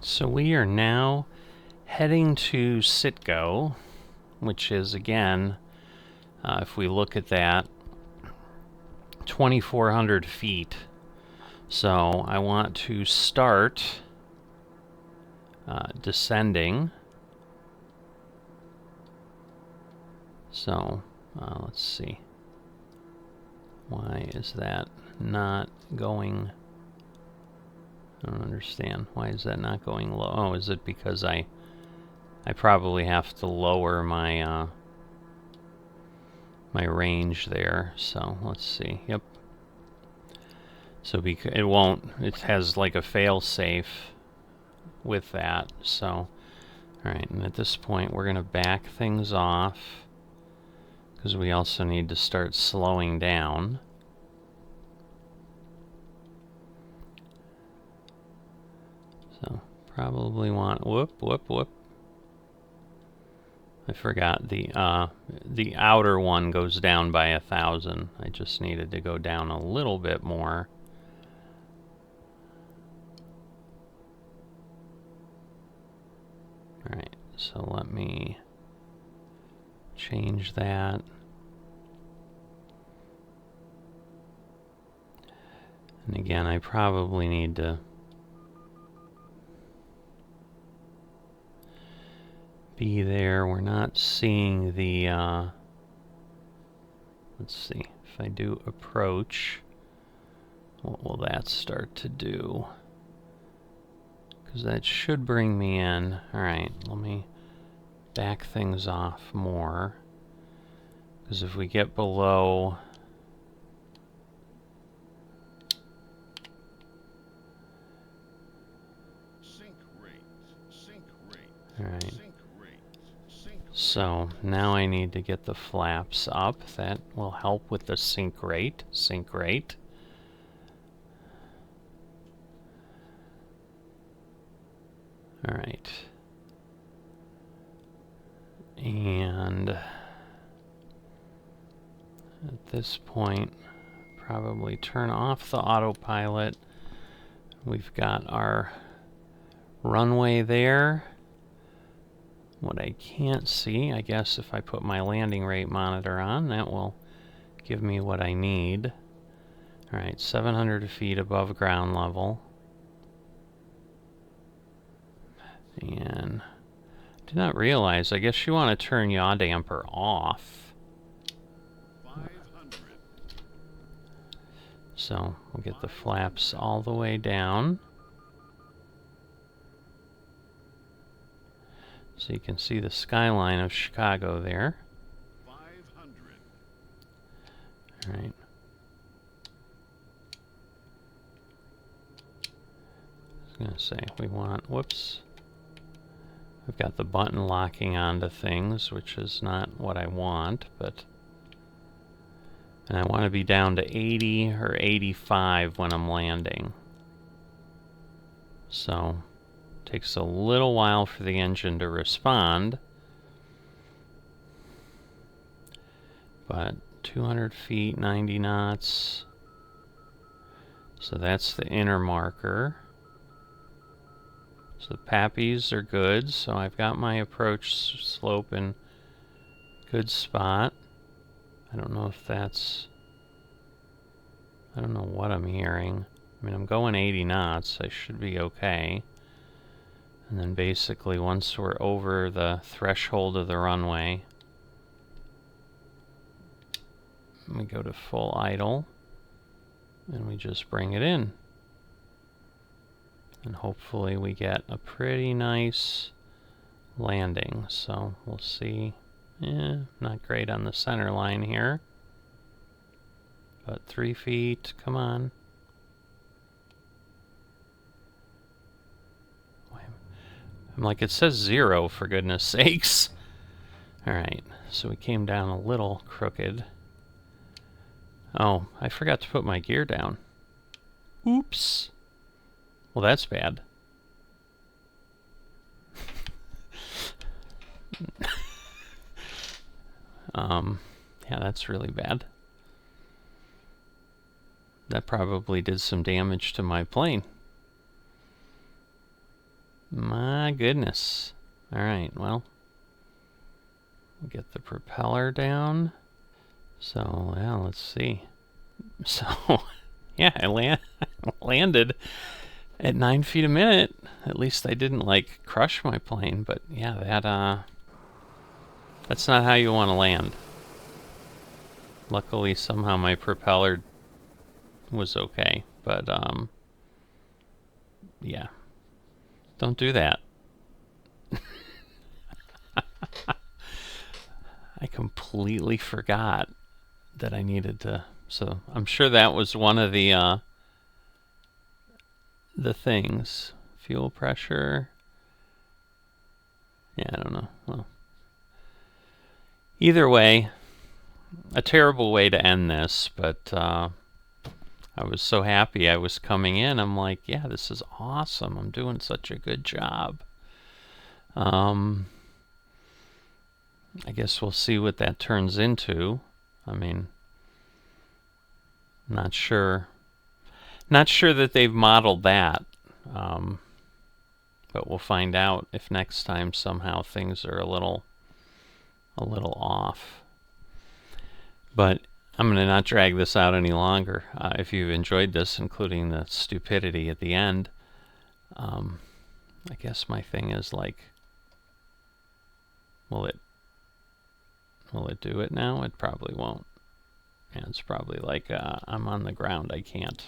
So we are now heading to Citgo, which is, again, if we look at that, 2,400 feet. So I want to start descending. So let's see. Why is that not going? I don't understand. Why is that not going low? Oh, is it because I probably have to lower my my range there. So let's see. Yep. So it won't. It has like a fail-safe with that. So, all right. And at this point, we're gonna back things off because we also need to start slowing down. So probably want whoop. I forgot the outer one goes down by 1,000. I just needed to go down a little bit more. All right, so let me change that. And again, I probably need to be there. We're not seeing the, let's see, if I do approach, what will that start to do? Because that should bring me in. Alright, let me back things off more. Because if we get below... Alright. So now I need to get the flaps up. That will help with the sink rate. Sink rate. All right. And at this point, probably turn off the autopilot. We've got our runway there. What I can't see, I guess if I put my landing rate monitor on, that will give me what I need. All right, 700 feet above ground level. And did not realize, I guess you want to turn yaw damper off. 500. So we'll get the flaps all the way down. So you can see the skyline of Chicago there. 500. All right. I was going to say, we want, whoops. I've got the button locking onto things, which is not what I want, but... And I want to be down to 80 or 85 when I'm landing. So... Takes a little while for the engine to respond, but 200 feet, 90 knots. So that's the inner marker. So the pappies are good, so I've got my approach slope in good spot. I don't know if that's... I don't know what I'm hearing. I mean, I'm going 80 knots, I should be okay. And then basically once we're over the threshold of the runway, we go to full idle and we just bring it in. And hopefully we get a pretty nice landing. So we'll see. Not great on the center line here. But 3 feet, come on. I'm like, it says 0, for goodness sakes. Alright, so we came down a little crooked. Oh, I forgot to put my gear down. Oops. Well, that's bad. Yeah, that's really bad. That probably did some damage to my plane. My goodness. Alright, well, get the propeller down. So, yeah, let's see. So, yeah, I landed at 9 feet a minute. At least I didn't, like, crush my plane, but yeah, that's not how you want to land. Luckily, somehow my propeller was okay, but, yeah. Don't do that. I completely forgot that I needed to, so I'm sure that was one of the things. Fuel pressure. Yeah, I don't know. Well, either way, a terrible way to end this, but I was so happy I was coming in. I'm like, yeah, this is awesome. I'm doing such a good job. I guess we'll see what that turns into. I mean, not sure that they've modeled that. But we'll find out if next time somehow things are a little off. But I'm going to not drag this out any longer. If you've enjoyed this, including the stupidity at the end, I guess my thing is like, will it do it now? It probably won't. And it's probably like, I'm on the ground, I can't.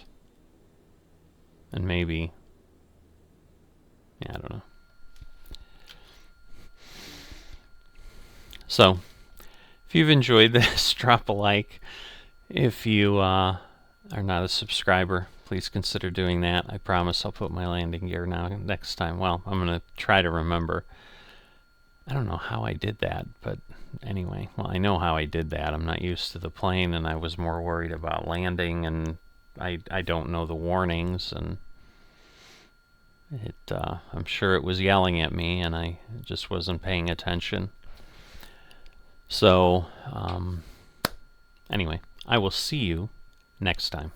And maybe, yeah, I don't know. So, if you've enjoyed this, drop a like. If you are not a subscriber, please consider doing that. I promise I'll put my landing gear now next time. Well, I'm going to try to remember. I don't know how I did that, but anyway, well, I know how I did that. I'm not used to the plane, and I was more worried about landing, and I don't know the warnings, and I'm sure it was yelling at me, and I just wasn't paying attention. So, anyway, I will see you next time.